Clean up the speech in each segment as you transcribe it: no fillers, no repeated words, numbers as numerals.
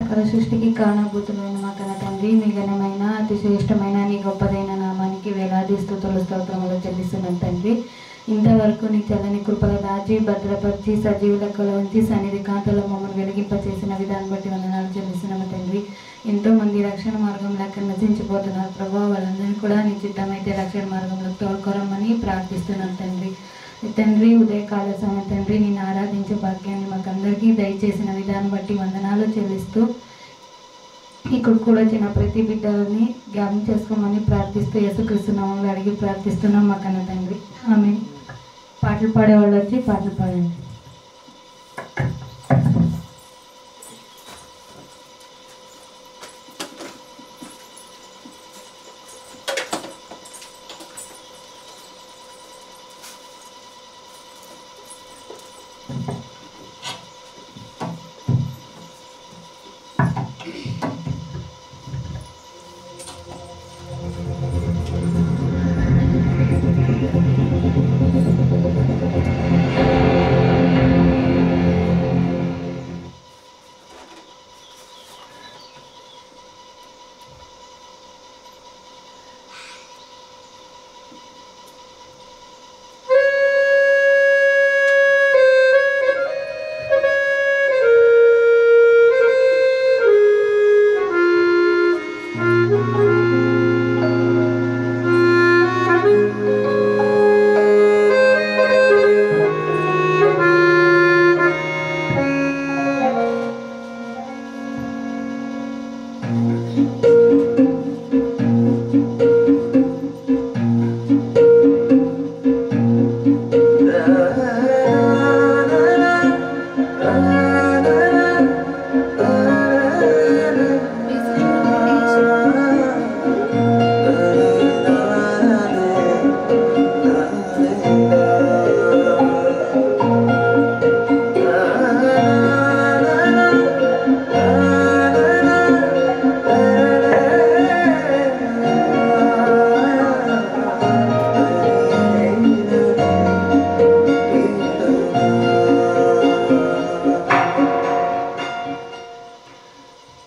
సకల సృష్టికి కారణభూతులైన మా కన్న తండ్రి, మీ ఘనమైన అతి శ్రేష్టమైన నీ గొప్పదైన నామానికి వేలాది స్తుతులు స్తోత్రములు చెల్లిస్తున్నాను తండ్రి. ఇంతవరకు నీ తెల్లని కృపల దాచి భద్రపరిచి సజీవ లెక్కలో ఉంచి సన్నిధి కాంతలో మమ్మల్ని వెలిగింపచేసిన విధానం బట్టి వందనాలు చెల్లిస్తున్నాము తండ్రి. ఎంతోమంది రక్షణ మార్గం లేక నశించిపోతున్నారు ప్రభావ, వాళ్ళందరినీ కూడా నీ చిత్తమైతే రక్షణ మార్గంలో తోడుకోరమని ప్రార్థిస్తున్నాను తండ్రి. తండ్రి ఉదయకాల సమయం తండ్రి నేను ఆరాధించే భాగ్యాన్ని మాకందరికీ దయచేసిన విధానం బట్టి వందనాలు చెల్లిస్తూ ఇక్కడ కూడా వచ్చిన ప్రతి బిడ్డలని జ్ఞాపకం చేసుకోమని ప్రార్థిస్తూ యేసుక్రీస్తు నామములో అడిగి ప్రార్థిస్తున్నాం మా కన్న తండ్రి. ఆమేన్. పాటలు పాడేవాళ్ళు వచ్చి పాటలు పాడండి.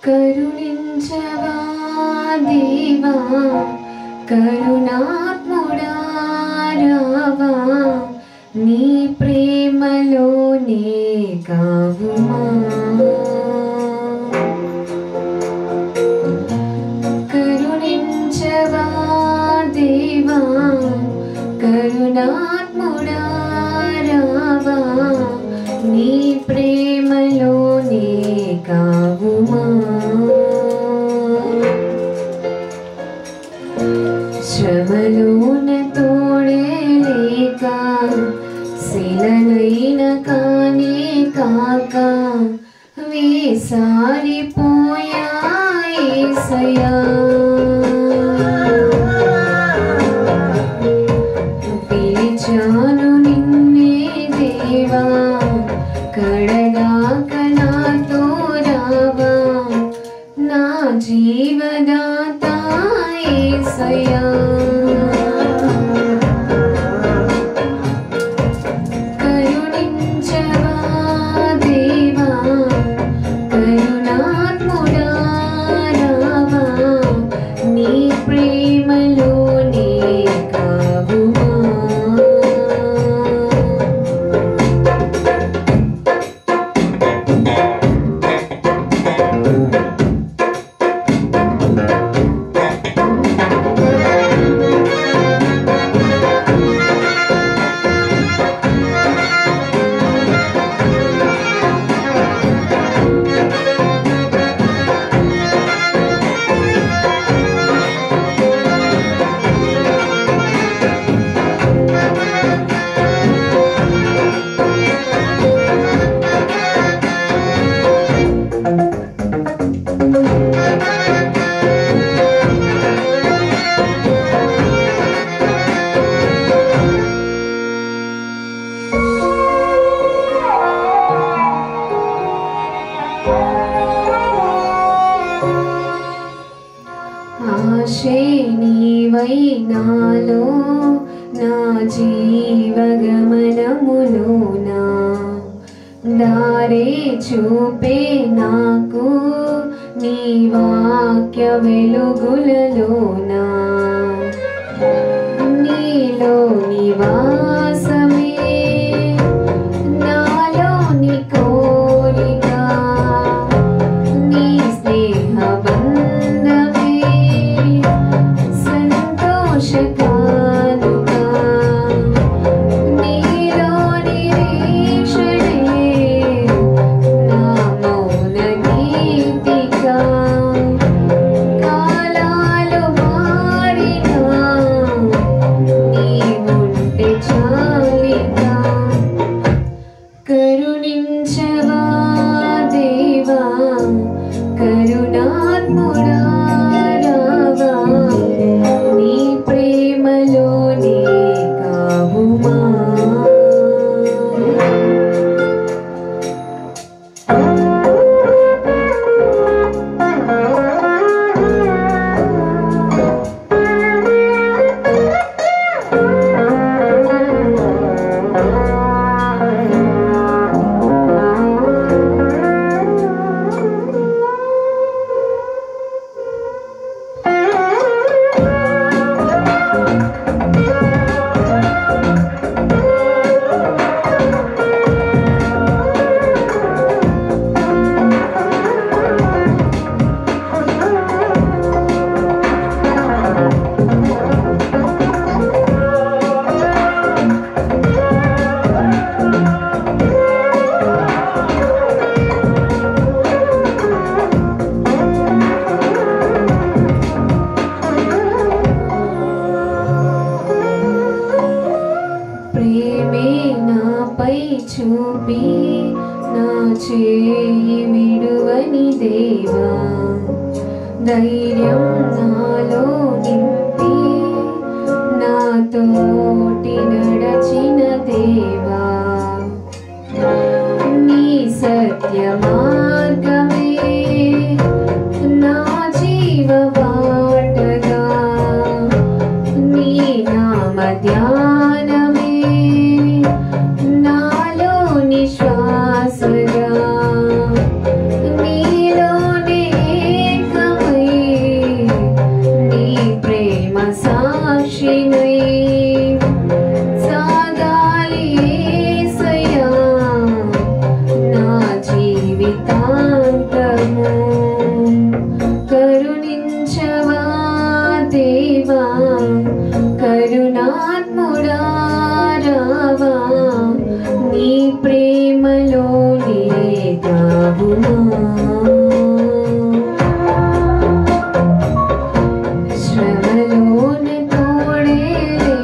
కరుణించవా దేవా కరుణాత్ముడా రావా, నీ ప్రేమలోనే కావుమా. కరుణించవా దేవా కరుణాత్ముడా రావా, నీ ప్రేమలోనే కావుమా. శ్రమలోన తోడే లేక శిలనైన కానే కాక వేసారిపోయా యేసయ్యా. పిలిచాను నిన్నే దేవా, కడదాక నాతో రావా, నా జీవదాత యేసయ్యా. కరుణించవా దేవా కరుణాత్ముడా రావా, నీ ప్రేమలోనే కావుమా. ఆశే నీవై నాలో, నా జీవగమనములోనా దారే చూపే నాకు నీ వాక్య వెలుగులలోనా నీలో నివాసమే నాలోని కోరిక నీ స్నేహ బంధమే సంతోషకానుక నీలో నిరీక్షణే నా మౌన గీతిక కాలాలు మారినా నీవుంటే చాలిక కరుణించవా దేవా కరుణాత్ముడా రావా నీ ప్రేమలోనే కావుమా ప్రేమే నాపై చూపి నా చేయి విడువని దేవా ధైర్యం నాలో నింపి నాతోటి నడచిన దేవా నీ సత్య మార్గమే నా జీవ బాటగా నీ నామ ధ్యానమే నాలోని శ్వాసగా నీలోనే ఏకమై నీ ప్రేమ సాక్షినై సాగాలి యేసయ్యా నా జీవితాంతము కరుణించవా దేవా కరుణాత్ముడా రావా నీ ప్రేమలోనే కావుమా శ్రమలోన తోడే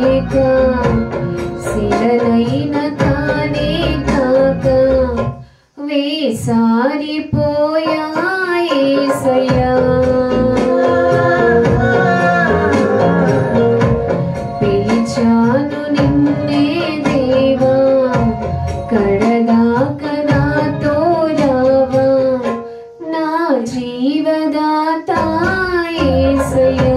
లేక శిలనైన తానే కాక వేసారిపోయా యేసయ్యా పిలిచాను నిన్నే దేవా కడదాకా నాతో రావా నా జీవదాత యేసయ్యా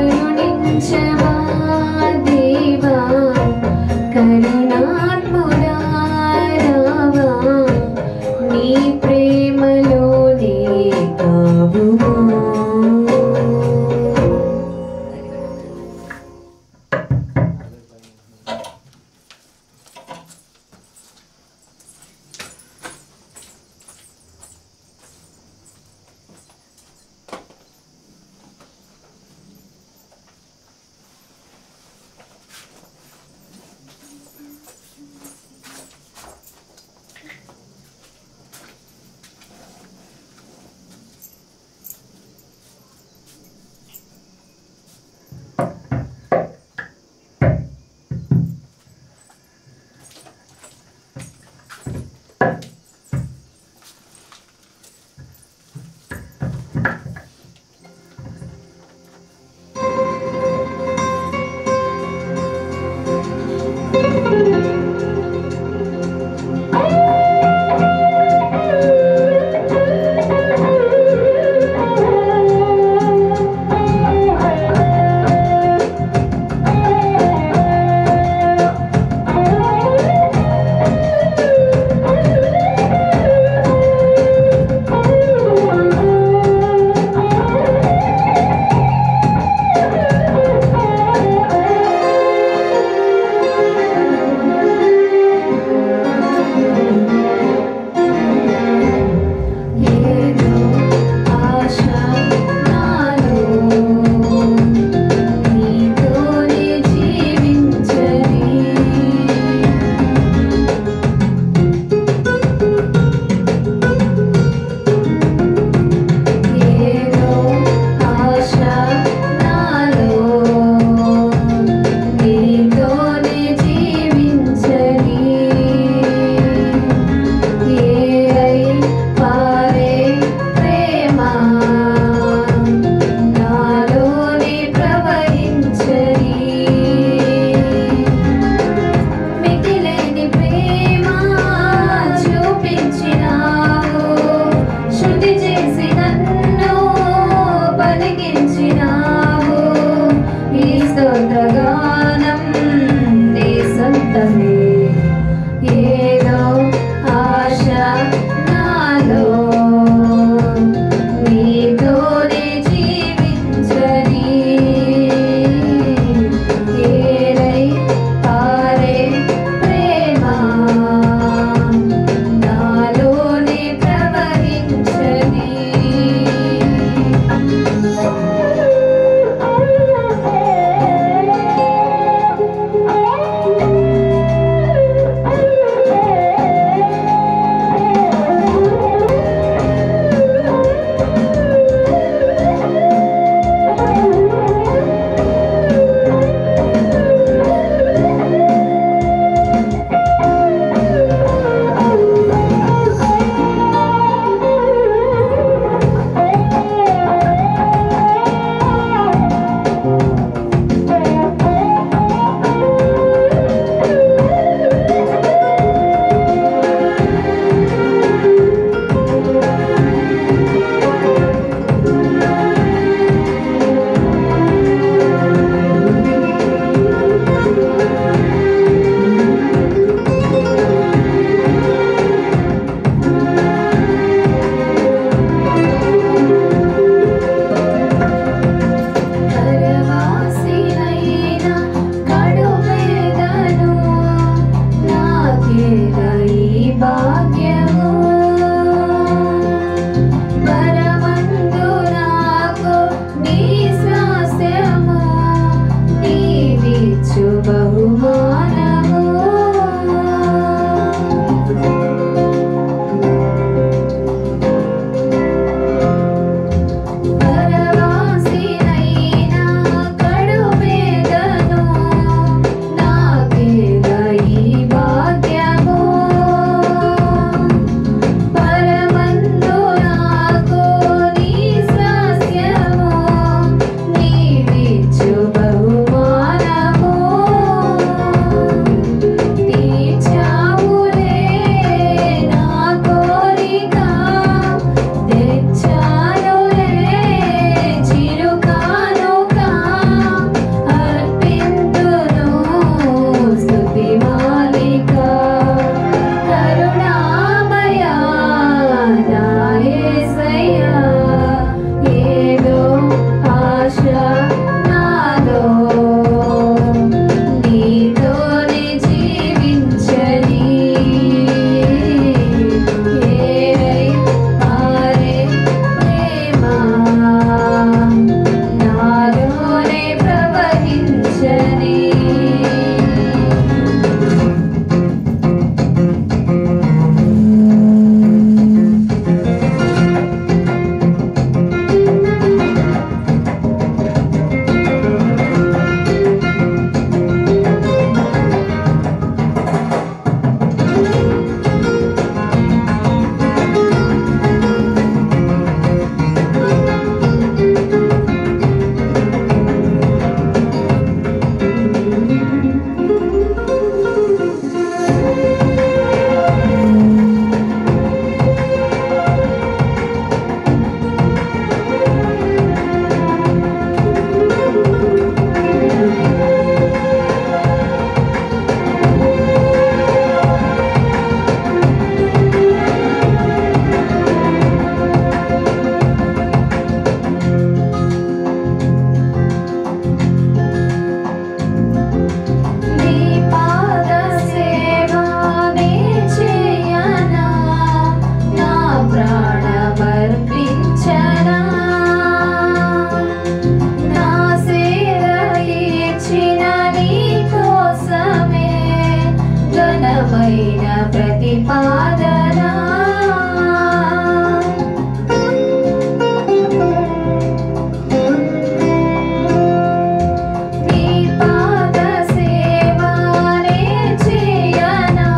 కరుణించవా దేవా కరుణాత్ముడా రావా నీ ప్రేమలోనే కావుమా ప్రతిపాదనా నీ పాద సేవనే చేయనా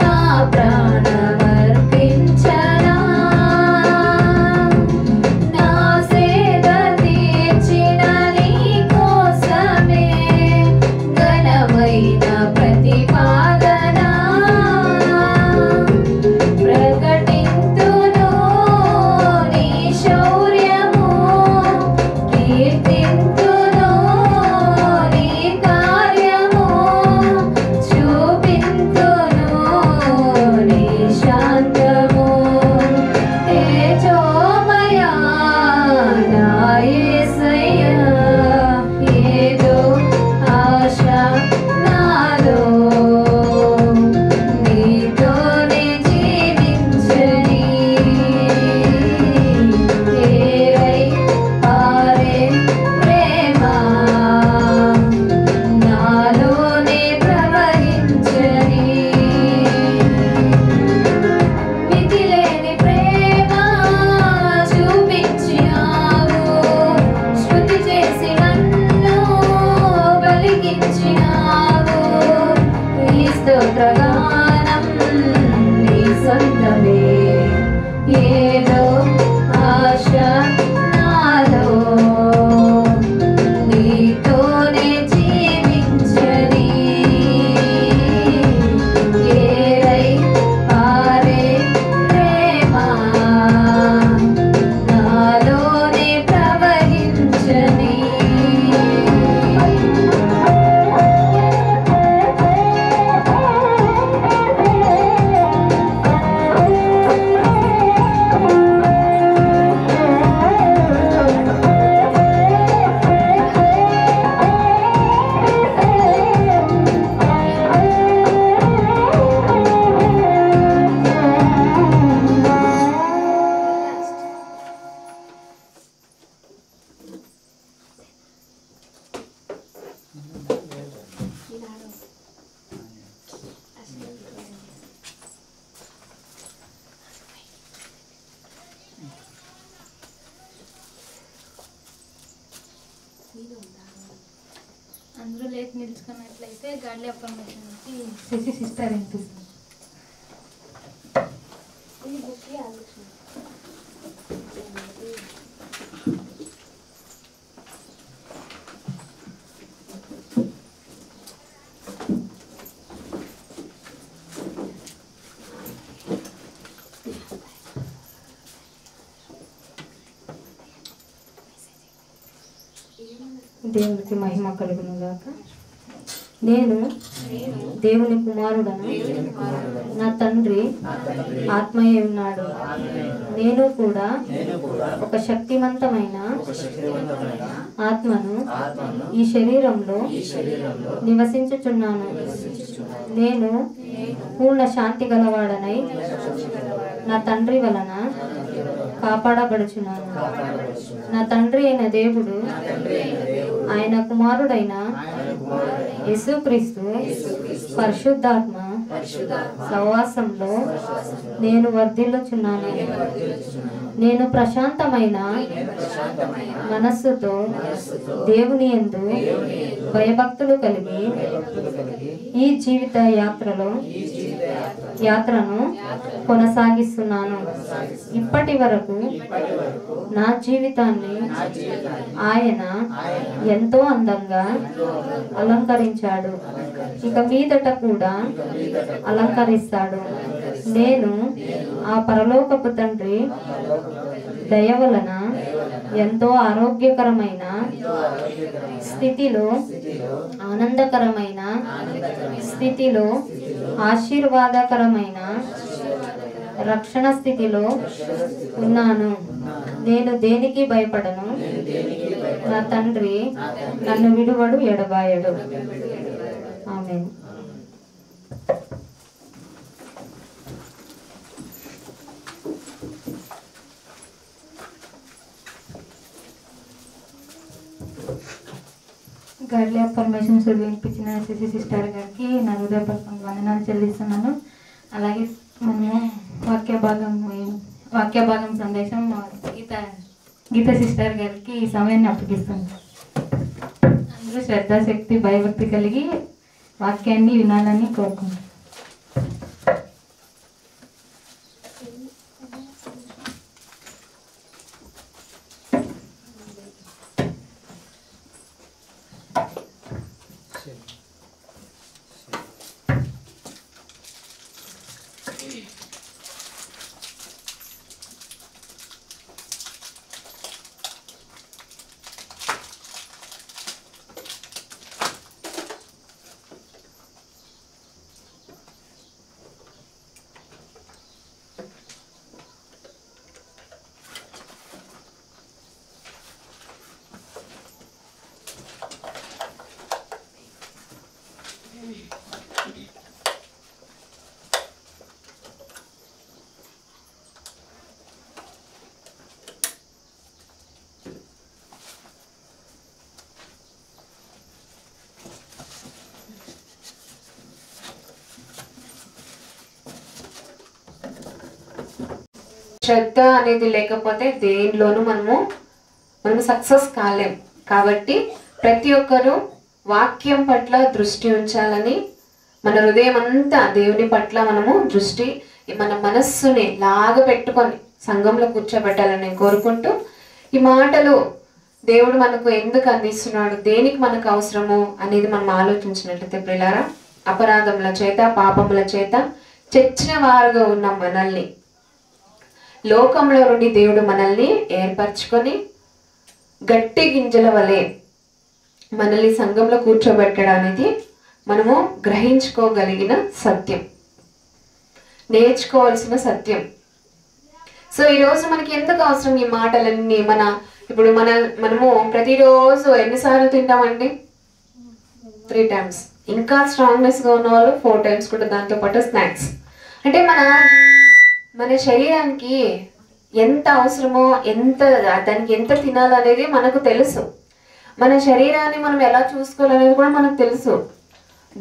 నా ప్రాణమర్పించనా నా సేద తీర్చిన నీ కోసమే ఘనమైన ప్రతిపాదనా ప్రకటింతును నీ శౌర్యము కీర్తింతును నీ కార్యము చూపింతును నీ శాంతము తేజోమయా నా యేసయ్యా ఏదో ఆశ నాలో నీతోనే జీవించని ఏరై పారే ప్రేమ నాలోనే ప్రవహించని మితిలేని ప్రేమ చూపించినావు శృతి చేసి నన్ను పలికించినావు ఈ స్తోత్రగానం నీ సొంతమే ఏదో ఆశ నాలో నీతోనే జీవించని ఏరై పారే ప్రేమ నాలోనే ప్రవహించని అందరూ లేచి నిలుచుకున్నట్లయితే గాడ్లీ అఫర్మేషన్ నుంచి శశి సిస్టర్ వినిపిస్తుంది. దేవునికి మహిమ కలుగును గాక. నేను దేవుని కుమారుడను, నా తండ్రి ఆత్మయే ఉన్నాడు. నేను కూడా ఒక శక్తివంతమైన ఆత్మను ఈ శరీరంలో నివసించుచున్నాను. నేను పూర్ణ శాంతి గలవాడనై నా తండ్రి వలన కాపాడబడుచున్నాను. నా తండ్రి అయిన దేవుడు ఆయన కుమారుడైన యేసుక్రీస్తు పరిశుద్ధాత్మ సహవాసంలో నేను వర్ధిల్లుచున్నాను. నేను ప్రశాంతమైన మనస్సుతో దేవుని యందు భయభక్తులు కలిగి ఈ జీవిత యాత్రను కొనసాగిస్తున్నాను. ఇప్పటి వరకు నా జీవితాన్ని ఆయన ఎంతో అందంగా అలంకరించాడు. ఇక మీదట కూడా అలంకరిస్తాడు. నేను ఆ పరలోకపు తండ్రి దయ వలన ఎంతో ఆరోగ్యకరమైన స్థితిలో, ఆనందకరమైన స్థితిలో, ఆశీర్వాదకరమైన రక్షణ స్థితిలో ఉన్నాను. నేను దేనికి భయపడను. నా తండ్రి నన్ను విడువడు, ఎడబాయడు. ఆమేన్. గాడ్లీ అఫర్మేషన్స్ వినిపించిన సిసి సిస్టర్ గారికి నా హృదయపూర్వక వందనాలు చెల్లిస్తున్నాను. అలాగే మనము వాక్య భాగం సందేశం గీత సిస్టర్ గారికి ఈ సమయాన్ని అప్పగిస్తుంది. అందరూ శ్రద్ధాశక్తి భయభక్తి కలిగి వాక్యాన్ని వినాలని కోరుకుంటున్నాను. శ్రద్ధ అనేది లేకపోతే దేనిలోనూ మనం సక్సెస్ కాలేం. కాబట్టి ప్రతి ఒక్కరూ వాక్యం పట్ల దృష్టి ఉంచాలని, మన హృదయం అంతా దేవుని పట్ల మనము దృష్టి, మన మనస్సుని పెట్టుకొని సంఘంలో కూర్చోబెట్టాలని నేను కోరుకుంటూ, ఈ మాటలు దేవుడు మనకు ఎందుకు అందిస్తున్నాడు, దేనికి మనకు అవసరము అనేది మనం ఆలోచించినట్లయితే ప్రియులారా, అపరాధముల చేత పాపముల చేత చచ్చిన వారుగా ఉన్న మనల్ని లోకంలో నుండి దేవుడు మనల్ని ఏర్పరచుకొని గట్టి గింజల వలె మనల్ని సంఘంలో కూర్చోబెట్టడానికి మనము గ్రహించుకోగలిగిన సత్యం, నేర్చుకోవాల్సిన సత్యం. సో ఈరోజు మనకి ఎందుకు అవసరం ఈ మాటలన్నీ? ఇప్పుడు మనము ప్రతిరోజు ఎన్నిసార్లు తింటామండి? 3 times. ఇంకా స్ట్రాంగ్నెస్ గా ఉన్న వాళ్ళు 4 times కూడా, దాంతో పాటు స్నాక్స్. అంటే మన శరీరానికి ఎంత అవసరమో, దానికి ఎంత తినాలనేది మనకు తెలుసు. మన శరీరాన్ని మనం ఎలా చూసుకోవాలనేది కూడా మనకు తెలుసు.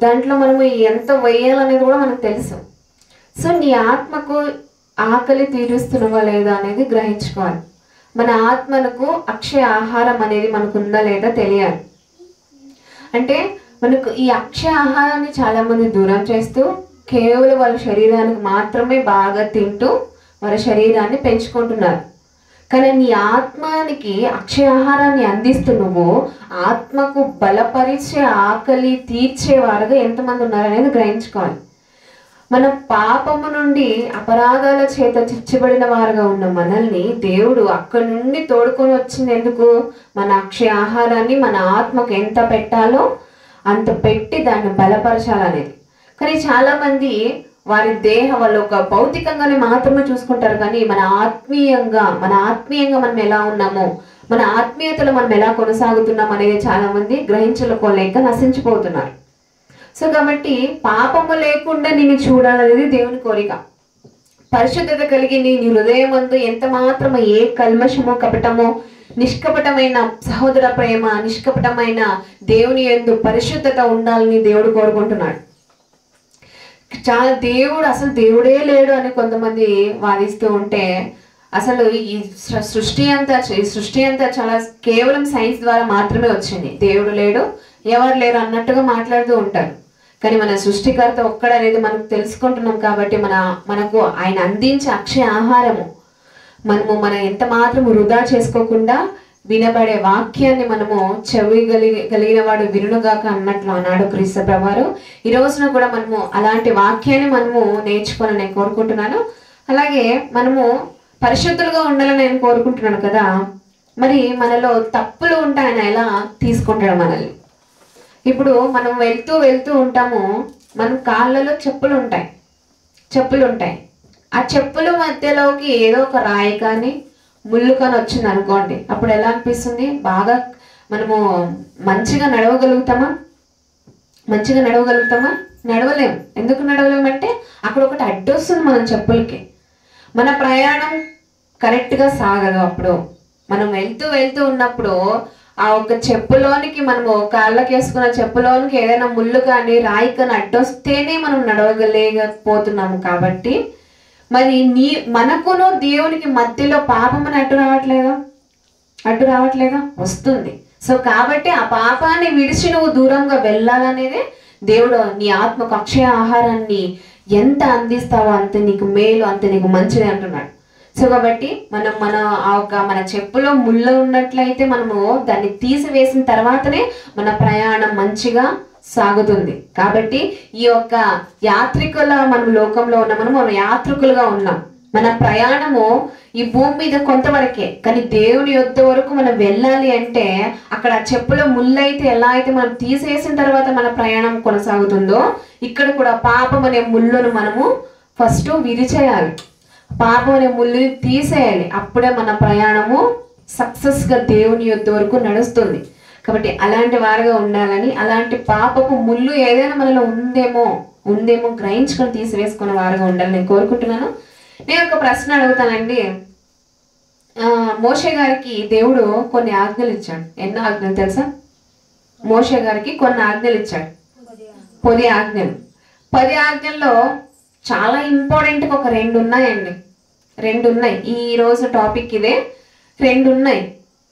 దాంట్లో మనము ఎంత వేయాలనేది కూడా మనకు తెలుసు. సో నీ ఆత్మకు ఆకలి తీరుస్తున్నావా లేదా అనేది గ్రహించుకోవాలి. మన ఆత్మలకు అక్షయ ఆహారం అనేది మనకు ఉందా లేదా తెలియాలి. అంటే మనకు ఈ అక్షయ ఆహారాన్ని చాలా మంది దూరం చేస్తూ కేవలం వాళ్ళ శరీరానికి మాత్రమే బాగా తింటూ వాళ్ళ శరీరాన్ని పెంచుకుంటున్నారు. కానీ నీ ఆత్మానికి అక్షయ ఆహారాన్ని అందిస్తూ నువ్వు ఆత్మకు బలపరిచే, ఆకలి తీర్చేవారుగా ఎంతమంది ఉన్నారనేది గ్రహించుకోవాలి. మన పాపము నుండి అపరాధాల చేత చిచ్చబడిన వారుగా ఉన్న మనల్ని దేవుడు అక్కడి నుండి తోడుకొని వచ్చింది ఎందుకు? మన అక్షయ ఆహారాన్ని మన ఆత్మకు ఎంత పెట్టాలో అంత పెట్టి దాన్ని బలపరచాలనేది. కానీ చాలా మంది వారి వాళ్ళు ఒక భౌతికంగానే మాత్రమే చూసుకుంటారు, కానీ మన ఆత్మీయంగా మనం ఎలా ఉన్నామో, మన ఆత్మీయతలో మనం ఎలా కొనసాగుతున్నాం అనేది చాలా మంది గ్రహించుకోలేక నశించిపోతున్నారు. సో కాబట్టి పాపము లేకుండా నిన్ను చూడాలనేది దేవుని కోరిక. పరిశుద్ధత కలిగి నీ హృదయం అందు ఎంత మాత్రమో ఏ కల్మషమో, కపటమో, నిష్కపటమైన సహోదర ప్రేమ, నిష్కపటమైన దేవుని యందు పరిశుద్ధత ఉండాలని దేవుడు కోరుకుంటున్నాడు. చాలా అసలు దేవుడే లేడు అని కొంతమంది వాదిస్తూ ఉంటే, అసలు ఈ సృష్టి అంతా చాలా కేవలం సైన్స్ ద్వారా మాత్రమే వచ్చింది. దేవుడు లేడు, ఎవరు లేరు అన్నట్టుగా మాట్లాడుతూ ఉంటారు. కానీ మన సృష్టికర్త ఒక్కడనేది మనకు తెలుసుకుంటున్నాం. కాబట్టి మనకు ఆయన అందించే అక్షయ ఆహారము మనం ఎంత మాత్రం వృధా చేసుకోకుండా వినబడే వాక్యాన్ని మనము కలిగిన వాడు వినుగాక అన్నట్లు అన్నాడు క్రీస్తు ప్రభువారు. ఈ రోజున కూడా మనము అలాంటి వాక్యాన్ని మనము నేర్చుకోవాలని నేను కోరుకుంటున్నాను. అలాగే మనము పరిశుద్ధులుగా ఉండాలని నేను కోరుకుంటున్నాను కదా. మరి మనలో తప్పులు ఉంటే ఆయన ఎలా తీసుకుంటాడు మనల్ని? ఇప్పుడు మనం వెళ్తూ ఉంటాము, మన కాళ్ళలో చెప్పులు ఉంటాయి. ఆ చెప్పుల మధ్యలోకి ఏదో ఒక రాయి కానీ ముళ్ళు కానీ వచ్చింది అనుకోండి, అప్పుడు ఎలా అనిపిస్తుంది? బాగా మనము మంచిగా నడవగలుగుతామా? నడవలేము. ఎందుకు నడవలేమంటే అక్కడ ఒకటి అడ్డొస్తుంది మన చెప్పులకి. మన ప్రయాణం కరెక్ట్గా సాగదు. అప్పుడు మనం వెళ్తూ ఉన్నప్పుడు ఆ ఒక్క చెప్పులోనికి మనము కాళ్ళకి వేసుకున్న చెప్పులోనికి ఏదైనా ముళ్ళు కానీ రాయి కానీ అడ్డొస్తేనే మనం నడవగలేకపోతున్నాము. కాబట్టి మరి మనకును దేవునికి మధ్యలో పాపం అని అడ్డు రావట్లేదా? వస్తుంది. సో కాబట్టి ఆ పాపాన్ని విడిచి నువ్వు దూరంగా వెళ్ళాలనేదే దేవుడు నీ ఆత్మకు అక్షయ ఆహారాన్ని ఎంత అందిస్తావో అంత నీకు మేలు, అంత నీకు మంచిది అంటున్నాడు. సో కాబట్టి మన చెప్పులో ముళ్ళు ఉన్నట్లయితే మనము దాన్ని తీసివేసిన తర్వాతనే మన ప్రయాణం మంచిగా సాగుతుంది. కాబట్టి ఈ యొక్క యాత్రికుల మనం లోకంలో ఉన్నాం, మనం యాత్రికులుగా ఉన్నాం. మన ప్రయాణము ఈ భూమి మీద కొంతవరకే, కానీ దేవుని యొద్ద వరకు మనం వెళ్ళాలి అంటే అక్కడ చెప్పులో ముళ్ళైతే ఎలా అయితే మనం తీసేసిన తర్వాత మన ప్రయాణం కొనసాగుతుందో, ఇక్కడ కూడా పాపం అనే ముళ్ళును మనము ఫస్ట్ విరిచేయాలి. పాపం అనే ముళ్ళుని తీసేయాలి. అప్పుడే మన ప్రయాణము సక్సెస్గా దేవుని యొద్ద వరకు నడుస్తుంది. కాబట్టి అలాంటి వారుగా ఉండాలని, అలాంటి పాపపు ముళ్ళు ఏదైనా మనలో ఉందేమో గ్రహించుకొని తీసివేసుకునే వారుగా ఉండాలని నేను కోరుకుంటున్నాను. నేను ఒక ప్రశ్న అడుగుతానండి. మోషే గారికి దేవుడు కొన్ని ఆజ్ఞలు ఇచ్చాడు. ఎన్నో ఆజ్ఞలు తెలుసా? మోషే గారికి కొన్ని ఆజ్ఞలు ఇచ్చాడు, 10 ఆజ్ఞలు. 10 ఆజ్ఞల్లో చాలా ఇంపార్టెంట్గా ఒక 2 ఉన్నాయండి. 2 ఉన్నాయి. ఈ రోజు టాపిక్ ఇదే. 2 ఉన్నాయి.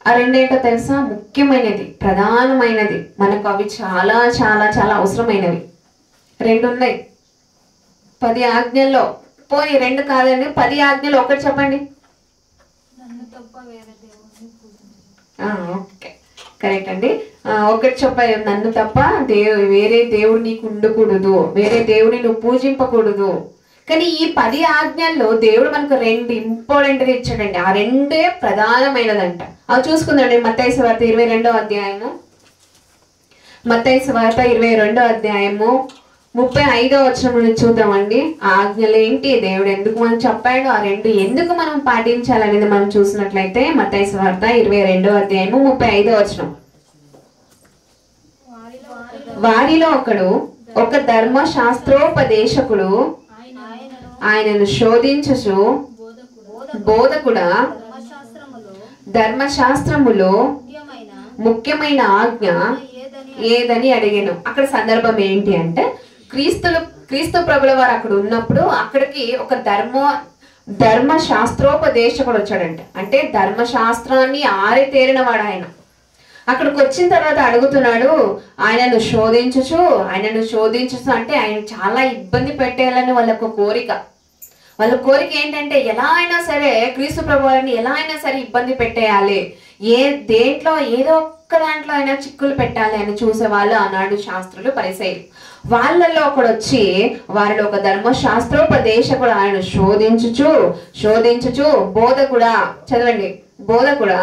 ఆ 2 ఏంటో తెలుసా? ముఖ్యమైనది, ప్రధానమైనది, మనకు అవి చాలా చాలా చాలా అవసరమైనవి 2 ఉన్నాయి 10 ఆజ్ఞల్లో. పోనీ 2 కాదండి, 10 ఆజ్ఞలు ఒకటి చెప్పండి. ఓకే, కరెక్ట్ అండి. ఒకటి చెప్పాలి, నన్ను తప్ప వేరే దేవుడు నీకు ఉండకూడదు, వేరే దేవుడిని నువ్వు పూజింపకూడదు. కానీ ఈ 10 ఆజ్ఞల్లో దేవుడు మనకు 2 ఇంపార్టెంట్గా ఇచ్చాడండి. ఆ 2 ప్రధానమైనదంట. అవి చూసుకుందండి. మత్తయి సువార్త 22వ అధ్యాయము, మత్తయి సువార్త 22వ అధ్యాయము 35వ వచనం నుండి చూద్దామండి. ఆ ఆజ్ఞలు ఏంటి, దేవుడు ఎందుకు మనం చెప్పాడు, ఆ 2 ఎందుకు మనం పాటించాలనేది మనం చూసినట్లయితే మత్తయి సువార్త 22వ అధ్యాయము 35వ వచనం. వారిలో ఒకడు, ఒక ధర్మశాస్త్రోపదేశకుడు ఆయనను శోధించుచు, బోధకుడా ధర్మశాస్త్రములో ముఖ్యమైన ఆజ్ఞ ఏదని అడిగాను. అక్కడ సందర్భం ఏంటి అంటే, క్రీస్తు ప్రభుల వారు అక్కడ ఉన్నప్పుడు అక్కడికి ఒక ధర్మశాస్త్రోపదేశకుడు వచ్చాడంట. అంటే ధర్మశాస్త్రాన్ని ఆరితేరిన వాడు ఆయన. అక్కడికి వచ్చిన తర్వాత అడుగుతున్నాడు, ఆయనను శోధించుచు అంటే ఆయన చాలా ఇబ్బంది పెట్టేయాలని వాళ్ళ కోరిక ఏంటంటే, ఎలా అయినా సరే క్రీస్తు ప్రభువారిని ఎలా అయినా సరే ఇబ్బంది పెట్టేయాలి, దేంట్లో ఏదో ఒక్క దాంట్లో అయినా చిక్కులు పెట్టాలి అని చూసేవాళ్ళు ఆనాడు శాస్త్రులు, పరిసయ్యులు. వాళ్ళల్లో ఒకడు వచ్చి వారిలో ఒక ధర్మశాస్త్రోపదేశకుడు ఆయన శోధించుచు బోధకుడా, చదవండి, బోధకుడా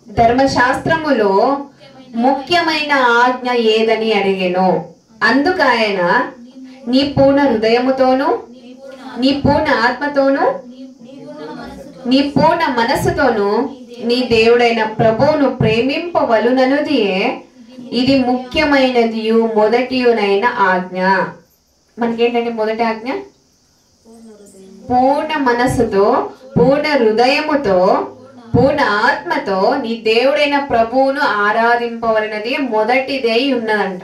ధర్మశాస్త్రములో ముఖ్యమైన ఆజ్ఞ ఏదని అడిగెను. అందుకు ఆయన, నీ పూర్ణ హృదయముతోను, నీ పూర్ణ ఆత్మతోను, నీ పూర్ణ మనస్సుతోను నీ దేవుడైన ప్రభువును ప్రేమింపవలుననుదియే ఇది ముఖ్యమైనదియు మొదటియునైన ఆజ్ఞ. మనకేంటంటే మొదటి ఆజ్ఞ, పూర్ణ మనస్సుతో, పూర్ణ హృదయముతో, పూర్ణ ఆత్మతో నీ దేవుడైన ప్రభువును ఆరాధింపవలనది మొదటిదే ఉన్నదంట.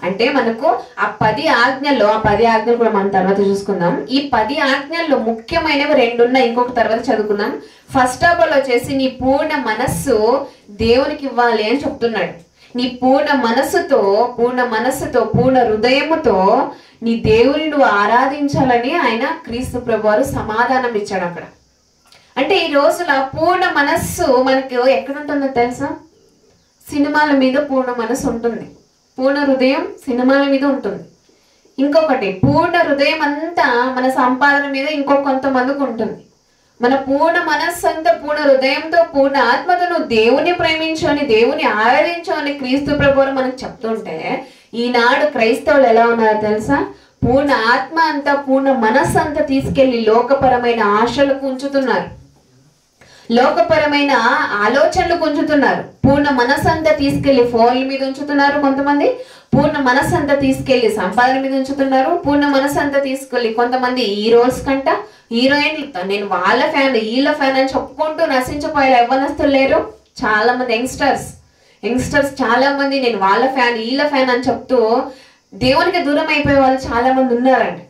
అంటే మనకు ఆ 10 ఆజ్ఞల్లో, ఆ 10 ఆజ్ఞలు కూడా మనం తర్వాత చూసుకుందాం. ఈ 10 ఆజ్ఞల్లో ముఖ్యమైనవి 2 ఉన్నాయి, ఇంకొక తర్వాత చదువుకుందాం. ఫస్ట్ ఆఫ్ ఆల్ వచ్చేసి నీ పూర్ణ మనస్సు దేవునికి ఇవ్వాలి అని చెప్తున్నాడు. నీ పూర్ణ మనస్సుతో, పూర్ణ హృదయముతో నీ దేవుని నువ్వు ఆరాధించాలని ఆయన క్రీస్తు ప్రభువారు సమాధానం ఇచ్చాడు అక్కడ. అంటే ఈ రోజుల పూర్ణ మనస్సు మనకు ఎక్కడుంటుందో తెలుసా? సినిమాల మీద పూర్ణ మనస్సు ఉంటుంది, పూర్ణ హృదయం సినిమాల మీద ఉంటుంది. ఇంకొకటి, పూర్ణ హృదయం అంతా మన సంపాదన మీద కొంతమందికి ఉంటుంది. మన పూర్ణ మనస్సు అంతా, పూర్ణ హృదయంతో, పూర్ణ ఆత్మతో నువ్వు దేవుని ప్రేమించు అని, దేవుని ఆరాధించు అని క్రీస్తు ప్రభువులు మనకు చెప్తుంటే, ఈనాడు క్రైస్తవులు ఎలా ఉన్నారో తెలుసా? పూర్ణ ఆత్మ అంతా, పూర్ణ మనస్సు అంతా తీసుకెళ్లి లోకపరమైన ఆశలకు ఉంచుతున్నారు, లోకపరమైన ఆలోచనలకు ఉంచుతున్నారు. పూర్ణ మనస్సు అంతా తీసుకెళ్లి ఫోన్ల మీద ఉంచుతున్నారు కొంతమంది, పూర్ణ మనస్సు అంతా తీసుకెళ్లి సంపాదన మీద ఉంచుతున్నారు, పూర్ణ మనస్సు అంతా తీసుకెళ్లి కొంతమంది హీరోస్ కంట, హీరోయిన్లతో నేను వాళ్ళ ఫ్యాన్ వీళ్ళ ఫ్యాన్ అని చెప్పుకుంటూ నశించిపోయేలా యవ్వనస్తులు లేరు. చాలా మంది యంగ్స్టర్స్ చాలా మంది నేను వాళ్ళ ఫ్యాన్ వీళ్ళ ఫ్యాన్ అని చెప్తూ దేవునికి దూరం అయిపోయే వాళ్ళు చాలా మంది ఉన్నారండి.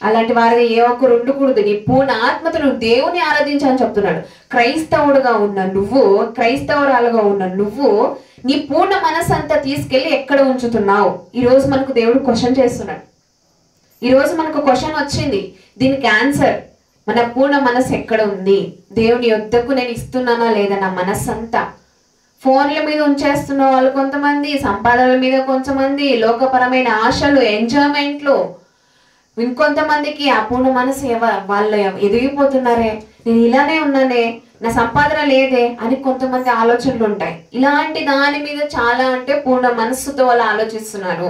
అలాంటి వారిని ఏ ఒక్కరు ఉండకూడదు. నీ పూర్ణ ఆత్మతో నువ్వు దేవుని ఆరాధించాలని చెప్తున్నాడు. క్రైస్తవుడుగా ఉన్న నువ్వు, క్రైస్తవురాలుగా ఉన్న నువ్వు నీ పూర్ణ మనస్సు అంతా తీసుకెళ్లి ఎక్కడ ఉంచుతున్నావు? ఈరోజు మనకు దేవుడు క్వశ్చన్ చేస్తున్నాడు. ఈరోజు మనకు క్వశ్చన్ వచ్చింది, దీనికి ఆన్సర్ మన పూర్ణ మనస్సు ఎక్కడ ఉంది? దేవుని యొద్దకు నేను ఇస్తున్నానా లేదా నా మనస్సు అంతా? ఫోన్ల మీద ఉంచేస్తున్న వాళ్ళు కొంతమంది, సంపాదనల మీద కొంతమంది, లోకపరమైన ఆశలు, ఎంజాయ్మెంట్లు. ఇంకొంతమందికి ఆ పూర్ణ మనసు వాళ్ళు ఎదిగిపోతున్నారే, నేను ఇలానే ఉన్నానే, నా సంపాదన లేదే అని కొంతమంది ఆలోచనలు ఉంటాయి. ఇలాంటి దాని మీద చాలా అంటే పూర్ణ మనస్సుతో వాళ్ళు ఆలోచిస్తున్నారు.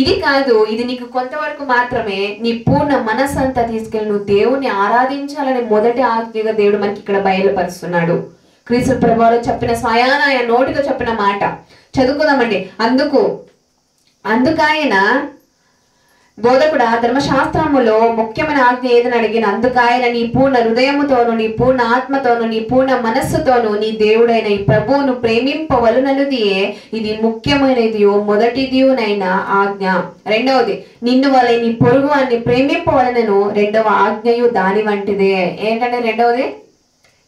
ఇది కాదు, ఇది నీకు కొంతవరకు మాత్రమే. నీ పూర్ణ మనస్సు అంతా తీసుకెళ్ళి నువ్వు దేవుని ఆరాధించాలని మొదటి ఆజ్ఞగా దేవుడు మనకి ఇక్కడ బయలుపరుస్తున్నాడు. క్రీస్తు ప్రభువులో చెప్పిన స్వయాన ఆయన నోటితో చెప్పిన మాట చదువుకుందామండి. అందుకాయన బోధకుడా ధర్మశాస్త్రములో ముఖ్యమైన ఆజ్ఞ ఏదని అడిగిన, అందుకాయన నీ పూర్ణ హృదయముతోను, నీ పూర్ణ ఆత్మతోను, నీ పూర్ణ మనస్సుతోను నీ దేవుడైన ఈ ప్రభువును ప్రేమింపవలననిదియే ఇది ముఖ్యమైనది మొదటిదియునైన ఆజ్ఞ. రెండవది, నిన్ను వలె నీ పొరుగు వారిని ప్రేమింపవలనను రెండవ ఆజ్ఞయు దాని వంటిదే. ఏంటంటే రెండవది,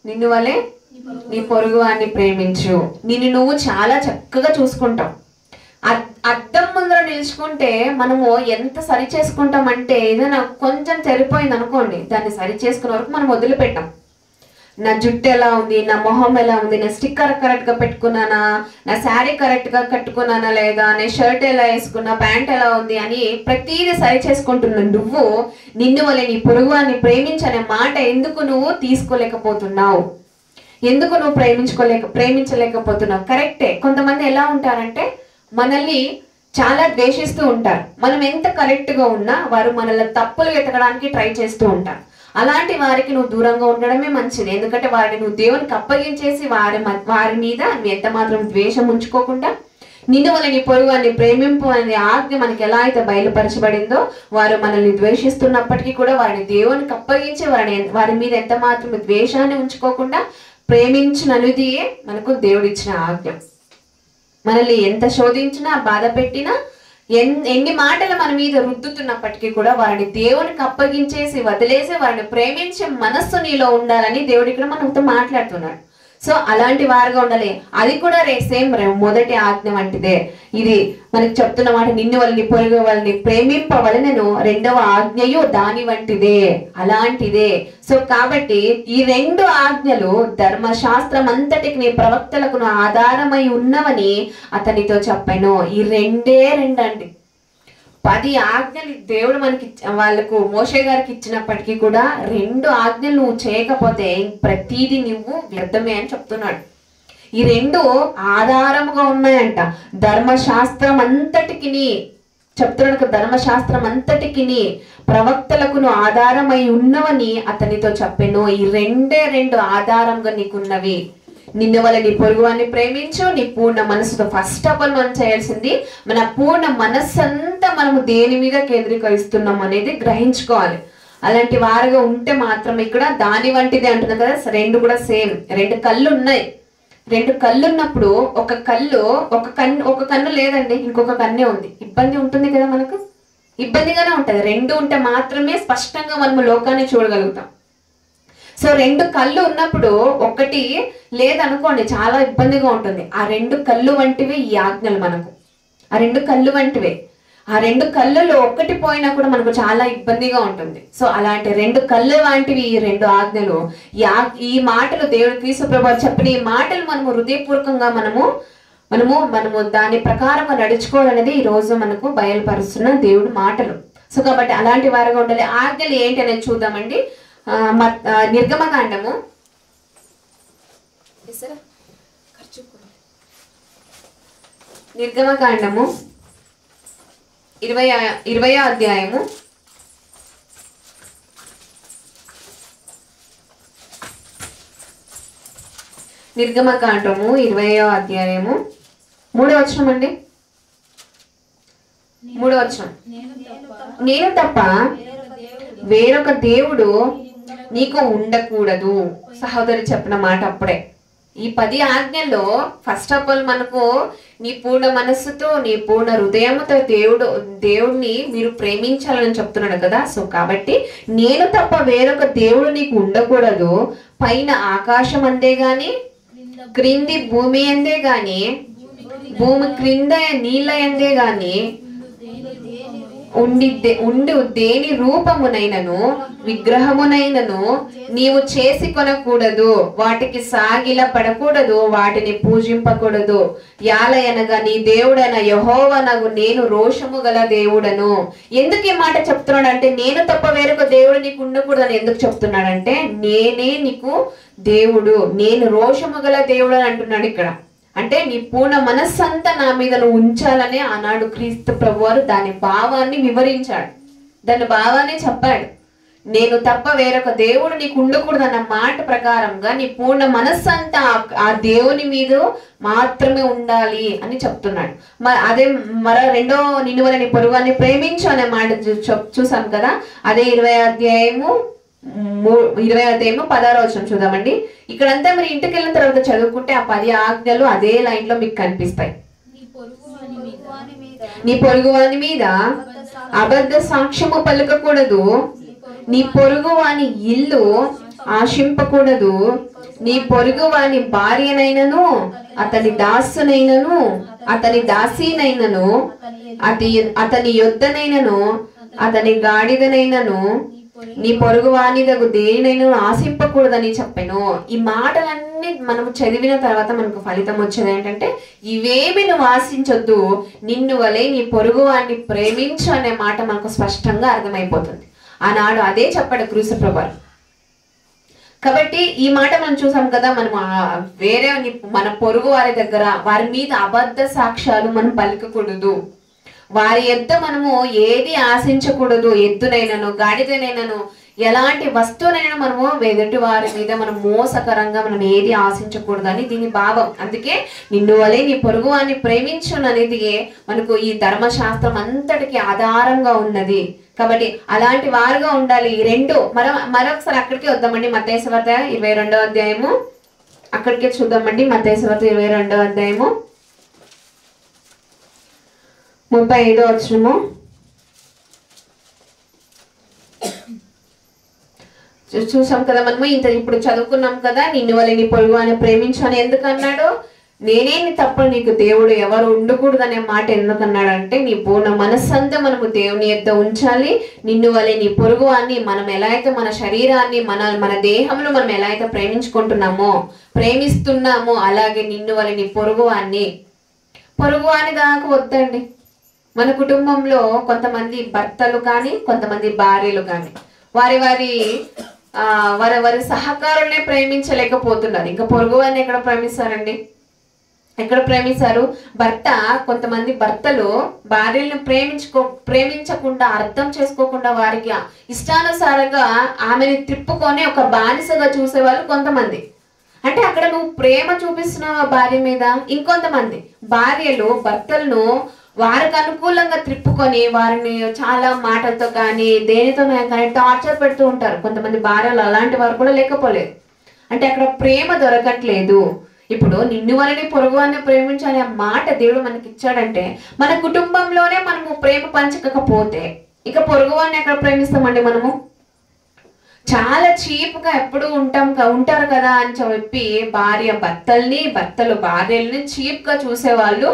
నిన్ను వలె నీ పొరుగు వారిని ప్రేమించు. నిన్ను నువ్వు చాలా చక్కగా చూసుకుంటావు. అద్దం ముందర నిలుచుకుంటే మనము ఎంత సరి చేసుకుంటామంటే, ఏదైనా కొంచెం సరిపోయింది అనుకోండి, దాన్ని సరి చేసుకునే వరకు మనం వదిలిపెట్టాం. నా జుట్టు ఎలా ఉంది, నా మొహం ఎలా ఉంది, నా స్టిక్కర్ కరెక్ట్ గా పెట్టుకున్నానా, నా శారీ కరెక్ట్ గా కట్టుకున్నానా లేదా, నా షర్ట్ ఎలా వేసుకున్నా, ప్యాంట్ ఎలా ఉంది అని ప్రతిదీ సరి చేసుకుంటున్నా. నువ్వు నిన్ను వలె నీ పొరుగువారిని ప్రేమించనే మాట ఎందుకు నువ్వు తీసుకోలేకపోతున్నావు? ఎందుకు నువ్వు ప్రేమించలేకపోతున్నావు? కరెక్టే. కొంతమంది ఎలా ఉంటారంటే మనల్ని చాలా ద్వేషిస్తూ ఉంటారు. మనం ఎంత కరెక్ట్ గా ఉన్నా వారు మనల్ని తప్పులు వెతకడానికి ట్రై చేస్తూ ఉంటారు. అలాంటి వారికి నువ్వు దూరంగా ఉండడమే మంచిది. ఎందుకంటే వారిని నువ్వు దేవునికి అప్పగించేసి వారి మీద నువ్వు ఎంత మాత్రం ద్వేషం ఉంచుకోకుండా నిన్ను వల్ల నీ పొరుగు వారిని ప్రేమింపు అనే ఆజ్ఞ మనకి ఎలా అయితే బయలుపరచబడిందో, వారు మనల్ని ద్వేషిస్తున్నప్పటికీ కూడా వారిని దేవునికి అప్పగించి వారి మీద ఎంత మాత్రం ద్వేషాన్ని ఉంచుకోకుండా ప్రేమించినదియే మనకు దేవుడిచ్చిన ఆజ్ఞ. మనల్ని ఎంత శోధించినా, బాధ పెట్టినా, ఎన్ని మాటలు మన మీద రుద్దుతున్నప్పటికీ కూడా వారిని దేవునికి అప్పగించేసి వదిలేసి వారిని ప్రేమించే మనస్సు నీలో ఉండాలని దేవుడు ఇక్కడ మనతో మాట్లాడుతున్నాడు. సో అలాంటి వారుగా ఉండాలి. అది కూడా సేమ్ మొదటి ఆజ్ఞ వంటిదే. ఇది మనకి చెప్తున్న మాట, నిన్ను వాళ్ళని పొరుగు వాళ్ళని ప్రేమింపవలనను రెండవ ఆజ్ఞయు దాని వంటిదే, అలాంటిదే. సో కాబట్టి ఈ రెండు ఆజ్ఞలు ధర్మశాస్త్రం అంతటికి నీ ప్రవక్తలకు ఆధారమై ఉన్నవని అతనితో చెప్పాను. ఈ రెండండి. 10 ఆజ్ఞలు దేవుడు మనకి వాళ్ళకు మోషే గారికి ఇచ్చినప్పటికీ కూడా 2 ఆజ్ఞలు నువ్వు చేయకపోతే ప్రతిదీ నువ్వు వ్యర్థమే అని చెప్తున్నాడు. ఈ 2 ఆధారముగా ఉన్నాయంట. ధర్మశాస్త్రం అంతటికి చెప్తున్నాడు, ధర్మశాస్త్రం అంతటికి ప్రవక్తలకు ఆధారమై ఉన్నవని అతనితో చెప్పాను. ఈ 2 ఆధారంగా నీకున్నవి. నిన్ను వల్ల నీ పొరుగువాన్ని ప్రేమించు, నీ పూర్ణ మనసుతో. ఫస్ట్ ఆఫ్ ఆల్ మనం చేయాల్సింది మన పూర్ణ మనస్సంతా మనము దేని మీద కేంద్రీకరిస్తున్నాం అనేది గ్రహించుకోవాలి. అలాంటి వారుగా ఉంటే మాత్రం ఇక్కడ దాని వంటిది అంటున్నాం కదా, 2 కూడా సేమ్. 2 కళ్ళు ఉన్నాయి. 2 కళ్ళు ఉన్నప్పుడు ఒక కన్ను లేదండి, ఇంకొక కన్నే ఉంది. ఇబ్బంది ఉంటుంది కదా, మనకు ఇబ్బందిగానే ఉంటుంది. 2 ఉంటే మాత్రమే స్పష్టంగా మనము లోకాన్ని చూడగలుగుతాం. సో 2 కళ్ళు ఉన్నప్పుడు ఒకటి లేదనుకోండి, చాలా ఇబ్బందిగా ఉంటుంది. ఆ 2 కళ్ళు వంటివి ఈ ఆజ్ఞలు మనకు. ఆ 2 కళ్ళు వంటివే. ఆ 2 కళ్ళలో ఒకటి పోయినా కూడా మనకు చాలా ఇబ్బందిగా ఉంటుంది. సో అలాంటి 2 కళ్ళు వంటివి ఈ 2 ఆజ్ఞలు. ఈ మాటలు దేవుడు క్రీస్తు ప్రభువు చెప్పిన ఈ మాటలు మనము హృదయపూర్వకంగా మనము దాని ప్రకారం నడుచుకోవాలనేది ఈ రోజు మనకు బయలుపరుస్తున్న దేవుడు మాటలు. సో కాబట్టి అలాంటి వారుగా ఉండాలి. ఆజ్ఞలు ఏంటి అనేది చూద్దామండి. నిర్గమకాండము 20వ అధ్యాయము 20వ అధ్యాయము 3వ వచనం అండి. 3వ వచనం, నేను తప్ప వేరొక దేవుడు నీకు ఉండకూడదు. సహోదరి చెప్పిన మాట అప్పుడే ఈ 10 ఆజ్ఞల్లో ఫస్ట్ ఆఫ్ ఆల్ మనకు నీ పూర్ణ మనస్సుతో నీ పూర్ణ హృదయంతో దేవుడిని మీరు ప్రేమించాలని చెప్తున్నాడు కదా. సో కాబట్టి నేను తప్ప వేరొక దేవుడు నీకు ఉండకూడదు. పైన ఆకాశం అందే గాని, క్రింది భూమి అందే గాని, భూమి క్రింద నీళ్ళ అందే గాని ఉండి దేని రూపమునైనను విగ్రహమునైనను నీవు చేసి కొనకూడదు, వాటికి సాగిల పడకూడదు, వాటిని పూజింపకూడదు. యాలయనగా నీ దేవుడైన యెహోవానగు నేను రోషము గల దేవుడను. ఎందుకు ఈ మాట చెప్తున్నాడంటే నేను తప్ప వేరొక దేవుడు నీకు ఉండకూడదు అని ఎందుకు చెప్తున్నాడంటే నేనే నీకు దేవుడు, నేను రోషము గల దేవుడు అని అంటున్నాడు ఇక్కడ. అంటే నీ పూర్ణ మనస్సంతా నా మీద నువ్వు ఉంచాలని ఆనాడు క్రీస్తు ప్రభువారు దాని భావాన్ని వివరించాడు, దాని భావాన్ని చెప్పాడు. నేను తప్ప వేరొక దేవుడు నీకు ఉండకూడదు అన్న మాట ప్రకారంగా నీ పూర్ణ మనస్సంతా ఆ దేవుని మీద మాత్రమే ఉండాలి అని చెప్తున్నాడు. అదే రెండో నిన్ను వలె నీ పొరుగువాన్ని ప్రేమించు అనే మాట చూసాం కదా. అదే 20వ అధ్యాయము 16వ వచనం చూద్దామండి. ఇక్కడంతా మీరు ఇంటికి వెళ్ళిన తర్వాత చదువుకుంటే ఆ 10 ఆజ్ఞలు అదే లైన్ లో మీకు కనిపిస్తాయి. నీ పొరుగువాని మీద అబద్ధ సాక్ష్యము పలకకూడదు, నీ పొరుగువాని ఇల్లు ఆశింపకూడదు, నీ పొరుగువాని భార్యనైనను అతని దాసునైనను అతని దాసీనైనను అతని యొద్దనైనను అతని గాడిదనైనను నీ పొరుగువాని దగ్గు దేనినైనా ఆశింపకూడదని చెప్పాను. ఈ మాటలన్నీ మనం చదివిన తర్వాత మనకు ఫలితం వచ్చేది ఏంటంటే ఇవేమి నువ్వు ఆశించొద్దు, నిన్ను వలె నీ పొరుగువాన్ని ప్రేమించు అనే మాట మనకు స్పష్టంగా అర్థమైపోతుంది. ఆనాడు అదే చెప్పాడు క్రీస్తు ప్రభువారు. కాబట్టి ఈ మాట మనం చూసాం కదా. మనం వేరే మన పొరుగు వారి దగ్గర వారి మీద అబద్ధ సాక్ష్యాలు మనం పలకకూడదు, వారి యొద్ద మనము ఏది ఆశించకూడదు. ఎద్దునైనను గాడిదనైనను ఎలాంటి వస్తువునైనా మనము ఎదుటి వారి మీద మనం మోసకరంగా మనం ఏది ఆశించకూడదు అని దీని భావం. అందుకే నిన్ను వలె నీ పొరుగువాన్ని ప్రేమించును అనేది మనకు ఈ ధర్మశాస్త్రం అంతటికి ఆధారంగా ఉన్నది. కాబట్టి అలాంటి వారుగా ఉండాలి. ఈ రెండు మరొకసారి అక్కడికే వద్దామండి. మత్తయి సువార్త 22వ అధ్యాయము అక్కడికే చూద్దామండి. మత్తయి సువార్త 22వ అధ్యాయము 35వ వచనము. చూసాం కదా మనము ఇప్పుడు చదువుకున్నాం కదా. నిన్ను వలె నీ పొరుగువాన్ని ప్రేమించు అని ఎందుకు అన్నాడు? నేనే నీ తప్ప నీకు దేవుడు ఎవరు ఉండకూడదు అనే మాట ఎందుకన్నాడు అంటే నీ పూర్ణ మనస్సంతా మనము దేవుని యొద్ద ఉంచాలి. నిన్ను వలె నీ పొరుగువాన్ని మనం ఎలా అయితే మన శరీరాన్ని మన దేహంలో మనం ఎలా అయితే ప్రేమిస్తున్నామో అలాగే నిన్ను వలె నీ పొరుగువాన్ని దాకా వద్దండి. మన కుటుంబంలో కొంతమంది భర్తలు కానీ కొంతమంది భార్యలు కానీ వారి సహకారుల్నే ప్రేమించలేకపోతున్నారు. ఇంకా పొరుగువారిని ఎక్కడ ప్రేమిస్తారు? కొంతమంది భర్తలు భార్యలను ప్రేమించకుండా అర్థం చేసుకోకుండా వారికి ఇష్టానుసారంగా ఆమెను తిప్పుకొని ఒక బానిసగా చూసేవాళ్ళు కొంతమంది. అంటే అక్కడ నువ్వు ప్రేమ చూపిస్తున్నావు భార్య మీద. ఇంకొంతమంది భార్యలు భర్తలను వారికి అనుకూలంగా త్రిప్పుకొని వారిని చాలా మాటలతో కానీ దేనితో కానీ టార్చర్ పెడుతూ ఉంటారు. కొంతమంది భార్యలు అలాంటి వారు కూడా లేకపోలేదు. అంటే అక్కడ ప్రేమ దొరకట్లేదు. ఇప్పుడు నిన్ను వలని పొరుగువాన్ని ప్రేమించు అనే మాట దేవుడు మనకి ఇచ్చాడంటే మన కుటుంబంలోనే మనము ప్రేమ పంచకపోతే ఇక పొరుగువాన్ని ఎక్కడ ప్రేమిస్తామండి? మనము చాలా చీప్గా ఎప్పుడు ఉంటారు కదా అని చెప్పి భర్తలు భార్యల్ని చీప్గా చూసేవాళ్ళు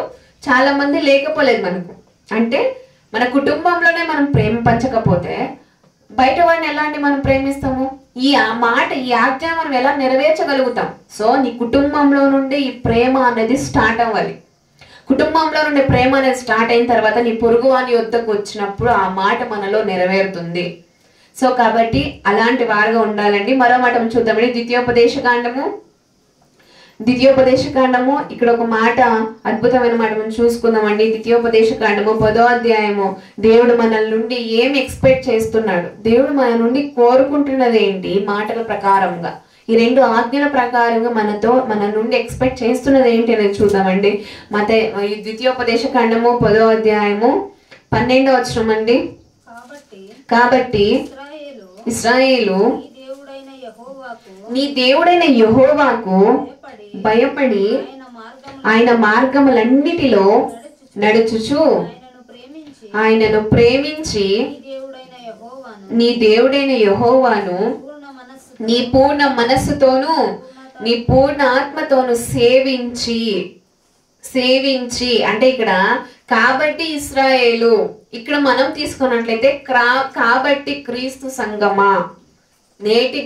చాలా మంది లేకపోలేదు మనకు. అంటే మన కుటుంబంలోనే మనం ప్రేమ పంచకపోతే బయట వాడిని ఎలాంటి మనం ప్రేమిస్తాము? ఈ ఆజ్ఞ మనం ఎలా నెరవేర్చగలుగుతాం? సో నీ కుటుంబంలో నుండి ఈ ప్రేమ అనేది స్టార్ట్ అవ్వాలి. కుటుంబంలో నుండి ప్రేమ అనేది స్టార్ట్ అయిన తర్వాత నీ పొరుగువాని యొద్దకు వచ్చినప్పుడు ఆ మాట మనలో నెరవేరుతుంది. సో కాబట్టి అలాంటి వారుగా ఉండాలండి. మరో మాట చూద్దామండి. ద్వితీయోపదేశకాండము ఇక్కడ ఒక మాట, అద్భుతమైన మాట మనం చూసుకుందామండి. ద్వితీయోపదేశకాండము 10వ అధ్యాయము. దేవుడు మన నుండి ఏం ఎక్స్పెక్ట్ చేస్తున్నాడు, దేవుడు మన నుండి కోరుకుంటున్నది ఏంటి మాటల ప్రకారంగా, ఈ 2 ఆజ్ఞల ప్రకారంగా మన నుండి ఎక్స్పెక్ట్ చేస్తున్నది ఏంటి అనేది చూద్దామండి. ద్వితీయోపదేశకాండము 10వ అధ్యాయము 12వ వచనం అండి. కాబట్టి ఇశ్రాయేలు నీ దేవుడైన యెహోవాకు భయపడి ఆయన మార్గములన్నిటిలో నడుచుచు ఆయనను ప్రేమించి నీ దేవుడైన యెహోవాను నీ పూర్ణ మనస్సుతోను నీ పూర్ణ ఆత్మతోను సేవించి అంటే ఇక్కడ కాబట్టి ఇశ్రాయేలు ఇక్కడ మనం తీసుకున్నట్లయితే కాబట్టి క్రీస్తు సంగమా నేటి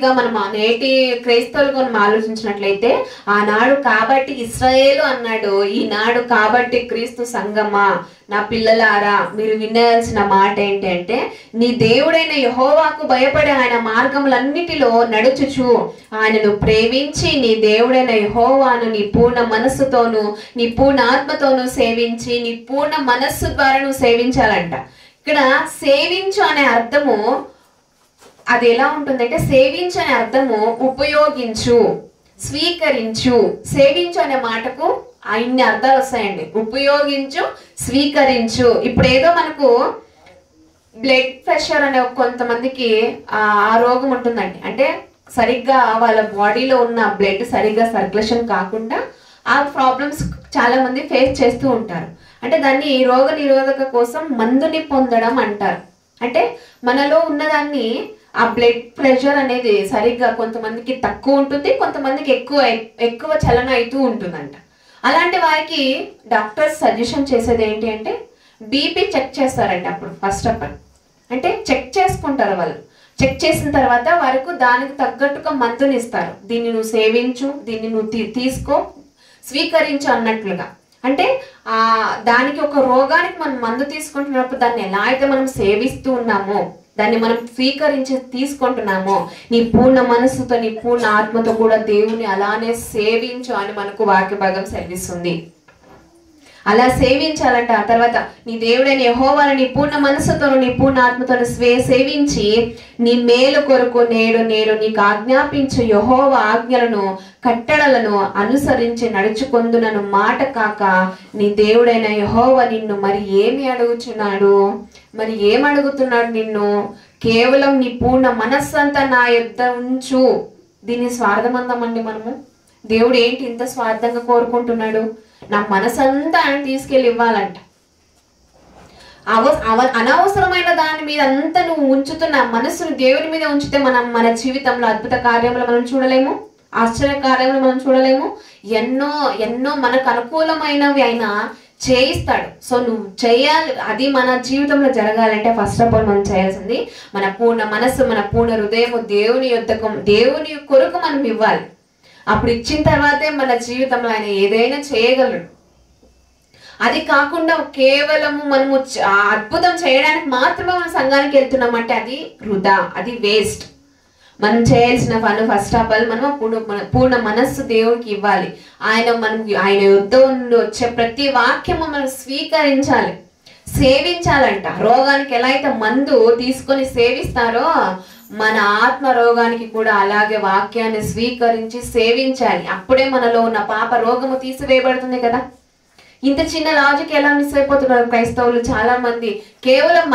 క్రైస్తవులుగా మనం ఆలోచించినట్లయితే ఆనాడు కాబట్టి ఇశ్రాయేలు అన్నాడు, ఈనాడు కాబట్టి క్రీస్తు సంగమా. నా పిల్లలారా, మీరు వినాల్సిన మాట ఏంటంటే, నీ దేవుడైన యెహోవాకు భయపడి ఆయన మార్గములన్నిటిలో నడుచుచు ఆయనను ప్రేమించి నీ దేవుడైన యెహోవాను నీ పూర్ణ మనస్సుతోను నీ పూర్ణ ఆత్మతోను సేవించి నీ పూర్ణ మనస్సు ద్వారా నువ్వు సేవించాలంట. ఇక్కడ సేవించు అనే అర్థము అది ఎలా ఉంటుందంటే, సేవించు అనే అర్థము ఉపయోగించు, స్వీకరించు. సేవించు అనే మాటకు ఇన్ని అర్థాలు వస్తాయండి. ఉపయోగించు, స్వీకరించు. ఇప్పుడు ఏదో మనకు బ్లడ్ ప్రెషర్ అనే కొంతమందికి ఆ రోగం ఉంటుందండి. అంటే సరిగ్గా వాళ్ళ బాడీలో ఉన్న బ్లడ్ సరిగ్గా సర్క్యులేషన్ కాకుండా ఆ ప్రాబ్లమ్స్ చాలా మంది ఫేస్ చేస్తూ ఉంటారు. అంటే దాన్ని రోగ నిరోధక కోసం మందుని పొందడం అంటారు. అంటే మనలో ఉన్నదాన్ని ఆ బ్లడ్ ప్రెషర్ అనేది సరిగ్గా కొంతమందికి తక్కువ ఉంటుంది, కొంతమందికి ఎక్కువ చలన అవుతూ ఉంటుందంట. అలాంటి వారికి డాక్టర్స్ సజెషన్ చేసేది ఏంటి అంటే, బీపీ చెక్ చేస్తారండి. అప్పుడు ఫస్ట్ ఆఫ్ ఆల్ అంటే చెక్ చేసుకుంటారు. వాళ్ళు చెక్ చేసిన తర్వాత వారికి దానికి తగ్గట్టుగా మందుని ఇస్తారు. దీన్ని నువ్వు సేవించు, దీన్ని నువ్వు తీసుకో, స్వీకరించు అన్నట్లుగా. అంటే దానికి ఒక రోగానికి మనం మందు తీసుకుంటున్నప్పుడు దాన్ని ఎలా అయితే మనం సేవిస్తూ ఉన్నామో, దాన్ని మనం స్వీకరించి తీసుకుంటున్నామో, నీ పూర్ణ మనస్సుతో నీ పూర్ణ ఆత్మతో కూడా దేవుని అలానే సేవించు అని మనకు వాక్య భాగం సెలవిస్తుంది. అలా సేవించాలంట. ఆ తర్వాత నీ దేవుడైన యెహోవాను నీ పూర్ణ మనస్సుతోను నీ పూర్ణ ఆత్మతోను సేవించి నీ మేలు కొరకు నేడు నీకు ఆజ్ఞాపించు యెహోవా ఆజ్ఞలను కట్టడలను అనుసరించి నడుచుకొందునను మాట కాక నీ దేవుడైన యెహోవా నిన్ను మరి ఏమి అడుగుచున్నాడు? మరి ఏం అడుగుతున్నాడు నిన్ను? కేవలం నీ పూర్ణ మనస్సంతా నా యొద్ద ఉంచు. దీన్ని స్వార్థమందమండి. మనము దేవుడు ఏంటి ఇంత స్వార్థంగా కోరుకుంటున్నాడు? నా మనసంతా ఆయన తీసుకెళ్ళి ఇవ్వాలంట. అనవసరమైన దాని మీద అంతా నువ్వు ఉంచుతున్న మనస్సును దేవుని మీద ఉంచితే మన జీవితంలో అద్భుత కార్యములు మనం చూడలేము, ఆశ్చర్య కార్యములు మనం చూడలేము. ఎన్నో మనకు అనుకూలమైనవి ఆయన చేయిస్తాడు. సో నువ్వు చేయాలి. అది మన జీవితంలో జరగాలంటే ఫస్ట్ ఆఫ్ ఆల్ మనం చేయాల్సింది మన పూర్ణ మనస్సు, మన పూర్ణ హృదయము దేవుని కొరకు మనం ఇవ్వాలి. అప్పుడు ఇచ్చిన తర్వాతే మన జీవితంలో ఆయన ఏదైనా చేయగలడు. అది కాకుండా కేవలము మనము అద్భుతం చేయడానికి మాత్రమే మన సంఘానికి వెళ్తున్నామంటే అది వృధా, అది వేస్ట్. మనం చేయాల్సిన పని ఫస్ట్ ఆఫ్ ఆల్ మనం పూర్ణ మనస్సు దేవుడికి ఇవ్వాలి. ఆయన యుద్ధ వచ్చే ప్రతి వాక్యము మనం స్వీకరించాలి, సేవించాలంట. రోగానికి ఎలా అయితే మందు తీసుకొని సేవిస్తారో మన ఆత్మ రోగానికి కూడా అలాగే వాక్యాన్ని స్వీకరించి సేవించాలి. అప్పుడే మనలో ఉన్న పాప రోగము తీసివేయబడుతుంది కదా. ఇంత చిన్న లాజిక్ ఎలా మిస్ అయిపోతున్నారు క్రైస్తవులు చాలా మంది. కేవలం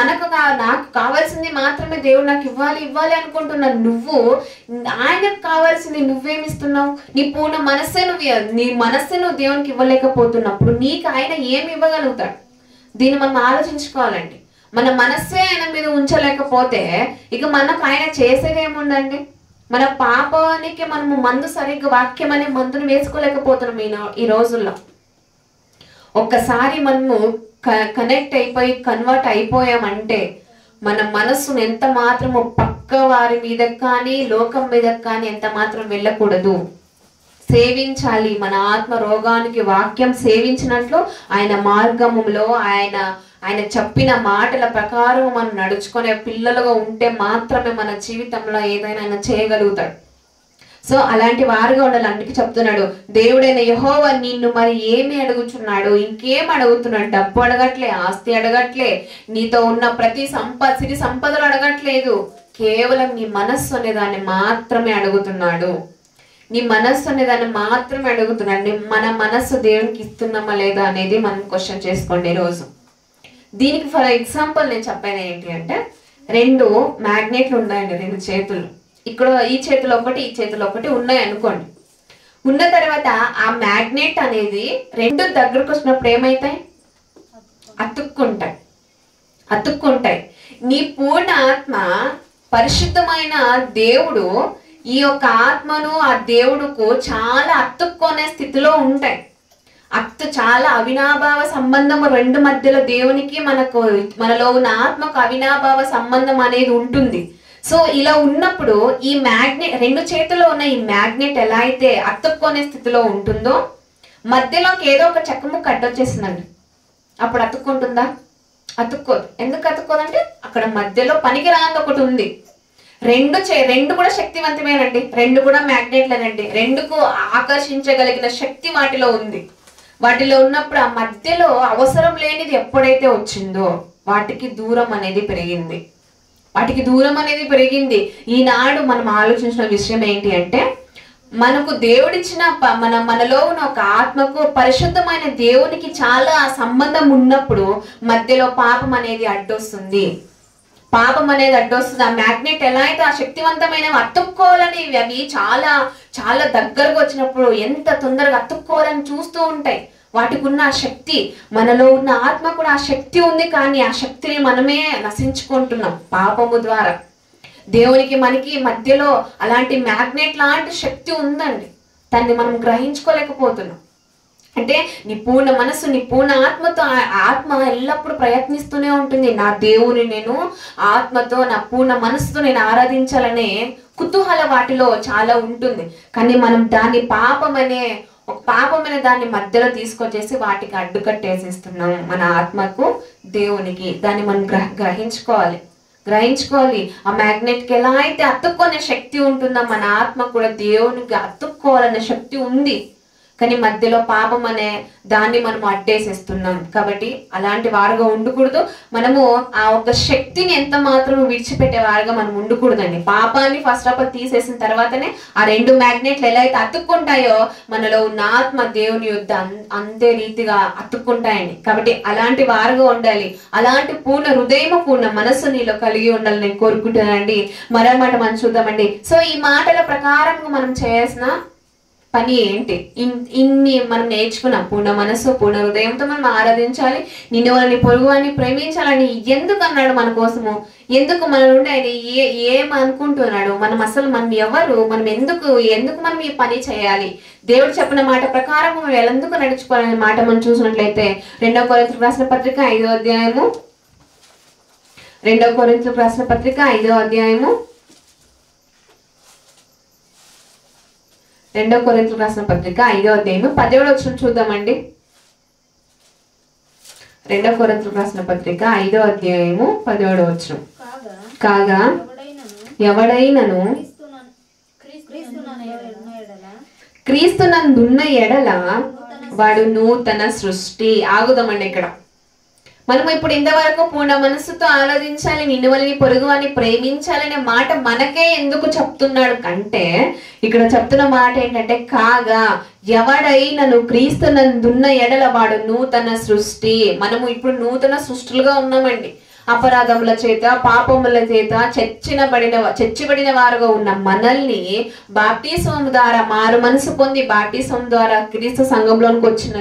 నాకు కావాల్సింది మాత్రమే దేవుడు నాకు ఇవ్వాలి అనుకుంటున్నాను. నువ్వు ఆయనకు కావాల్సింది నువ్వేమిస్తున్నావు? నీ పూర్ణ మనస్సే నీ మనస్సే నువ్వు దేవునికి ఇవ్వలేకపోతున్నప్పుడు నీకు ఆయన ఏమి ఇవ్వగలుగుతాడు? దీన్ని మనం ఆలోచించుకోవాలండి. మన మనస్సే ఆయన మీద ఉంచలేకపోతే ఇక మనకు ఆయన చేసేది ఏముందండి? మన పాపానికి మనము మందు సరిగ్గా వాక్యం అనే మందును వేసుకోలేకపోతున్నాం ఈ రోజుల్లో. ఒక్కసారి మనము కనెక్ట్ అయిపోయి కన్వర్ట్ అయిపోయామంటే మన మనస్సును ఎంత మాత్రము పక్క వారి మీద కానీ లోకం మీద కానీ ఎంత మాత్రం వెళ్ళకూడదు. సేవించాలి. మన ఆత్మ రోగానికి వాక్యం సేవించినట్లు ఆయన మార్గములో ఆయన చెప్పిన మాటల ప్రకారం మనం నడుచుకునే పిల్లలుగా ఉంటే మాత్రమే మన జీవితంలో ఏదైనా ఆయన చేయగలుగుతాడు. సో అలాంటి వారుగా ఉండాలి. అందుకే చెప్తున్నాడు, దేవుడైన యెహోవా నిన్ను మరి ఏమి అడుగుచున్నాడు? ఇంకేం అడుగుతున్నాడు? డబ్బు అడగట్లే, ఆస్తి అడగట్లే, నీతో ఉన్న ప్రతి సిరి సంపదలు అడగట్లేదు. కేవలం నీ మనస్సు అనే దాన్ని మాత్రమే అడుగుతున్నాడు. నీ మనస్సు అనే దాన్ని మాత్రమే అడుగుతున్నాడు. మన మనస్సు దేవునికి ఇస్తున్నామా లేదా అనేది మనం క్వశ్చన్ చేసుకోండి ఈరోజు. దీనికి ఫర్ ఎగ్జాంపుల్ నేను చెప్పేది ఏంటి అంటే, 2 మ్యాగ్నెట్లు ఉన్నాయండి, 2 చేతులు. ఇక్కడ ఈ చేతిలో ఒకటి, ఈ చేతిలో ఒకటి ఉన్నాయి అనుకోండి. ఉన్న తర్వాత ఆ మ్యాగ్నెట్ అనేది రెండు దగ్గరకు వచ్చినప్పుడు ఏమైతాయి? అతుక్కుంటాయి. నీ పూర్ణ ఆత్మ పరిశుద్ధమైన దేవుడు ఈ యొక్క ఆత్మను ఆ దేవుడుకు చాలా అతుక్కునే స్థితిలో ఉంటాయి. చాలా అవినాభావ సంబంధం రెండు మధ్యలో దేవునికి మనలో ఉన్న ఆత్మకు అవినాభావ సంబంధం అనేది ఉంటుంది. సో ఇలా ఉన్నప్పుడు ఈ మ్యాగ్నెట్ రెండు చేతుల్లో ఉన్న ఈ మ్యాగ్నెట్ ఎలా అయితే అతుక్కునే స్థితిలో ఉంటుందో మధ్యలోకి ఏదో ఒక చెక్కముక్క అడ్డొచ్చేసిందండి. అప్పుడు అతుక్కుంటుందా? అతుక్కోదు. ఎందుకు అతుక్కోదంటే అక్కడ మధ్యలో పనికిరాంది ఒకటి ఉంది. రెండు కూడా శక్తివంతమేనండి, రెండు కూడా మ్యాగ్నెట్లేనండి, రెండుకు ఆకర్షించగలిగిన శక్తి వాటిలో ఉంది. వాటిలో ఉన్నప్పుడు ఆ మధ్యలో అవసరం లేనిది ఎప్పుడైతే వచ్చిందో వాటికి దూరం అనేది పెరిగింది. ఈనాడు మనం ఆలోచించిన విషయం ఏంటి అంటే, మనకు దేవుడిచ్చిన మనలో ఉన్న ఒక ఆత్మకు పరిశుద్ధమైన దేవునికి చాలా సంబంధం ఉన్నప్పుడు మధ్యలో పాపం అనేది అడ్డొస్తుంది. ఆ మ్యాగ్నెట్ ఎలా అయితే ఆ శక్తివంతమైనవి అతుక్కోవాలని అవి చాలా చాలా దగ్గరకు వచ్చినప్పుడు ఎంత తొందరగా అతుక్కోవాలని చూస్తూ ఉంటాయి. వాటికి ఉన్న ఆ శక్తి, మనలో ఉన్న ఆత్మ కూడా ఆ శక్తి ఉంది, కానీ ఆ శక్తిని మనమే నశించుకుంటున్నాం పాపము ద్వారా. దేవునికి మనకి మధ్యలో అలాంటి మ్యాగ్నెట్ లాంటి శక్తి ఉందండి, దాన్ని మనం గ్రహించుకోలేకపోతున్నాం. అంటే నీ పూర్ణ మనసు, నీ పూర్ణ ఆత్మతో, ఆత్మ ఎల్లప్పుడూ ప్రయత్నిస్తూనే ఉంటుంది. నా దేవుని నేను ఆత్మతో, నా పూర్ణ మనసుతో నేను ఆరాధించాలనే కుతూహల వాటిలో చాలా ఉంటుంది. కానీ మనం దాన్ని పాపమనే దాన్ని మధ్యలో తీసుకొచ్చేసి వాటికి అడ్డుకట్టేసేస్తున్నాం, మన ఆత్మకు దేవునికి. దాన్ని మనం గ్రహించుకోవాలి. ఆ మ్యాగ్నెట్కి ఎలా అయితే అతుక్కునే శక్తి ఉంటుందో మన ఆత్మ కూడా దేవునికి అతుక్కోవాలనే శక్తి ఉంది. కానీ మధ్యలో పాపం అనే దాన్ని మనం అడ్డేసేస్తున్నాం. కాబట్టి అలాంటి వారుగా ఉండకూడదు. మనము ఆ ఒక శక్తిని ఎంత మాత్రం విడిచిపెట్టే వారుగా మనం ఉండకూడదండి. పాపాన్ని ఫస్ట్ ఆఫ్ ఆల్ తీసేసిన తర్వాతనే ఆ రెండు మ్యాగ్నెట్లు ఎలా అయితే అతుక్కుంటాయో మనలో ఉన్న ఆత్మ దేవుని యుద్ధ అంతే రీతిగా అతుక్కుంటాయండి. కాబట్టి అలాంటి వారుగా ఉండాలి. అలాంటి పూర్ణ హృదయము, పూర్ణ మనస్సు నీలో కలిగి ఉండాలని నేను కోరుకుంటున్నానండి. మరో మాట మనం చూద్దామండి. సో ఈ మాటల ప్రకారంగా మనం చేయాల్సిన పని ఏంటి? ఇన్ని మనం నేర్చుకున్నాం. పూర్ణ మనస్సు, పూర్ణ హృదయంతో మనం ఆరాధించాలి, నిన్ను వాళ్ళని పొరుగు అని ప్రేమించాలని ఎందుకు అన్నాడు మన కోసము? ఎందుకు మన నుండి ఆయన ఏమనుకుంటున్నాడు? మనం ఎవరు? మనం ఎందుకు మనం ఈ పని చేయాలి? దేవుడు చెప్పిన మాట ప్రకారం మనం ఎందుకు నడుచుకోవాలనే మాట మనం చూసినట్లయితే 2 కొరింథీయులకు రాసిన పత్రిక 5వ అధ్యాయము 2 కొరింథీయులకు రాసిన పత్రిక 5వ అధ్యాయము 2 కొరింథీయులకు రాసిన పత్రిక 5వ అధ్యాయము 10వ వచనం చూద్దామండి. 2 కొరింథీయులకు రాసిన పత్రిక 5వ అధ్యాయము 10వ వచనం. కాగా ఎవడైనను క్రీస్తునందున్న ఎడల వాడు నూతన సృష్టి. ఆగుదామండి ఇక్కడ. మనం ఇప్పుడు ఇంతవరకు పూర్ణ మనస్సుతో ఆరాధించాలి, నిన్ను వాళ్ళని పొరుగు అని ప్రేమించాలనే మాట మనకే ఎందుకు చెప్తున్నాడు అంటే, ఇక్కడ చెప్తున్న మాట ఏంటంటే, కాగా ఎవడైనను క్రీస్తునందున్న ఎడల వాడు నూతన సృష్టి. మనము ఇప్పుడు నూతన సృష్టిలుగా ఉన్నామండి. అపరాధముల చేత, పాపముల చేత చచ్చిబడిన వారుగా ఉన్న మనల్ని బాప్టిసం ద్వారా మారు మనసు పొంది బాప్టిసం ద్వారా క్రీస్తు సంఘంలోనికి వచ్చిన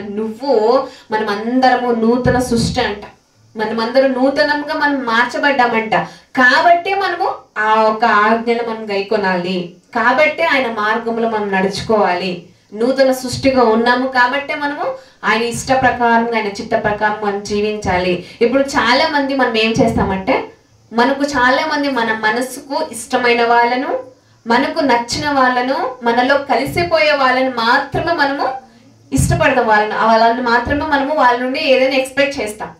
మనమందరము నూతన సృష్టి అంట. మనమందరూ నూతనంగా మనం మార్చబడ్డామంట. కాబట్టి మనము ఆ ఒక ఆజ్ఞను మనం గైకొనాలి. కాబట్టి ఆయన మార్గంలో మనం నడుచుకోవాలి. నూతన సృష్టిగా ఉన్నాము కాబట్టి మనము ఆయన ఇష్ట ప్రకారం, ఆయన చిత్త ప్రకారం మనం జీవించాలి. ఇప్పుడు చాలా మంది మనం ఏం చేస్తామంటే, చాలా మంది మన మనసుకు ఇష్టమైన వాళ్ళను, మనకు నచ్చిన వాళ్ళను, మనలో కలిసిపోయే వాళ్ళని మాత్రమే మనము ఇష్టపడతాం. వాళ్ళని మాత్రమే మనము వాళ్ళ నుండి ఏదైనా ఎక్స్పెక్ట్ చేస్తాం.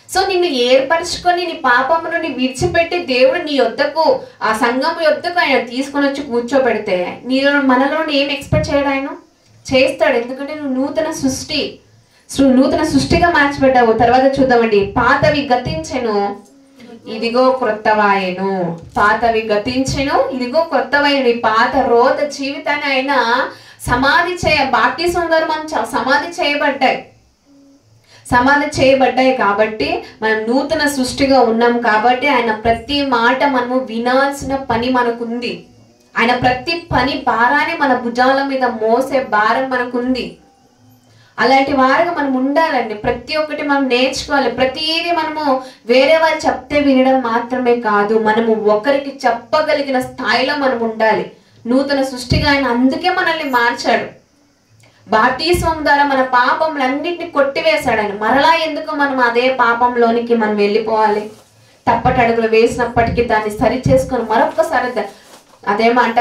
సో నిన్ను ఏర్పరచుకొని నీ పాపమును విడిచిపెట్టి దేవుడు నీ యొద్దకు, ఆ సంఘము యొద్దకు ఆయన తీసుకొని వచ్చి కూర్చోబెడితే మనలో ఏం ఎక్స్పెక్ట్ చేయడం? ఆయన చేస్తాడు. ఎందుకంటే నువ్వు నూతన సృష్టిగా మార్చబడ్డావు. తర్వాత చూద్దామండి. పాతవి గతించెను, ఇదిగో క్రొత్తవాయెను. పాతవి గతించెను, ఇదిగో క్రొత్తవాయెను. ఈ పాత రోత జీవితాన్ని ఆయన బాప్టిసం ద్వారా మనం సమాధి చేయబడ్డాయి. కాబట్టి మనం నూతన సృష్టిగా ఉన్నాం. కాబట్టి ఆయన ప్రతి మాట మనము వినాల్సిన పని మనకుంది. ఆయన ప్రతి పని భారాన్ని మన భుజాల మీద మోసే భారం మనకుంది. అలాంటి వారుగా మనం ఉండాలండి. ప్రతి ఒక్కటి మనం నేర్చుకోవాలి. ప్రతిదీ మనము వేరే వారు చెప్తే వినడం మాత్రమే కాదు, మనము ఒకరికి చెప్పగలిగిన స్థాయిలో మనం ఉండాలి. నూతన సృష్టిగా ఆయన అందుకే మనల్ని మార్చాడు. బాప్తిస్మం ద్వారా మన పాపములన్నింటినీ కొట్టివేశాడు ఆయన. మరలా ఎందుకు మనం అదే పాపంలోనికి మనం వెళ్ళిపోవాలి? తప్పటడుగులు వేసినప్పటికీ దాన్ని సరి చేసుకొని మరొక్కసారి అదే మాట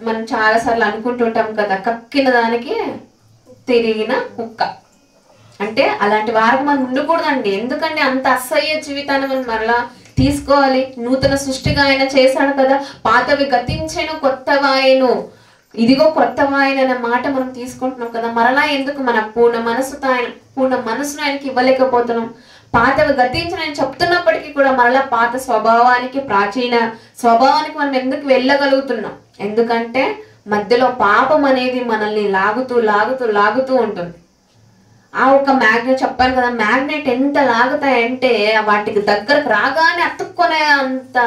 మనం చాలాసార్లు అనుకుంటుంటాం కదా, కక్కిన దానికి తిరిగిన కుక్క. అంటే అలాంటి వారికి మనం ఉండకూడదండి. ఎందుకంటే అంత అసహ్య జీవితాన్ని మనం మరలా తీసుకోవాలి. నూతన సృష్టిగా ఆయన చేశాడు కదా, పాతవి గతించెను కొత్తవాయను, ఇదిగో కొత్తవాయన అనే మాట మనం తీసుకుంటున్నాం కదా. మరలా ఎందుకు మన పూర్ణ మనసును ఆయనకి ఇవ్వలేకపోతున్నాం? పాతవి గతించిన ఆయన చెప్తున్నప్పటికీ కూడా మరలా పాత స్వభావానికి, ప్రాచీన స్వభావానికి మనం ఎందుకు వెళ్ళగలుగుతున్నాం? ఎందుకంటే మధ్యలో పాపం అనేది మనల్ని లాగుతూ లాగుతూ లాగుతూ ఉంటుంది. ఆ ఒక మ్యాగ్నెట్ చెప్పాను కదా, మ్యాగ్నెట్ ఎంత లాగుతాయంటే వాటికి దగ్గరకు రాగానే అతుక్కునే అంత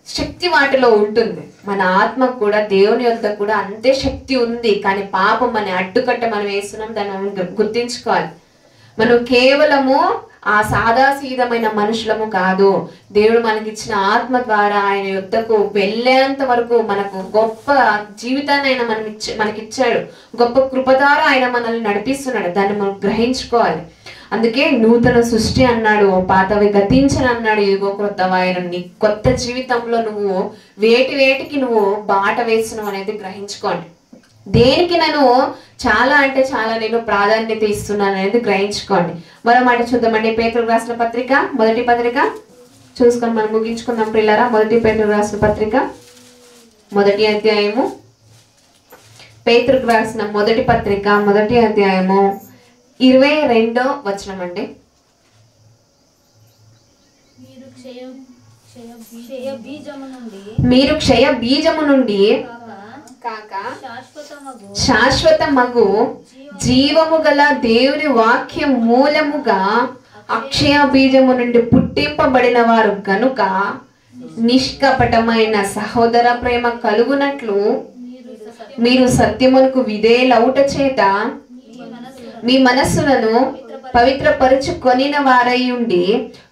శక్తి వాటిలో ఉంటుంది. మన ఆత్మకు కూడా దేవుని యొద్ద కూడా అంతే శక్తి ఉంది. కానీ పాపం అనే అడ్డుకట్ట మనం వేస్తున్నాం, దాన్ని మనం గుర్తించుకోవాలి. మనం కేవలము ఆ సాదాసీదమైన మనుషులము కాదు. దేవుడు మనకిచ్చిన ఆత్మ ద్వారా ఆయన యొద్దకు వెళ్ళేంత వరకు మనకు గొప్ప జీవితాన్ని ఆయన మనకిచ్చాడు. గొప్ప కృప ద్వారా ఆయన మనల్ని నడిపిస్తున్నాడు. దాన్ని మనం గ్రహించుకోవాలి. అందుకే నూతన సృష్టి అన్నాడు, పాతవి గతించను అన్నాడు, ఇదిగో క్రొత్తవాయను. నీ కొత్త జీవితంలో నువ్వు వేటికి నువ్వు బాట వేస్తున్నావు అనేది గ్రహించుకోండి. దేనికి నేను చాలా అంటే చాలా నేను ప్రాధాన్యత ఇస్తున్నాను అనేది గ్రహించుకోండి. మరో మాట చూద్దామండి. పేతురుకు రాసిన పత్రిక మొదటి పత్రిక చూసుకొని మనం ముగించుకుందాం ప్రియులారా. మొదటి పేతురుకు రాసిన పత్రిక మొదటి అధ్యాయము, పేతురుకు రాసిన మొదటి పత్రిక మొదటి అధ్యాయము 22వ వచనం అండి. మీరు క్షయ బీజము నుండి కాక శాశ్వత మగు జీవము గల దేవుని వాక్యం మూలముగా అక్షయ బీజము నుండి పుట్టింపబడిన వారు గనుక నిష్కపటమైన సహోదర ప్రేమ కలుగునట్లు మీరు సత్యమునకు విధేయులౌట చేత మీ మనస్సులను పవిత్రపరుచుకొనిన వారై ఉండి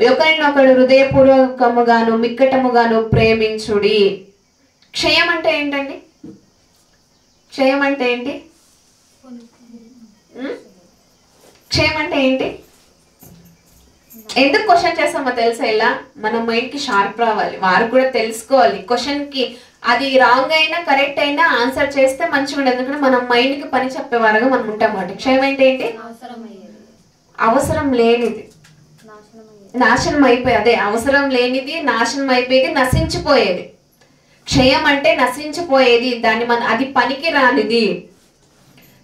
ఒకరినొకడు హృదయపూర్వకముగాను మిక్కటముగాను ప్రేమించుడి. క్షయం అంటే ఏంటండి? క్షయం అంటే ఏంటి? క్షయం అంటే ఏంటి? ఎందుకు క్వశ్చన్ చేస్తామో తెలుసా? ఇలా మన మైండ్కి షార్ప్ రావాలి, వారు కూడా తెలుసుకోవాలి. క్వశ్చన్కి అది రాంగ్ అయినా కరెక్ట్ అయినా ఆన్సర్ చేస్తే మంచిగా ఉండదు. ఎందుకంటే మన మైండ్కి పని చెప్పేవారుగా మనం ఉంటాం. కాబట్టి క్షయం అంటే ఏంటి? అవసరం లేనిది, నాశనం అయిపోయి, అదే అవసరం లేనిది, నాశనం అయిపోయేది, నశించిపోయేది. క్షయం అంటే నశించిపోయేది, దాన్ని అది పనికి రానిది,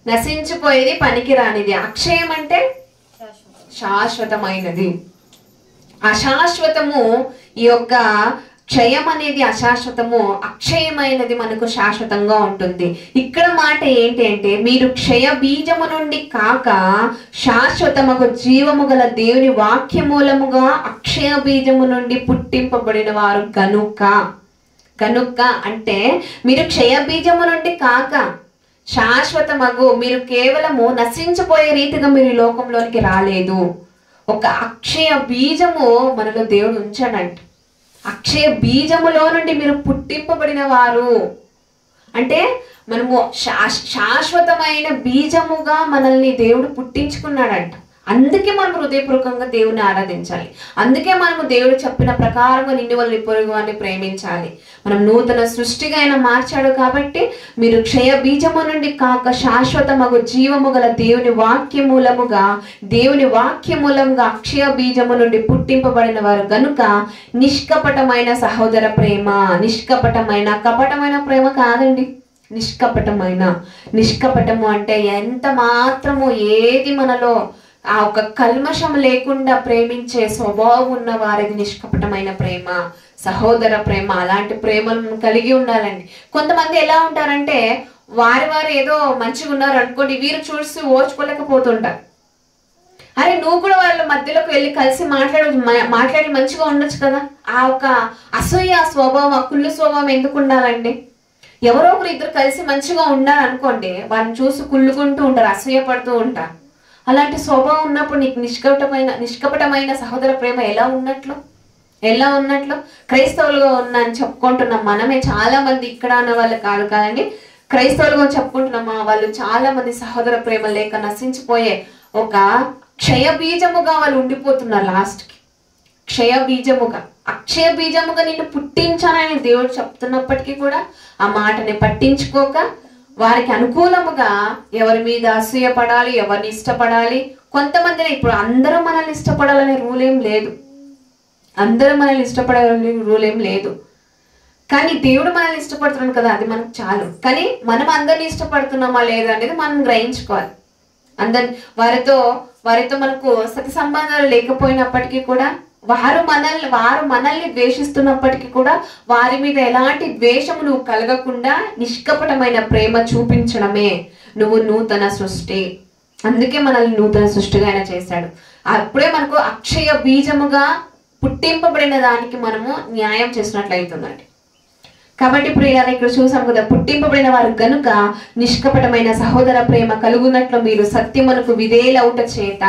నశించిపోయేది, పనికి రానిది. అక్షయం అంటే శాశ్వతమైనది. అశాశ్వతము ఈ యొక్క క్షయం అనేది అశాశ్వతము, అక్షయమైనది మనకు శాశ్వతంగా ఉంటుంది. ఇక్కడ మాట ఏంటి అంటే మీరు క్షయ బీజము నుండి కాక శాశ్వతముకు జీవము గల దేవుని వాక్యమూలముగా అక్షయ బీజము నుండి పుట్టింపబడిన వారు గనుక. కనుక అంటే మీరు క్షయ బీజము నుండి కాక శాశ్వతమగు, మీరు కేవలము నశించిపోయే రీతిగా మీరు ఈ లోకంలోనికి రాలేదు. ఒక అక్షయ బీజము మనలో దేవుడు ఉంచాడంట. అక్షయ బీజములో నుండి మీరు పుట్టింపబడిన వారు అంటే మనము శాశ్వతమైన బీజముగా మనల్ని దేవుడు పుట్టించుకున్నాడంట. అందుకే మనం హృదయపూర్వకంగా దేవుని ఆరాధించాలి. అందుకే మనము దేవుడు చెప్పిన ప్రకారంగా నిన్ను వల్ల పొరుగు వారిని ప్రేమించాలి. మనం నూతన సృష్టిగా ఆయన మార్చాడు. కాబట్టి మీరు క్షయ బీజము నుండి కాక శాశ్వతమగు జీవము గల దేవుని వాక్యమూలముగా అక్షయ బీజము నుండి పుట్టింపబడిన వారు గనుక నిష్కపటమైన సహోదర ప్రేమ, నిష్కపటమైన కపటమైన ప్రేమ కాదండి, నిష్కపటము అంటే ఎంత మాత్రము ఏది మనలో ఆ ఒక కల్మషం లేకుండా ప్రేమించే స్వభావం ఉన్న వారిది నిష్కపటమైన ప్రేమ, సహోదర ప్రేమ. అలాంటి ప్రేమను కలిగి ఉండాలండి. కొంతమంది ఎలా ఉంటారంటే వారు ఏదో మంచిగా ఉన్నారు అనుకోండి, వీరు చూసి ఓర్చుకోలేకపోతుంటారు. అరే నువ్వు కూడా వాళ్ళ మధ్యలోకి వెళ్ళి కలిసి మాట్లాడి మంచిగా ఉండొచ్చు కదా. ఆ ఒక అసూయ స్వభావం, ఆ కుళ్ళు స్వభావం ఎందుకు ఉండాలండి? ఎవరో ఒకరు ఇద్దరు కలిసి మంచిగా ఉన్నారు అనుకోండి, వాళ్ళని చూసి కుళ్ళుకుంటూ ఉంటారు, అసూయపడుతూ ఉంటారు. అలాంటి స్వభావం ఉన్నప్పుడు నీకు నిష్కపటమైన సహోదర ప్రేమ ఎలా ఉన్నట్లు? క్రైస్తవులుగా ఉన్నా అని చెప్పుకుంటున్నాం మనమే, చాలా మంది ఇక్కడ అన్న వాళ్ళు కాదు కాదండి, క్రైస్తవులుగా చెప్పుకుంటున్నామా వాళ్ళు చాలా మంది సహోదర ప్రేమ లేక నశించిపోయే ఒక క్షయ బీజముగా వాళ్ళు ఉండిపోతున్నారు. లాస్ట్కి క్షయ బీజముగా, అక్షయ బీజముగా నిన్ను పుట్టించానని దేవుడు చెప్తున్నప్పటికీ కూడా ఆ మాటని పట్టించుకోక వారికి అనుకూలముగా ఎవరి మీద అసూయపడాలి, ఎవరిని ఇష్టపడాలి. కొంతమందిని, ఇప్పుడు అందరూ మనల్ని ఇష్టపడాలనే రూల్ ఏం లేదు, కానీ దేవుడు మనల్ని ఇష్టపడుతున్నాడు కదా, అది మనకు చాలు. కానీ మనం అందరిని ఇష్టపడుతున్నామా లేదా అనేది మనం గ్రహించుకోవాలి. వారితో మనకు సతి సంబంధాలు లేకపోయినప్పటికీ కూడా వారు మనల్ని ద్వేషిస్తున్నప్పటికీ కూడా వారి మీద ఎలాంటి ద్వేషము నువ్వు కలగకుండా నిష్కపటమైన ప్రేమ చూపించడమే నువ్వు నూతన సృష్టి. అందుకే మనల్ని నూతన సృష్టిగా ఆయన చేశాడు. అప్పుడే మనకు అక్షయ బీజముగా పుట్టింపబడిన దానికి మనము న్యాయం చేసినట్లయితుందండి. కాబట్టి ఇప్పుడు ఇక్కడ చూసాం కదా, పుట్టింపబడిన వారు గనుక నిష్కపటమైన సహోదర ప్రేమ కలుగునట్లు మీరు సత్యమునకు విధేయులౌట చేత.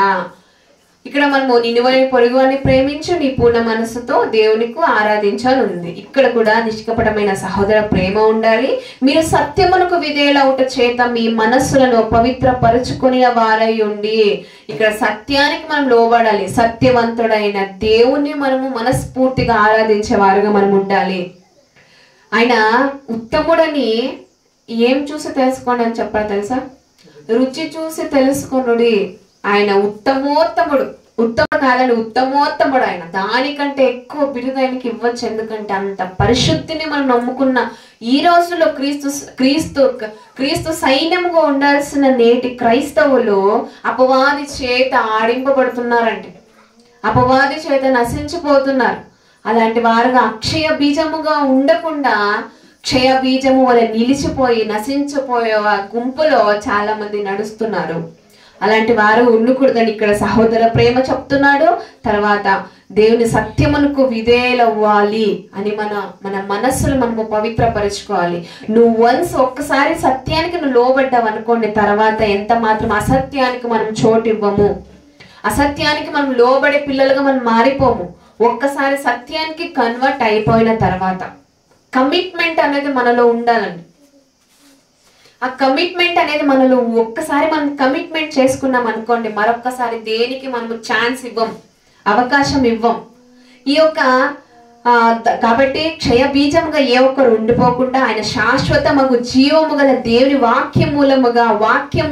ఇక్కడ మనము నిన్నువని పొరుగువాన్ని ప్రేమించు, నీ పూర్ణ మనసుతో దేవునికి ఆరాధించాలని. ఇక్కడ కూడా నిష్కపటమైన సహోదర ప్రేమ ఉండాలి. మీరు సత్యమునకు విధేయులౌట చేత మీ మనస్సులను పవిత్రపరుచుకుని వారై ఉండి. ఇక్కడ సత్యానికి మనం లోబడాలి. సత్యవంతుడైన దేవుణ్ణి మనము మనస్ఫూర్తిగా ఆరాధించే వారుగా మనం ఉండాలి. ఆయన ఉత్తముడని ఏం చూసి తెలుసుకోండి అని చెప్పారు తెలుసా? రుచి చూసి తెలుసుకొనుడి. ఆయన ఉత్తమోత్తముడు, ఉత్తమోత్తముడు. ఆయన దానికంటే ఎక్కువ బిరుదు ఆయనకి ఇవ్వచ్చు. ఎందుకంటే అంత పరిశుద్ధిని మనం నమ్ముకున్న ఈ రోజుల్లో క్రీస్తు సైన్యముగా ఉండాల్సిన నేటి క్రైస్తవులు అపవాది చేత ఆడింపబడుతున్నారంటే, అపవాది చేత నశించిపోతున్నారు. అలాంటి వారుగా అక్షయ బీజముగా ఉండకుండా క్షయ బీజము వల్ల నిలిచిపోయి నశించిపోయే గుంపులో చాలా మంది నడుస్తున్నారు. అలాంటి వారు ఉండకూడదని ఇక్కడ సహోదర ప్రేమ చెప్తున్నాడు. తర్వాత దేవుని సత్యమునకు విధేయులవ్వాలి అని మన మనస్సును మనము పవిత్రపరచుకోవాలి. నువ్వు ఒక్కసారి సత్యానికి నువ్వు లోబడ్డావు అనుకోండి, తర్వాత ఎంత మాత్రం అసత్యానికి మనం చోటు ఇవ్వము. అసత్యానికి మనం లోబడే పిల్లలుగా మనం మారిపోము. ఒక్కసారి సత్యానికి కన్వర్ట్ అయిపోయిన తర్వాత కమిట్మెంట్ అనేది మనలో ఉండాలండి. ఆ కమిట్మెంట్ అనేది మనలో ఒక్కసారి మనం కమిట్మెంట్ చేసుకున్నాం అనుకోండి, మరొక్కసారి దేనికి మనము ఛాన్స్ ఇవ్వం, అవకాశం ఇవ్వం. ఈ యొక్క కాబట్టి క్షయ బీజముగా ఏ ఒక్కరు ఉండిపోకుండా ఆయన శాశ్వతమగు జీవము గల దేవుని వాక్య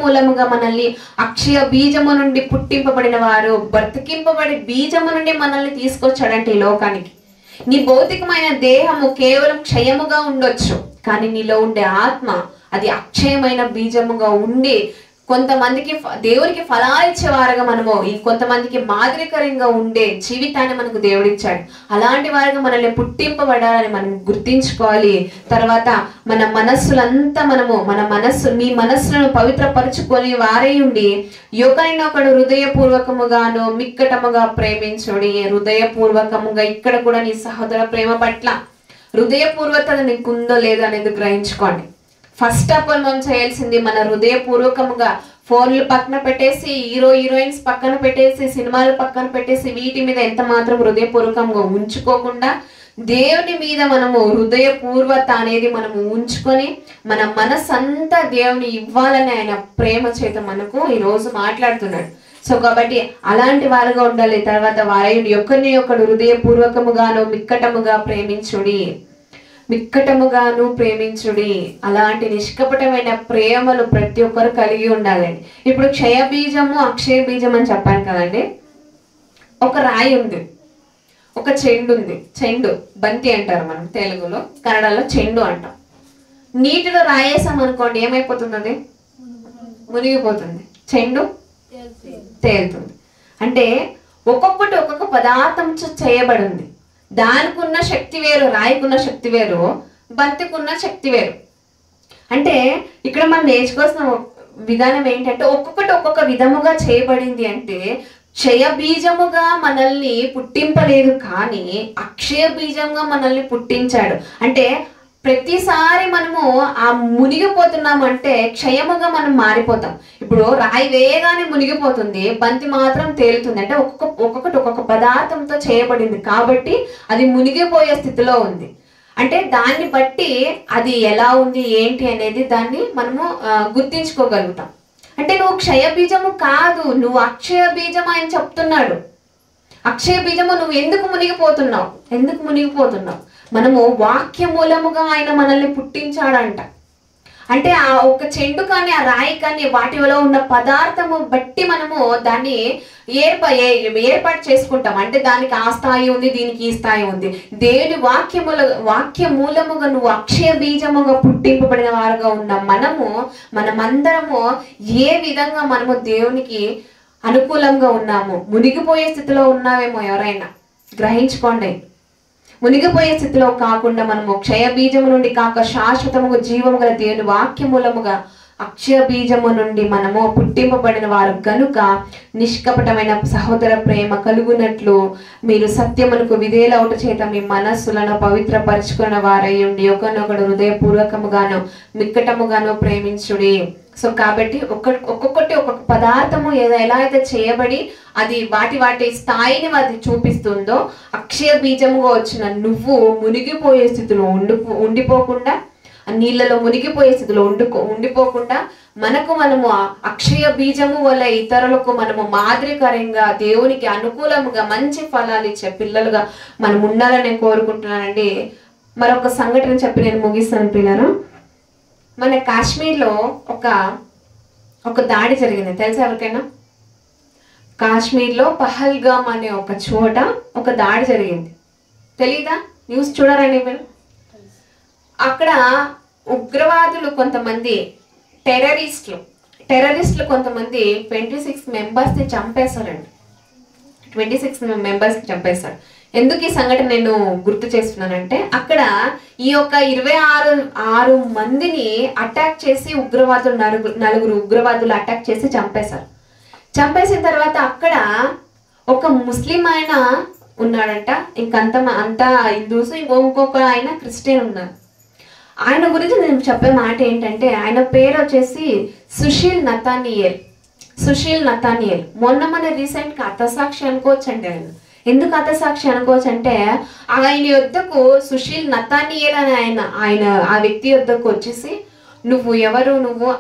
మూలముగా మనల్ని అక్షయ బీజము నుండి పుట్టింపబడిన వారు బ్రతికింపబడి బీజము నుండి మనల్ని తీసుకొచ్చాడంటే ఈ లోకానికి. నీ భౌతికమైన దేహము కేవలం క్షయముగా ఉండొచ్చు, కానీ నీలో ఉండే ఆత్మ అది అక్షయమైన బీజముగా ఉండి కొంతమందికి దేవునికి ఫలాలు ఇచ్చేవారుగా మనము, కొంతమందికి మాదిరికరంగా ఉండే జీవితాన్ని మనకు దేవుడిచ్చాడు. అలాంటి వారుగా మనల్ని పుట్టింపబడాలని మనం గుర్తించుకోవాలి. తర్వాత మన మనస్సులంతా మీ మనస్సులను పవిత్రపరుచుకొని వారై ఉండి ఒకరినొకడు హృదయపూర్వకముగాను మిక్కటముగా ప్రేమించుడి. హృదయపూర్వకముగా ఇక్కడ కూడా నీ సహోదర ప్రేమ పట్ల హృదయపూర్వకత నీకుందో లేదో అనేది గ్రహించుకోండి. ఫస్ట్ ఆఫ్ ఆల్ మనం చేయాల్సింది మన హృదయపూర్వకముగా ఫోన్లు పక్కన పెట్టేసి, హీరోయిన్స్ పక్కన పెట్టేసి, సినిమాలు పక్కన పెట్టేసి, వీటి మీద ఎంత మాత్రం హృదయపూర్వకంగా ఉంచుకోకుండా దేవుని మీద మనము హృదయపూర్వత అనేది మనము ఉంచుకొని మన మనసంతా దేవుని ఇవ్వాలని ఆయన ప్రేమ చేత మనకు ఈరోజు మాట్లాడుతున్నాడు. సో కాబట్టి అలాంటి వారుగా ఉండాలి. తర్వాత వారైన ఒకరిని ఒకడు హృదయపూర్వకముగాను మిక్కటముగాను ప్రేమించుడి. అలాంటి నిష్కపటమైన ప్రేమలు ప్రతి ఒక్కరు కలిగి ఉండాలండి. ఇప్పుడు క్షయ బీజము అక్షయ బీజం అని చెప్పాను కదండి. ఒక రాయి ఉంది, ఒక చెండు ఉంది. చెండు బంతి అంటారు మనం తెలుగులో, కన్నడలో చెండు అంటాం. నీటిలో రాయేసాం అనుకోండి, ఏమైపోతుంది? అది మునిగిపోతుంది. చెండు తేలుతుంది. అంటే ఒక్కొక్కటి ఒక్కొక్క పదార్థం చేయబడి ఉంది. దానికి ఉన్న శక్తి వేరు, రాయికున్న శక్తి వేరు, బంతికున్న శక్తి వేరు. అంటే ఇక్కడ మనం నేర్చుకోవాల్సిన విధానం ఏంటంటే ఒక్కొక్కటి ఒక్కొక్క విధముగా చేయబడింది. అంటే క్షయ బీజముగా మనల్ని పుట్టింపలేదు, కానీ అక్షయ బీజంగా మనల్ని పుట్టించాడు. అంటే ప్రతిసారి మనము ఆ మునిగిపోతున్నామంటే క్షయముగా మనం మారిపోతాం. ఇప్పుడు రాయి వేయగానే మునిగిపోతుంది, బంతి మాత్రం తేలుతుంది. అంటే ఒక్కొక్కటి ఒక్కొక్క పదార్థంతో చేయబడింది కాబట్టి అది మునిగిపోయే స్థితిలో ఉంది. అంటే దాన్ని బట్టి అది ఎలా ఉంది ఏంటి అనేది దాన్ని మనము గుర్తించుకోగలుగుతాం. అంటే నువ్వు క్షయ బీజము కాదు, నువ్వు అక్షయ బీజం అని చెప్తున్నాడు. అక్షయ బీజము నువ్వు ఎందుకు మునిగిపోతున్నావు? మనము వాక్య మూలముగా ఆయన మనల్ని పుట్టించాడంట. అంటే ఆ ఒక చెండు కానీ ఆ రాయి కానీ వాటిలో ఉన్న పదార్థము బట్టి మనము దాన్ని ఏర్పాటు చేసుకుంటాం. అంటే దానికి ఆ స్థాయి ఉంది, దీనికి ఈ స్థాయి ఉంది. దేవుని వాక్య మూలముగా నువ్వు అక్షయ బీజముగా పుట్టింపబడిన వారుగా ఉన్న మనమందరము ఏ విధంగా మనము దేవునికి అనుకూలంగా ఉన్నాము. మునిగిపోయే స్థితిలో ఉన్నావేమో ఎవరైనా గ్రహించుకోండి. మునిగిపోయే స్థితిలో కాకుండా మనము క్షయ బీజము నుండి కాక శాశ్వతముగా జీవము గల దేవుని వాక్యమూలముగా అక్షయ బీజము నుండి మనము పుట్టింపబడిన వారు గనుక నిష్కపటమైన సహోదర ప్రేమ కలుగునట్లు మీరు సత్యమునకు విధేయులవుట చేత మీ మనస్సులను పవిత్రపరుచుకున్న వారై ఉండి ఒకనొకడు హృదయపూర్వకముగాను మిక్కటముగాను ప్రేమించుడి. సో కాబట్టి ఒక్కొక్కటి ఒక్కొక్క పదార్థము ఎలా అయితే చేయబడి అది వాటి స్థాయిని అది చూపిస్తుందో, అక్షయ బీజముగా వచ్చిన నువ్వు మునిగిపోయే స్థితిలో ఉండిపోకుండా, నీళ్ళలో మునిగిపోయే స్థితిలో ఉండిపోకుండా మనము అక్షయ బీజము వల్ల ఇతరులకు మనము మాదిరికరంగా దేవునికి అనుకూలముగా మంచి ఫలాలు ఇచ్చే పిల్లలుగా మనం ఉండాలని నేను కోరుకుంటున్నానండి. మరొక సంఘటన చెప్పి నేను ముగిస్తాను పిల్లలు. మన కాశ్మీర్లో ఒక దాడి జరిగింది, తెలుసా ఎవరికైనా? కాశ్మీర్లో పహల్గామ్ అనే ఒక చోట ఒక దాడి జరిగింది, తెలీదా? న్యూస్ చూడరండి మీరు? అక్కడ ఉగ్రవాదులు కొంతమంది టెర్రరిస్టులు కొంతమంది 26 మెంబర్స్ని చంపేశారండి. 26 మెంబర్స్ని చంపేశారు. ఎందుకు ఈ సంఘటన నేను గుర్తు చేస్తున్నానంటే, అక్కడ ఈ యొక్క 26 మందిని అటాక్ చేసి నలుగురు ఉగ్రవాదులు అటాక్ చేసి చంపేశారు. చంపేసిన తర్వాత అక్కడ ఒక ముస్లిం ఆయన ఉన్నాడంట, అంతా హిందూస్, ఇంకొక ఆయన క్రిస్టియన్ ఉన్నారు. ఆయన గురించి నేను చెప్పే మాట ఏంటంటే, ఆయన పేరు వచ్చేసి సుశీల్ నతానియల్. మొన్న రీసెంట్గా హతసాక్షి అనుకోవచ్చండి. ఆయన ఎందుకు హతసాక్షి అనుకోవచ్చు అంటే, ఆయన యొద్దకు సుశీల్ నతానియల్ అని ఆయన ఆ వ్యక్తి యొద్దకు వచ్చేసి, నువ్వు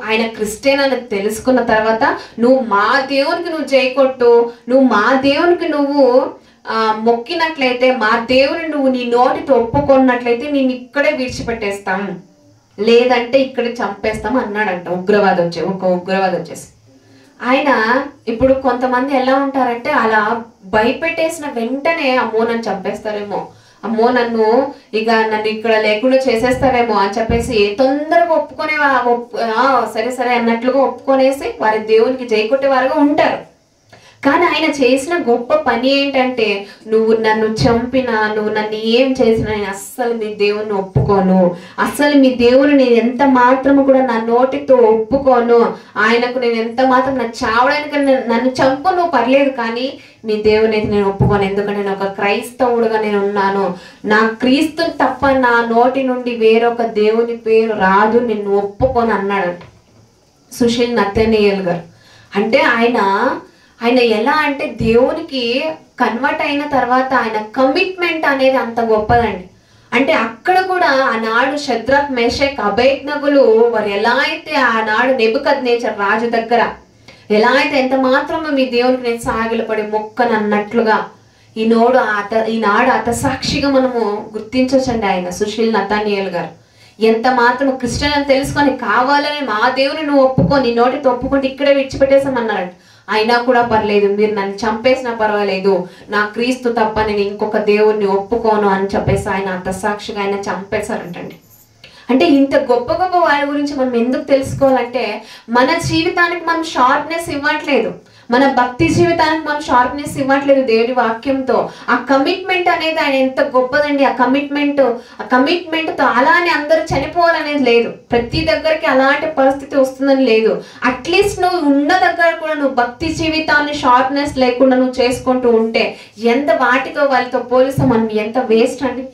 ఆయన క్రిస్టియన్ అని తెలుసుకున్న తర్వాత నువ్వు మా దేవునికి నువ్వు జైకొట్టు, నువ్వు మా దేవునికి నువ్వు మొక్కినట్లయితే, మా దేవుని నువ్వు నీ నోటితో ఒప్పుకున్నట్లయితే నేను ఇక్కడే విడిచిపెట్టేస్తాం, లేదంటే ఇక్కడే చంపేస్తాం అన్నాడంట ఒక ఉగ్రవాది వచ్చేసి. ఆయన ఇప్పుడు కొంతమంది ఎలా ఉంటారంటే, అలా భయపెట్టేసిన వెంటనే అమ్మో నన్ను చంపేస్తారేమో, అమ్మో నన్ను ఇక్కడ లేకుండా చేసేస్తారేమో అని చెప్పేసి తొందరగా సరే అన్నట్లుగా ఒప్పుకొనేసి వారి దేవునికి జై కొట్టేవారుగా ఉంటారు. కానీ ఆయన చేసిన గొప్ప పని ఏంటంటే, నువ్వు నన్ను చంపినా, నువ్వు నన్ను ఏం చేసినా నేను అస్సలు మీ దేవుని ఒప్పుకోను, అస్సలు మీ దేవుని నేను ఎంత మాత్రము కూడా నా నోటితో ఒప్పుకోను, ఆయనకు నేను ఎంత మాత్రం నా చావడానికి నన్ను చంపు నువ్వు పర్లేదు, కానీ మీ దేవుని అయితే నేను ఒప్పుకోను, ఎందుకంటే నేను ఒక క్రైస్తవుడుగా నేను ఉన్నాను, నా క్రీస్తుని తప్ప నా నోటి నుండి వేరొక దేవుని పేరు రాదు, నిన్ను ఒప్పుకోను అన్నాడు సుశీల్ నతానియల్ గారు. అంటే ఆయన ఎలా అంటే, దేవునికి కన్వర్ట్ అయిన తర్వాత ఆయన కమిట్మెంట్ అనేది అంత గొప్పదండి. అంటే అక్కడ కూడా ఆనాడు షద్రక్ మేషక్ అబేద్నెగోలు వారు ఎలా అయితే ఆనాడు నెబుకద్నెజర్ రాజు దగ్గర ఎలా అయితే ఎంత మాత్రమే మీ దేవునికి నేను సాగిలపడి మొక్కనన్నట్లుగా ఈనాడు హతసాక్షిగా మనము గుర్తించవచ్చండి ఆయన సుశీల్ నతానియల్ గారు. ఎంత మాత్రం క్రిస్టియన్ అని తెలుసుకొని కావాలని మా దేవుని నువ్వు ఒప్పుకో, నీ నోటితో ఒప్పుకుంటే ఇక్కడే విడిచిపెట్టేసామన్నాడు. అయినా కూడా పర్లేదు, మీరు నన్ను చంపేసినా పర్వాలేదు, నా క్రీస్తు తప్ప నేను ఇంకొక దేవుణ్ణి ఒప్పుకోను అని చెప్పేసి ఆయన హతసాక్షిగా ఆయన చంపేశారంటండి. అంటే ఇంత గొప్ప గొప్ప వారి గురించి మనం ఎందుకు తెలుసుకోవాలంటే, మన జీవితానికి మనం షార్ప్నెస్ ఇవ్వట్లేదు, మన భక్తి జీవితానికి మనం షార్ప్నెస్ ఇవ్వట్లేదు దేవుడి వాక్యంతో. ఆ కమిట్మెంట్ అనేది ఆయన ఎంత గొప్పదండి. ఆ కమిట్మెంట్తో అలానే అందరూ చనిపోవాలనేది లేదు, ప్రతి దగ్గరికి అలాంటి పరిస్థితి వస్తుందని లేదు. అట్లీస్ట్ నువ్వు ఉన్న దగ్గర కూడా నువ్వు భక్తి జీవితాన్ని షార్ప్నెస్ లేకుండా నువ్వు చేసుకుంటూ ఉంటే ఎంత వాళ్ళతో పోలిస్తే మనం ఎంత వేస్ట్ అండి.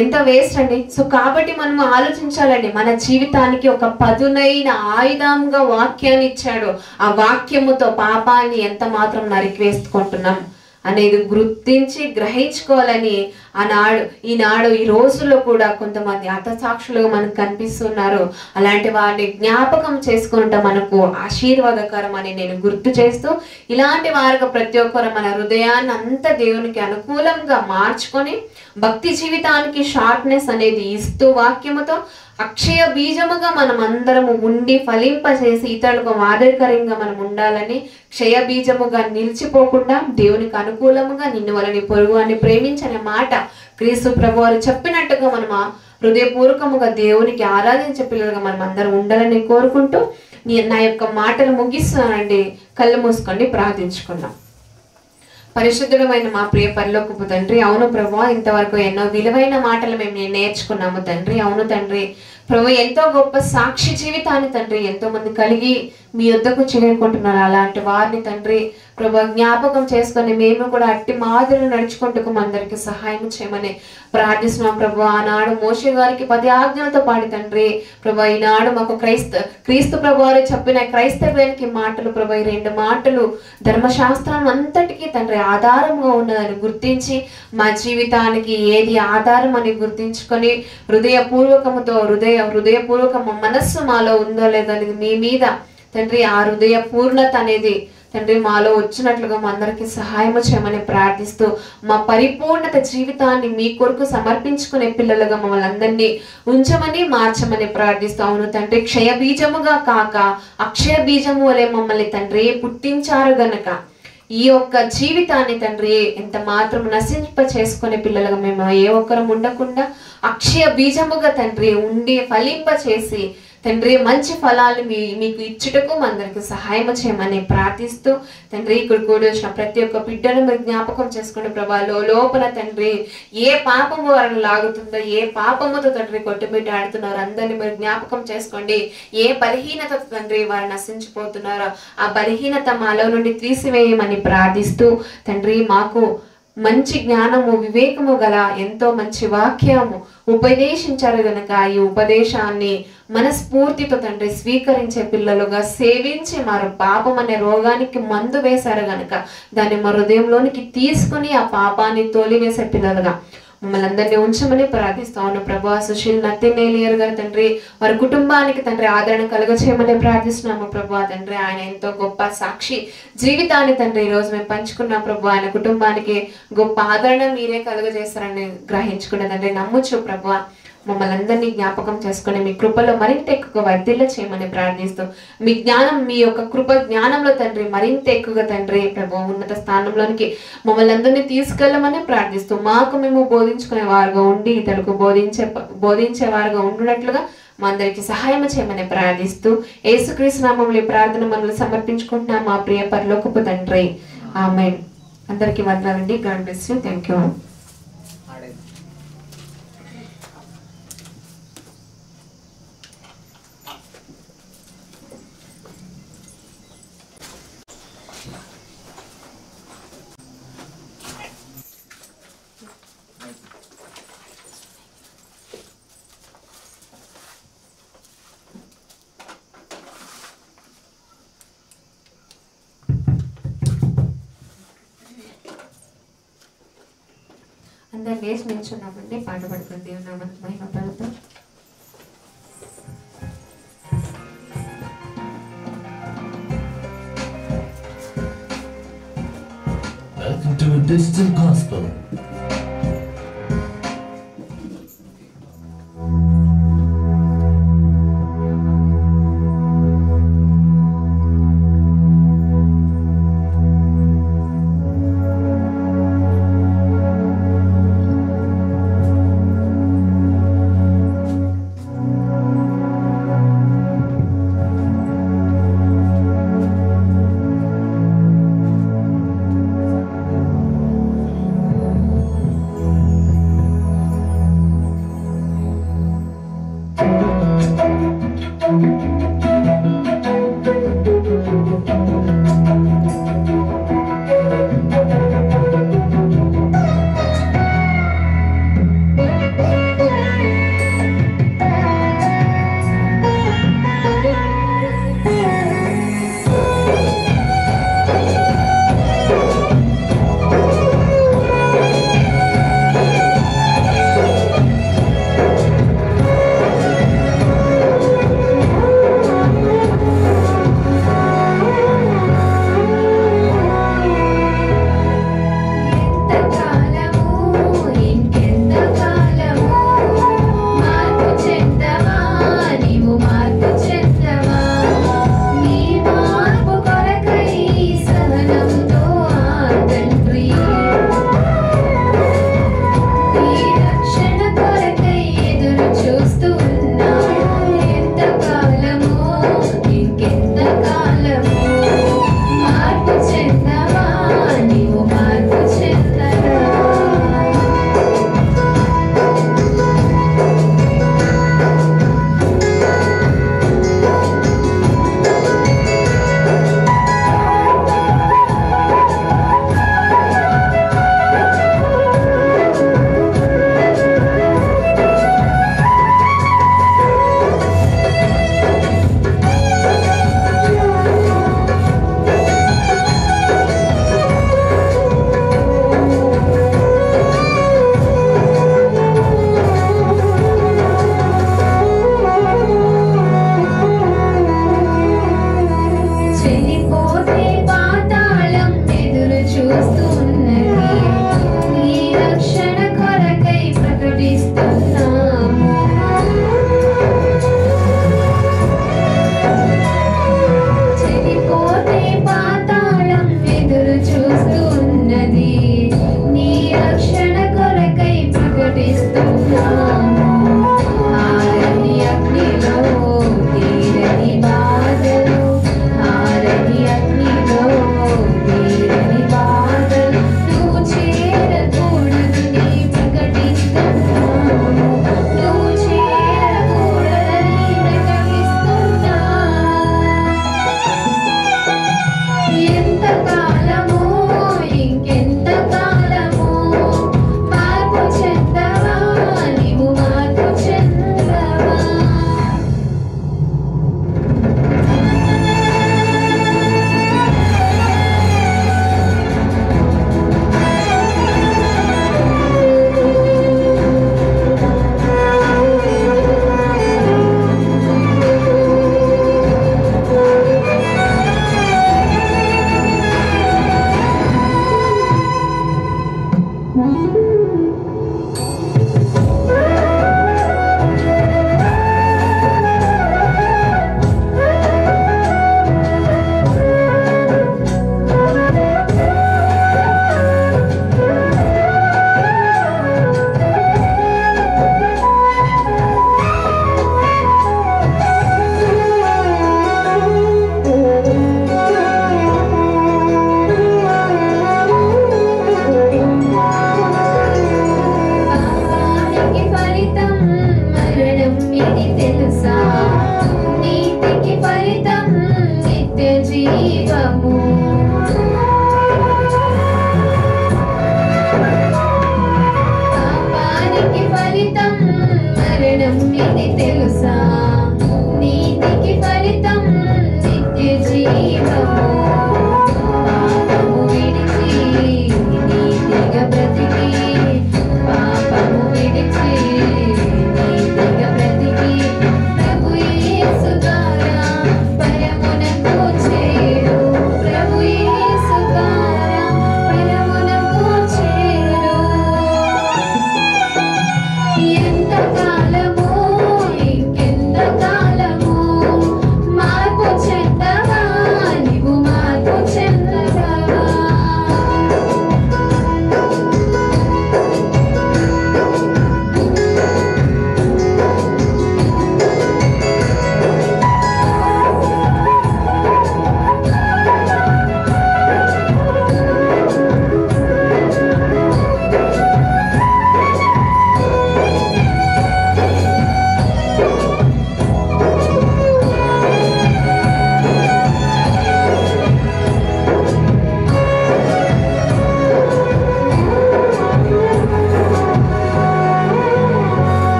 ఎంత వేస్ట్ అండి. సో కాబట్టి మనం ఆలోచించాలండి, మన జీవితానికి ఒక పదునైన ఆయుధంగా వాక్యాన్ని ఇచ్చాడు. ఆ వాక్యముతో పాపాన్ని ఎంత మాత్రం నరికివేసుకుంటున్నాం అనేది గుర్తించి గ్రహించుకోవాలని ఈనాడు ఈ రోజుల్లో కూడా కొంతమంది హతసాక్షులుగా మనకు కనిపిస్తున్నారు. అలాంటి వారిని జ్ఞాపకం చేసుకుంటే మనకు ఆశీర్వాదకరం అని నేను గుర్తు చేస్తూ, ఇలాంటి వారికి ప్రతి ఒక్కరు మన హృదయాన్ని అంతా దేవునికి అనుకూలంగా మార్చుకొని భక్తి జీవితానికి షార్ప్నెస్ అనేది ఇస్తూ వాక్యముతో అక్షయ బీజముగా మనం అందరము ఉండి ఫలింపచేసి ఇతరులకు మాదిరికరంగా మనం ఉండాలని, క్షయ బీజముగా నిలిచిపోకుండా దేవునికి అనుకూలముగా నిన్ను వలని పొరుగు అని ప్రేమించనే మాట క్రీస్తు ప్రభువారు చెప్పినట్టుగా మనం హృదయపూర్వకముగా దేవునికి ఆరాధించే పిల్లలుగా మనం అందరం ఉండాలని కోరుకుంటూ నా యొక్క మాటలు ముగిస్తున్నానండి. కళ్ళు మూసుకొని ప్రార్థించుకున్నాం. పరిశుద్ధుడమైన మా ప్రియ పరలోకపు తండ్రి, అవును ప్రభువా, ఇంతవరకు ఎన్నో విలువైన మాటలు మేము నేర్చుకున్నాము తండ్రి. అవును తండ్రి ప్రభు, ఎంతో గొప్ప సాక్షి జీవితాన్ని తండ్రి ఎంతో మంది కలిగి మీ యొద్దకు చేరుకుంటున్నారు. అలాంటి వారిని తండ్రి ప్రభు జ్ఞాపకం చేసుకొని మేము కూడా అట్టి మాదిరిని నడుచుకుంటూ అందరికి సహాయం చేయమని ప్రార్థిస్తున్నాం ప్రభు. ఆనాడు మోషే గారికి 10 ఆజ్ఞలతో పాడి తండ్రి ప్రభు, ఈనాడు మాకు క్రీస్తు ప్రభు వారు చెప్పిన క్రైస్తవ్యానికి మాటలు ప్రభు, ఈ 2 మాటలు ధర్మశాస్త్రం అంతటికీ తండ్రి ఆధారంగా ఉన్నదని గుర్తించి మా జీవితానికి ఏది ఆధారం అని గుర్తించుకొని హృదయపూర్వక మనస్సు మాలో ఉందో లేదనేది మీ మీద తండ్రి ఆ హృదయ పూర్ణత అనేది తండ్రి మాలో వచ్చినట్లుగా మా అందరికీ సహాయం చేయమని ప్రార్థిస్తూ, మా పరిపూర్ణత జీవితాన్ని మీ కొరకు సమర్పించుకునే పిల్లలుగా మమ్మల్ని అందరినీ ఉంచమని మార్చమని ప్రార్థిస్తూ, అవును తండ్రి క్షయ బీజముగా కాక అక్షయ బీజము వలె మమ్మల్ని తండ్రి పుట్టించారు గనక ఈ యొక్క జీవితాన్ని తండ్రి ఎంత మాత్రం నశింప చేసుకునే పిల్లలుగా మేము ఏ ఒక్కరం ఉండకుండా అక్షయ బీజముగా తండ్రి ఉండి ఫలింప చేసి తండ్రి మంచి ఫలాలు మీకు ఇచ్చుటకు అందరికి సహాయం చేయమని ప్రార్థిస్తూ తండ్రి ఇక్కడ కూడి వచ్చిన ప్రతి ఒక్క బిడ్డను మీరు జ్ఞాపకం చేసుకునే ప్రభా, లోపల తండ్రి ఏ పాపము వారిని లాగుతుందో, ఏ పాపముతో తండ్రి కొట్టుమిట్టాడుతున్నారో అందరినీ మీరు జ్ఞాపకం చేసుకోండి. ఏ బలహీనత తండ్రి వారు నశించిపోతున్నారో ఆ బలహీనత మాలో నుండి తీసివేయమని ప్రార్థిస్తూ తండ్రి మాకు మంచి జ్ఞానము వివేకము గల ఎంతో మంచి వాక్యము ఉపదేశించారు గనక ఈ ఉపదేశాన్ని మనస్ఫూర్తితో తండ్రి స్వీకరించే పిల్లలుగా సేవించి మారు పాపం అనే రోగానికి మందు వేశారు గనక దాన్ని మా హృదయంలోనికి తీసుకుని ఆ పాపాన్ని తోలివేసే పిల్లలుగా మమ్మల్ని అందరినీ ఉంచమని ప్రార్థిస్తాను ప్రభా. సుశీల్ నత్తినేలియర్ గారు తండ్రి వారి కుటుంబానికి తండ్రి ఆదరణ కలుగచేయమని ప్రార్థిస్తున్నాము ప్రభా. తండ్రి ఆయన ఎంతో గొప్ప సాక్షి జీవితాన్ని తండ్రి ఈరోజు మేము పంచుకున్నాం ప్రభు. ఆయన కుటుంబానికి గొప్ప ఆదరణ మీరే కలుగజేస్తారని గ్రహించుకున్న తండ్రి నమ్ముచు ప్రభా. మమ్మల్ని అందరినీ జ్ఞాపకం చేసుకుని మీ కృపలో మరింత ఎక్కువగా వర్ధిల్ల చేయమని ప్రార్థిస్తూ మీ జ్ఞానం మీ యొక్క కృప జ్ఞానంలో తండ్రి మరింత ఎక్కువగా తండ్రి ప్రభు ఉన్నత స్థానంలోనికి మమ్మల్ని అందరినీ తీసుకెళ్ళమని ప్రార్థిస్తూ మాకు మేము బోధించుకునే వారుగా ఉండి ఇతరులకు బోధించే వారుగా ఉండునట్లుగా మా అందరికి సహాయం చేయమని ప్రార్థిస్తూ యేసుక్రీస్తు నామములో ఈ ప్రార్థన మనల్ని సమర్పించుకుంటున్నాం మా ప్రియ పరలోకపు తండ్రి. ఆమేన్. అందరికీ వందనాలండి. God bless you. Thank you. అందరు లేచి నిల్చున్నామండి. పాట పడుతుంది దేవుని నామమునకు మహిమ కలుగును. Welcome to a digital gospel.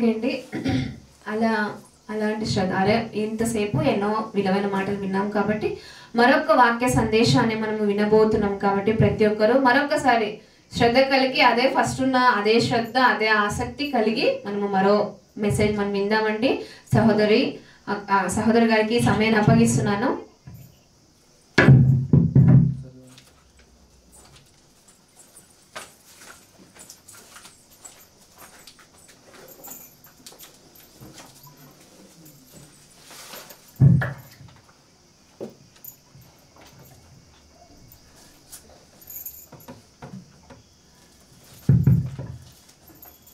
మనకేంటి అలాంటి శ్రద్ధ. అరే ఇంతసేపు ఎన్నో విలువైన మాటలు విన్నాం కాబట్టి మరొక వాక్య సందేశాన్ని మనము వినబోతున్నాం కాబట్టి ప్రతి ఒక్కరూ మరొకసారి శ్రద్ధ కలిగి అదే ఫస్ట్ ఉన్న అదే శ్రద్ధ అదే ఆసక్తి కలిగి మనము మరో మెసేజ్ మనం విందామండి. సహోదరి గారికి సమయాన్ని అప్పగిస్తున్నాను.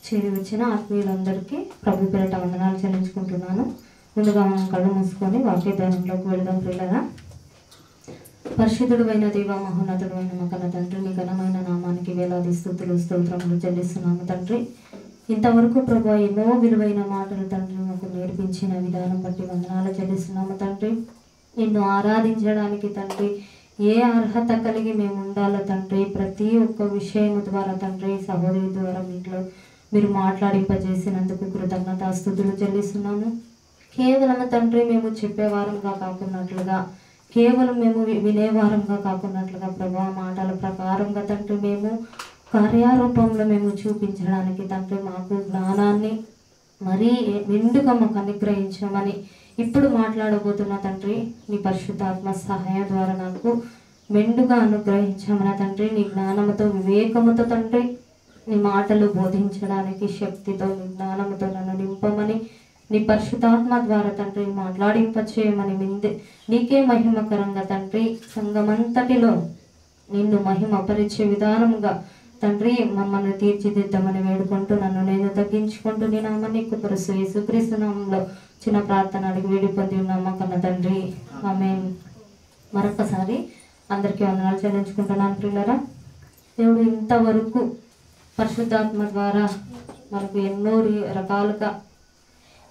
చేరి వచ్చిన ఆత్మీయులందరికీ ప్రభు పేరిట వందనాలు చెల్లించుకుంటున్నాను. ముందుగా మనం కళ్ళు మూసుకొని వాక్య ధ్యానంలోకి వెళ్దాం. ప్రియులారా, పరిశుద్ధుడు అయిన దేవ, మహోన్నతుడు అయిన మా కన్న తండ్రి, నీ ఘనమైన నామానికి వేలాది స్తుతులు స్తోత్రములు చెల్లిస్తున్నాము తండ్రి. ఇంతవరకు ప్రభు ఎన్నో విలువైన మాటలు తండ్రి మాకు నేర్పించిన విధానం బట్టి వందనాలు చెల్లిస్తున్నాము తండ్రి. నిన్ను ఆరాధించడానికి తండ్రి ఏ అర్హత కలిగి మేము ఉండాలో తండ్రి, ప్రతి ఒక్క విషయం ద్వారా తండ్రి సహోదరి ద్వారా మీట్లో మీరు మాట్లాడింపజేసినందుకు కృతజ్ఞతాస్తుతులు చెల్లిస్తున్నాము. కేవలం తండ్రి మేము చెప్పేవారంగా కాకున్నట్లుగా, కేవలం మేము వినేవారంగా కాకున్నట్లుగా ప్రభా మాటల ప్రకారంగా తండ్రి మేము కార్యారూపంలో మేము చూపించడానికి తండ్రి మాకు జ్ఞానాన్ని మరీ మెండుగా మాకు అనుగ్రహించమని ఇప్పుడు మాట్లాడబోతున్న తండ్రి నీ పరిశుద్ధాత్మ సహాయం ద్వారా నాకు మెండుగా అనుగ్రహించమని తండ్రి, నీ జ్ఞానముతో వివేకముతో తండ్రి నీ మాటలు బోధించడానికి శక్తితో నీ జ్ఞానముతో నన్ను నింపమని నీ పరిశుద్ధాత్మ ద్వారా తండ్రి మాట్లాడింపచేయమని నీకే మహిమకరంగా తండ్రి సంఘమంతటిలో నిన్ను మహిమపరిచే విధానముగా తండ్రి మమ్మల్ని తీర్చిదిద్దామని వేడుకుంటూ నన్ను నేను తగ్గించుకుంటూ నీ నామాన్ని కుపరుసు యేసుక్రీస్తు నామంలో చిన్న ప్రార్థన అడిగి వేడి పొంది ఉన్నామా కన్న తండ్రి, ఆమేన్. మరొకసారి అందరికీ వందనాలు చెల్లించుకుంటున్నాను. ప్రియులారా, దేవుడు ఇంతవరకు పరిశుద్ధాత్మ ద్వారా మనకు ఎన్నో రకాలుగా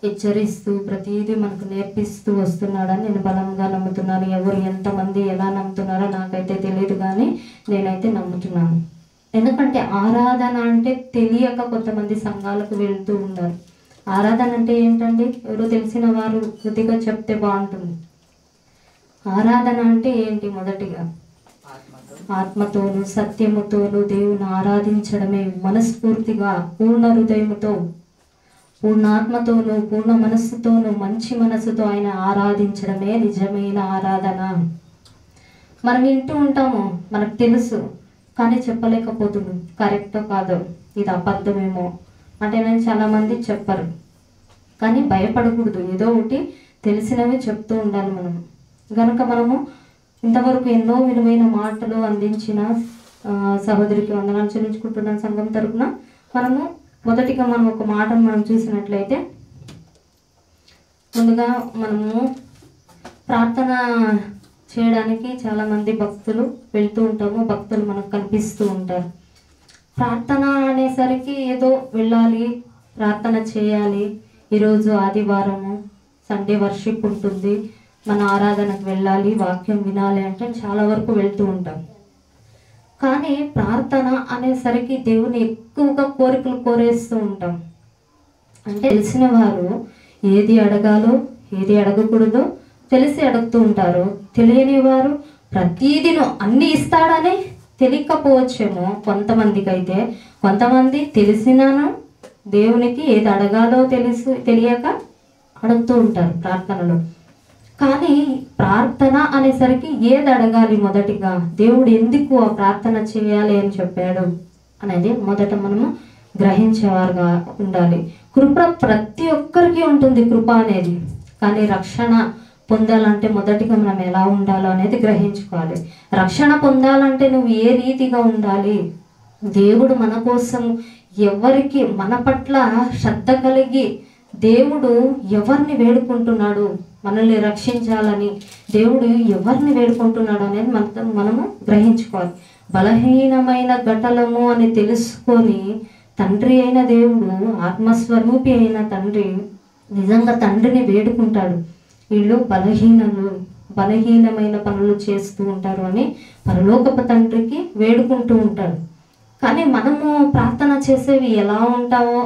హెచ్చరిస్తూ ప్రతిదీ మనకు నేర్పిస్తూ వస్తున్నాడని నేను బలంగా నమ్ముతున్నాను. ఎవరు ఎంతమంది ఎలా నమ్ముతున్నారో నాకైతే తెలియదు, కానీ నేనైతే నమ్ముతున్నాను. ఎందుకంటే ఆరాధన అంటే తెలియక కొంతమంది సంఘాలకు వెళ్తూ ఉన్నారు. ఆరాధన అంటే ఏంటండి? ఎవరో తెలిసిన వారు కొద్దిగా చెప్తే బాగుంటుంది. ఆరాధన అంటే ఏంటి? మొదటిగా ఆత్మతోను సత్యముతోను దేవుని ఆరాధించడమే. మనస్ఫూర్తిగా పూర్ణ హృదయముతో పూర్ణాత్మతోను పూర్ణ మనస్సుతోను మంచి మనస్సుతో ఆయన ఆరాధించడమే నిజమైన ఆరాధన. మనం వింటూ ఉంటాము, మనకు తెలుసు, కానీ చెప్పలేకపోతున్నాం. కరెక్టో కాదో, ఇది అబద్ధమేమో అంటే నేను చాలామంది చెప్పరు. కానీ భయపడకూడదు, ఏదో ఒకటి తెలిసినవి చెప్తూ ఉండాలి మనం. కనుక మనము ఇంతవరకు ఎన్నో విలువైన మాటలు అందించిన సహోదరికి వందనాలు చెల్లించుకుంటున్నాను సంఘం తరపున. మొదటిగా మనం ఒక మాటను మనం చూసినట్లయితే, ముందుగా మనము ప్రార్థన చేయడానికి చాలామంది భక్తులు వెళ్తూ ఉంటాము. భక్తులు మనకు కనిపిస్తూ ఉంటారు. ప్రార్థన అనేసరికి ఏదో వెళ్ళాలి, ప్రార్థన చేయాలి, ఈరోజు ఆదివారము సండే వర్షిప్ ఉంటుంది, మన ఆరాధనకు వెళ్ళాలి, వాక్యం వినాలి అంటే చాలా వరకు వెళ్తూ ఉంటాం. కానీ ప్రార్థన అనేసరికి దేవుని ఎక్కువగా కోరికలు కోరేస్తూ ఉంటాం. అంటే తెలిసిన వారు ఏది అడగాలో ఏది అడగకూడదో తెలిసి అడుగుతూ ఉంటారు. తెలియని వారు ప్రతిదినం అన్ని ఇస్తాడని తెలియకపోవచ్చేమో కొంతమందికి. అయితే కొంతమంది తెలిసినాను దేవునికి ఏది అడగాలో తెలియక అడుగుతూ ఉంటారు ప్రార్థనలో. కానీ ప్రార్థన అనేసరికి ఏది అడగాలి, మొదటిగా దేవుడు ఎందుకు ఆ ప్రార్థన చేయాలి అని చెప్పాడు అనేది మొదట మనము గ్రహించేవారుగా ఉండాలి. కృప ప్రతి ఒక్కరికి ఉంటుంది, కృప అనేది. కానీ రక్షణ పొందాలంటే మొదటిగా మనం ఎలా ఉండాలో అనేది గ్రహించుకోవాలి. రక్షణ పొందాలంటే నువ్వు ఏ రీతిగా ఉండాలి, దేవుడు మన కోసం ఎవరికి మన పట్ల శ్రద్ధ కలిగి దేవుడు ఎవరిని వేడుకుంటున్నాడు, మనల్ని రక్షించాలని దేవుడు ఎవరిని వేడుకుంటున్నాడు అనేది మనము గ్రహించుకోవాలి. బలహీనమైన ఘటలము అని తెలుసుకొని తండ్రి అయిన దేవుడు, ఆత్మస్వరూపి అయిన తండ్రి నిజంగా తండ్రిని వేడుకుంటాడు. వీళ్ళు బలహీనమైన పనులు చేస్తూ ఉంటారు అని పరలోకపు తండ్రికి వేడుకుంటూ ఉంటాడు. కానీ మనము ప్రార్థన చేసేవి ఎలా ఉంటావో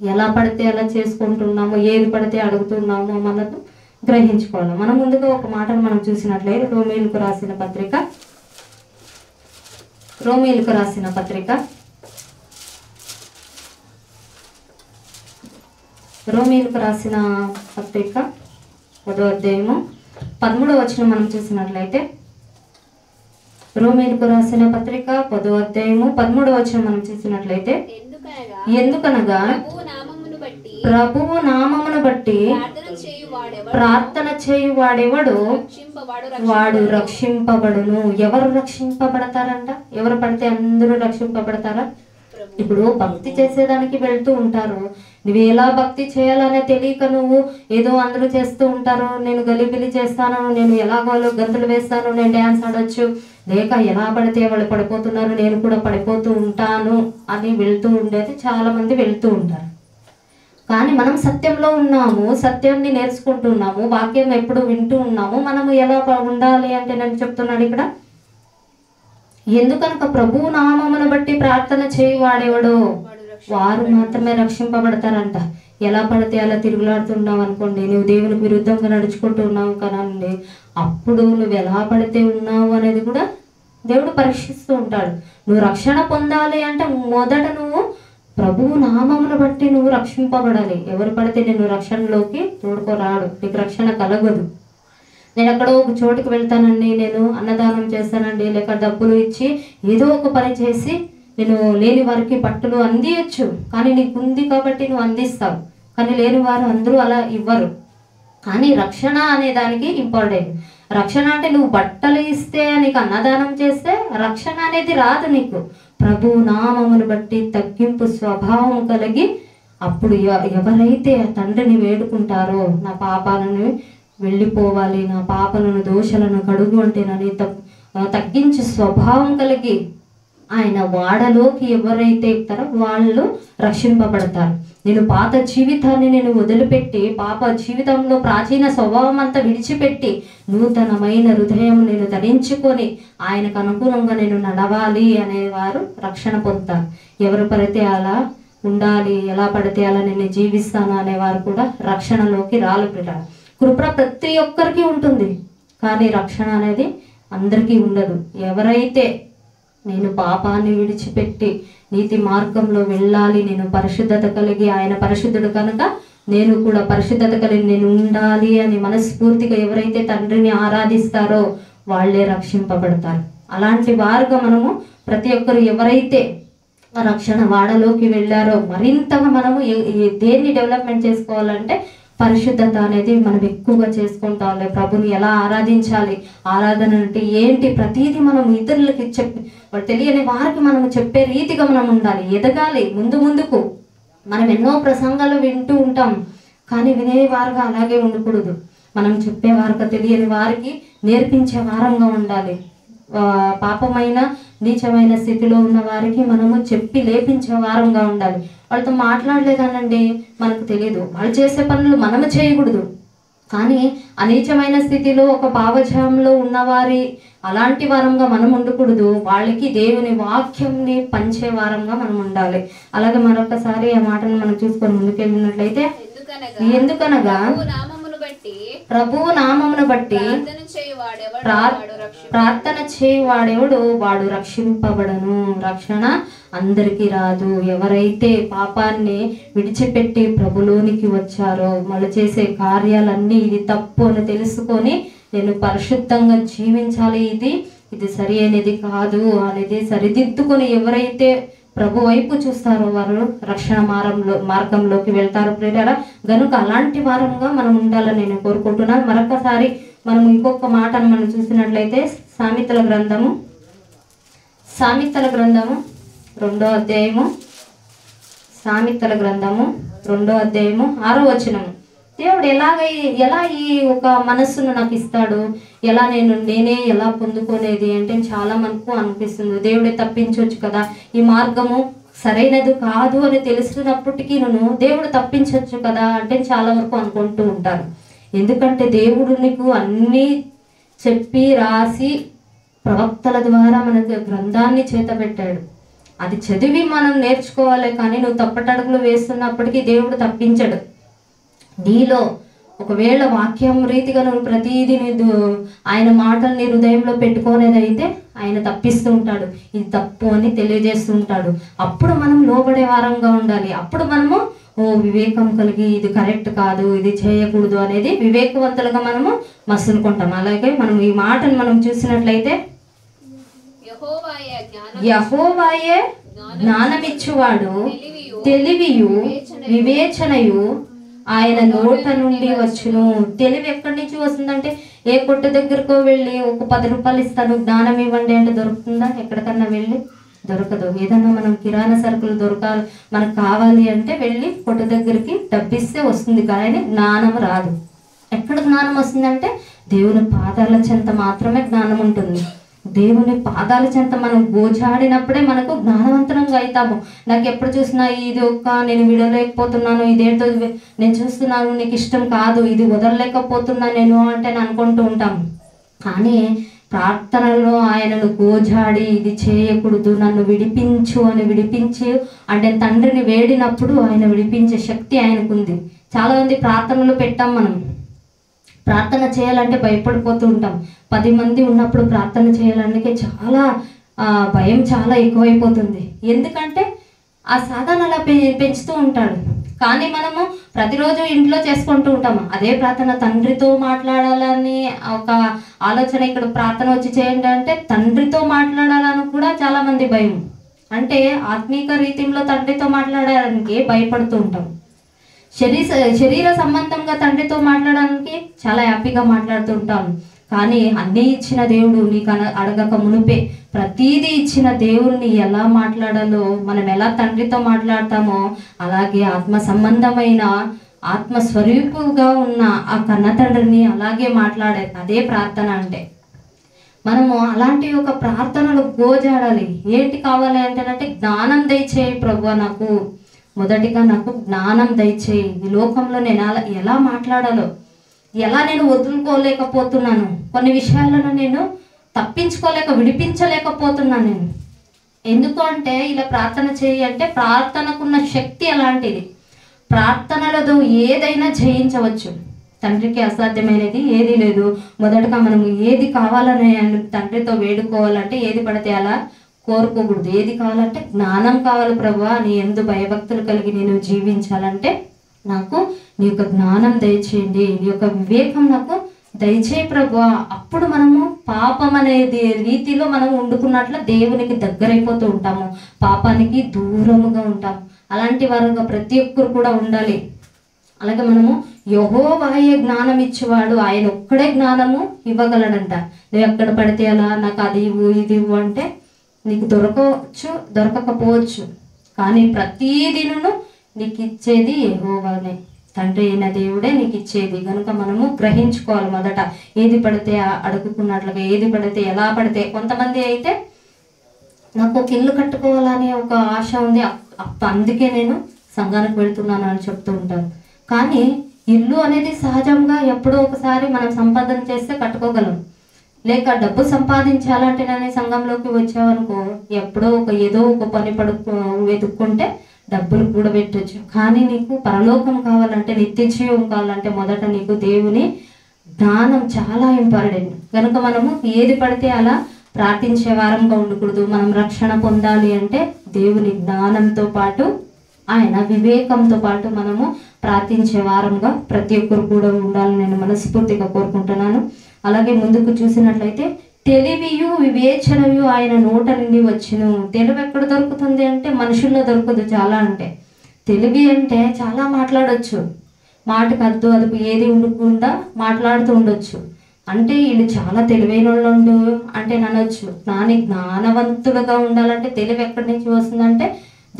ఎలా పడితే అలా చేసుకుంటున్నామో, ఏది పడితే అడుగుతున్నామో మనకు గ్రహించుకోవాలి. మనం ముందుగా ఒక మాటను మనం చూసినట్లయితే రోమీయులకు రాసిన పత్రిక 10వ అధ్యాయము 13వ వచనం మనం చూసినట్లయితే, రోమీయులకు రాసిన పత్రిక 10వ అధ్యాయము 13వ వచనం మనం చూసినట్లయితే, ఎందుకనగా ప్రభువు నామమును బట్టి ప్రార్థన చేయువాడెవడు వాడు రక్షింపబడును. ఎవరు రక్షింపబడతారంట? ఎవరు పడితే అందరూ రక్షింపబడతారా? ఇప్పుడు భక్తి చేసేదానికి వెళ్తూ ఉంటారు. నువ్వు ఎలా భక్తి చేయాలనే తెలియక నువ్వు ఏదో అందరూ చేస్తూ ఉంటారు, నేను గలిబిలి చేస్తాను, నేను ఎలాగో గంతులు వేస్తాను, నేను డ్యాన్స్ ఆడొచ్చు, లేక ఎలా పడితే వాళ్ళు పడిపోతున్నారు, నేను కూడా పడిపోతూ ఉంటాను అని వెళ్తూ ఉండేది చాలా మంది వెళ్తూ ఉంటారు. కానీ మనం సత్యంలో ఉన్నాము, సత్యాన్ని నేర్చుకుంటున్నాము, వాక్యం ఎప్పుడు వింటూ ఉన్నాము. మనము ఎలా ఉండాలి అంటే నేను చెప్తున్నాడు ఇక్కడ, ఎందుకనక ప్రభువు నామమును బట్టి ప్రార్థన చేయువాడెవడో వారు మాత్రమే రక్షింపబడతారంట. ఎలా పడితే అలా తిరుగులాడుతున్నావు అనుకోండి, నువ్వు దేవునికి విరుద్ధంగా నడుచుకుంటూ ఉన్నావు కనండి, అప్పుడు నువ్వు ఎలా పడితే ఉన్నావు అనేది కూడా దేవుడు పరీక్షిస్తూ ఉంటాడు. నువ్వు రక్షణ పొందాలి అంటే మొదట నువ్వు ప్రభువు నామమును బట్టి నువ్వు రక్షింపబడాలి. ఎవరు పడితే నేను రక్షణలోకి తోడుకోరాడు, నీకు రక్షణ కలగదు. నేను ఎక్కడో ఒక చోటుకు వెళ్తానండి, నేను అన్నదానం చేస్తానండి, లేక డబ్బులు ఇచ్చి ఏదో ఒక పని చేసి నేను లేని వారికి బట్టలు అందియచ్చు, కానీ నీకు ఉంది కాబట్టి నువ్వు అందిస్తావు. కానీ లేని వారు అందరూ అలా ఇవ్వరు. కానీ రక్షణ అనే దానికి ఇంపార్టెంట్. రక్షణ అంటే నువ్వు బట్టలు ఇస్తే, నీకు అన్నదానం చేస్తే రక్షణ అనేది రాదు నీకు. ప్రభు నామమును బట్టి తగ్గింపు స్వభావం కలిగి అప్పుడు ఎవరైతే తండ్రిని వేడుకుంటారో, నా పాపాలను వెళ్ళిపోవాలి, నా పాపలను దోషలను కడుగు అంటే నన్ను తగ్గించే స్వభావం కలిగి ఆయన వాడలోకి ఎవరైతే ఇస్తారో వాళ్ళు రక్షింపబడతారు. నేను పాత జీవితాన్ని నేను వదిలిపెట్టి, పాప జీవితంలో ప్రాచీన స్వభావం అంతా విడిచిపెట్టి నూతనమైన హృదయం నేను ధరించుకొని ఆయనకు అనుకూలంగా నేను నడవాలి అనేవారు రక్షణ పొందుతారు. ఎవరు పడితే అలా ఉండాలి, ఎలా పడితే అలా నేను జీవిస్తాను అనేవారు కూడా రక్షణలోకి రాలుపెట్టారు. కృప ప్రతి ఒక్కరికి ఉంటుంది, కానీ రక్షణ అనేది అందరికీ ఉండదు. ఎవరైతే నేను పాపాన్ని విడిచిపెట్టి నీతి మార్గంలో వెళ్ళాలి, నేను పరిశుద్ధత కలిగి, ఆయన పరిశుద్ధుడు కనుక నేను కూడా పరిశుద్ధత కలిగి నేను ఉండాలి అని మనస్ఫూర్తిగా ఎవరైతే తండ్రిని ఆరాధిస్తారో వాళ్ళే రక్షింపబడతారు. అలాంటి వారుగా మనము ప్రతి ఒక్కరు ఎవరైతే రక్షణ వాడలోకి వెళ్ళారో మరింతగా మనము దేన్ని డెవలప్మెంట్ చేసుకోవాలంటే పరిశుద్ధత అనేది మనం ఎక్కువగా చేసుకుంటాం. ప్రభుని ఎలా ఆరాధించాలి, ఆరాధన అంటే ఏంటి, ప్రతిదీ మనం ఇతరులకి వాళ్ళు తెలియని వారికి మనం చెప్పే రీతిగా మనం ఉండాలి, ఎదగాలి ముందుకు. మనం ఎన్నో ప్రసంగాలు వింటూ ఉంటాం, కానీ వినేవారుగా అలాగే ఉండకూడదు. మనం చెప్పేవారుగా తెలియని వారికి నేర్పించే వారంగా ఉండాలి. పాపమైన నీచమైన స్థితిలో ఉన్న వారికి మనము చెప్పి లేపించే వారంగా ఉండాలి. వాళ్ళతో మాట్లాడలేదనండి మనకు తెలియదు, వాళ్ళు చేసే పనులు మనము చేయకూడదు. కానీ అనీచమైన స్థితిలో ఒక భావజాలంలో ఉన్నవారి అలాంటి వారంగా మనం ఉండకూడదు. వాళ్ళకి దేవుని వాక్యంని పంచే వారంగా మనం ఉండాలి. అలాగే మరొకసారి ఆ మాటను మనం చూసుకొని ముందుకెళ్ళినట్లయితే, ఎందుకనగా ప్రభువు నామమును బట్టి ప్రార్థన చేయువాడెవడు వాడు రక్షింపబడను. రక్షణ అందరికీ రాదు. ఎవరైతే పాపాన్ని విడిచిపెట్టి ప్రభులోనికి వచ్చారో, వాళ్ళు చేసే కార్యాలన్నీ ఇది తప్పు అని తెలుసుకొని నేను పరిశుద్ధంగా జీవించాలి, ఇది సరి అనేది కాదు అనేది సరిదిద్దుకొని ఎవరైతే ప్రభు వైపు చూస్తారో వారు రక్షణ మార్గంలోకి వెళ్తారు ప్రియులారా. గనుక అలాంటి వారంగా మనం ఉండాలని నేను కోరుకుంటున్నాను. మరొకసారి మనం ఇంకొక మాటను మనం చూసినట్లయితే సామెతల గ్రంథము 2వ అధ్యాయము 2వ అధ్యాయము 6వ వచనము. దేవుడు ఎలా ఈ ఒక మనస్సును నాకు ఇస్తాడు, నేనే ఎలా పొందుకోనేది అంటే చాలా మనకు అనిపిస్తుంది. దేవుడే తప్పించవచ్చు కదా, ఈ మార్గము సరైనది కాదు అని తెలుసుకున్నప్పటికీ దేవుడు తప్పించవచ్చు కదా అంటే చాలా వరకు అనుకుంటూ ఉంటారు. ఎందుకంటే దేవుడు నీకు అన్నీ చెప్పి రాసి ప్రవక్తల ద్వారా మనకు గ్రంథాన్ని చేతబెట్టాడు. అది చదివి మనం నేర్చుకోవాలి. కానీ నువ్వు తప్పటడుగులు వేస్తున్నప్పటికీ దేవుడు తప్పించడు. నీలో ఒకవేళ వాక్యం రీతిగా నువ్వు ప్రతిదీ ఆయన మాటల్ని హృదయంలో పెట్టుకోనేదైతే ఆయన తప్పిస్తూ ఉంటాడు. ఇది తప్పు అని తెలియజేస్తూ ఉంటాడు. అప్పుడు మనం లోబడే వారంగా ఉండాలి. అప్పుడు మనము వివేకం కలిగి ఇది కరెక్ట్ కాదు, ఇది చేయకూడదు అనేది వివేకవంతులుగా మనము మసులుకుంటాం. అలాగే మనం ఈ మాటను మనం చూసినట్లయితే యెహోవాయే జ్ఞానమిచ్చువాడు, తెలివియు వివేచనయు ఆయన నోట నుండి వచ్చును. తెలివి ఎక్కడి నుంచి వస్తుందంటే ఏ కొట్టు దగ్గరకో వెళ్ళి ఒక 10 రూపాయలు ఇస్తాను జ్ఞానం ఇవ్వండి అంటే దొరుకుతుందా? ఎక్కడికన్నా వెళ్ళి దొరకదు. ఏదన్నా మనం కిరాణా సరుకులు దొరకాలి, మనకు కావాలి అంటే వెళ్ళి కొట్టు దగ్గరికి డబ్బిస్తే వస్తుంది, కానీ జ్ఞానం రాదు. ఎక్కడ జ్ఞానం వస్తుందంటే దేవుని పాదాల చెంత మాత్రమే జ్ఞానం ఉంటుంది. దేవుని పాదాల చెంత మనం గోచాడినప్పుడే మనకు జ్ఞానవంతరంగా అవుతాము. నాకు ఎప్పుడు చూసినా ఇది నేను విడలేకపోతున్నాను, ఇదేంటో నేను చూస్తున్నాను, నీకు ఇష్టం కాదు, ఇది వదలలేకపోతున్నాను నేను అంటే నేను అనుకుంటూ ఉంటాము. కానీ ప్రార్థనలో ఆయనను గోజాడి ఇది చేయకూడదు, నన్ను విడిపించు అని విడిపించి అంటే తండ్రిని వేడినప్పుడు ఆయన విడిపించే శక్తి ఆయనకుంది. చాలామంది ప్రార్థనలు పెట్టాం. మనం ప్రార్థన చేయాలంటే భయపడిపోతూ ఉంటాం. 10 మంది ఉన్నప్పుడు ప్రార్థన చేయాలంటే చాలా భయం చాలా ఎక్కువైపోతుంది. ఎందుకంటే ఆ సాధన అలా పెంచుతూ ఉంటాడు. కానీ మనము ప్రతిరోజు ఇంట్లో చేసుకుంటూ ఉంటాము. అదే ప్రార్థన తండ్రితో మాట్లాడాలని ఒక ఆలోచన. ఇక్కడ ప్రార్థన వచ్చి చేయండి అంటే తండ్రితో మాట్లాడాలని కూడా చాలా మంది భయం. అంటే ఆత్మీక రీతిలో తండ్రితో మాట్లాడడానికి భయపడుతూ ఉంటాం. శరీర సంబంధంగా తండ్రితో మాట్లాడడానికి చాలా హ్యాపీగా మాట్లాడుతూ ఉంటాం. కానీ అన్నీ ఇచ్చిన దేవుడు నీకు అడగక మునుపే ప్రతీదీ ఇచ్చిన దేవుడిని ఎలా మాట్లాడాలో, మనం ఎలా తండ్రితో మాట్లాడతామో అలాగే ఆత్మ సంబంధమైన ఆత్మస్వరూపుగా ఉన్న ఆ కన్న తండ్రిని అలాగే మాట్లాడే అదే ప్రార్థన. అంటే మనము అలాంటి ఒక ప్రార్థనలు గోజాడాలి. ఏంటి కావాలి అంటే జ్ఞానం దయచేయి ప్రభువా, నాకు మొదటిగా నాకు జ్ఞానం దయచేయి. ఈ లోకంలో నేను ఎలా మాట్లాడాలో, ఎలా నేను వదులుకోలేకపోతున్నాను, కొన్ని విషయాలను నేను విడిపించలేకపోతున్నాను నేను. ఎందుకు అంటే ఇలా ప్రార్థన చేయి అంటే ప్రార్థనకున్న శక్తి అలాంటిది. ప్రార్థనలతో ఏదైనా జయించవచ్చు. తండ్రికి అసాధ్యమైనది ఏది లేదు. మొదటగా మనము ఏది కావాలని తండ్రితో వేడుకోవాలంటే ఏది పడితే అలా కోరుకోకూడదు. ఏది కావాలంటే జ్ఞానం కావాలి ప్రభువా, నీ యందు భయభక్తులు కలిగి నేను జీవించాలంటే నాకు నీ యొక్క జ్ఞానం దయచేయండి, నీ యొక్క వివేకం నాకు దయచేయి ప్రభువా. అప్పుడు మనము పాపం అనేది రీతిలో మనం వండుకున్నట్లు దేవునికి దగ్గరైపోతూ ఉంటాము, పాపానికి దూరముగా ఉంటాము. అలాంటి వారుగా ప్రతి ఒక్కరు కూడా ఉండాలి. అలాగే మనము యెహోవాయే జ్ఞానం ఇచ్చేవాడు, ఆయన ఒక్కడే జ్ఞానము ఇవ్వగలడంట. నువ్వు ఎక్కడ పడితే అలా నాకు అది ఇవ్వు ఇది ఇవ్వు అంటే నీకు దొరకవచ్చు, దొరకకపోవచ్చు. కానీ ప్రతిదినను నీకు ఇచ్చేది యెహోవానే, తండ్రి అయిన దేవుడే నీకు ఇచ్చేది. కనుక మనము గ్రహించుకోవాలి. మొదట ఏది పడితే అడుగుకున్నట్లుగా, ఏది పడితే ఎలా పడితే. కొంతమంది అయితే నాకు ఒక ఇల్లు కట్టుకోవాలని ఒక ఆశ ఉంది, అందుకే నేను సంఘానికి వెళ్తున్నాను అని చెప్తూ ఉంటారు. కానీ ఇల్లు అనేది సహజంగా ఎప్పుడో ఒకసారి మనం సంపాదన చేస్తే కట్టుకోగలం. లేక డబ్బు సంపాదించాలంటే నేను సంఘంలోకి వచ్చావనుకో ఎప్పుడో ఏదో ఒక పని వెతుక్కుంటే డబ్బులు కూడా పెట్టచ్చు. కానీ నీకు పరలోకం కావాలంటే, నిత్య జీవం కావాలంటే మొదట నీకు దేవుని జ్ఞానం చాలా ఇంపార్టెంట్. కనుక మనము ఏది పడితే అలా ప్రార్థించే వారంగా ఉండకూడదు. మనం రక్షణ పొందాలి అంటే దేవుని జ్ఞానంతో పాటు ఆయన వివేకంతో పాటు మనము ప్రార్థించే వారంగా ప్రతి ఒక్కరు కూడా ఉండాలని నేను మనస్ఫూర్తిగా కోరుకుంటున్నాను. అలాగే ముందుకు చూసినట్లయితే తెలివియు వివేచనయు ఆయన నోట నుండి వచ్చును. తెలివి ఎక్కడ దొరుకుతుంది అంటే మనుషుల్లో దొరకదు. చాలా అంటే తెలివి అంటే చాలా మాట్లాడొచ్చు, మాటకు అద్దు అదుపు ఏది ఉండకుండా మాట్లాడుతూ ఉండొచ్చు. అంటే వీళ్ళు చాలా తెలివైన వాళ్ళు అంటే అనొచ్చు. జ్ఞానవంతులుగా ఉండాలంటే తెలివి ఎక్కడి నుంచి వస్తుందంటే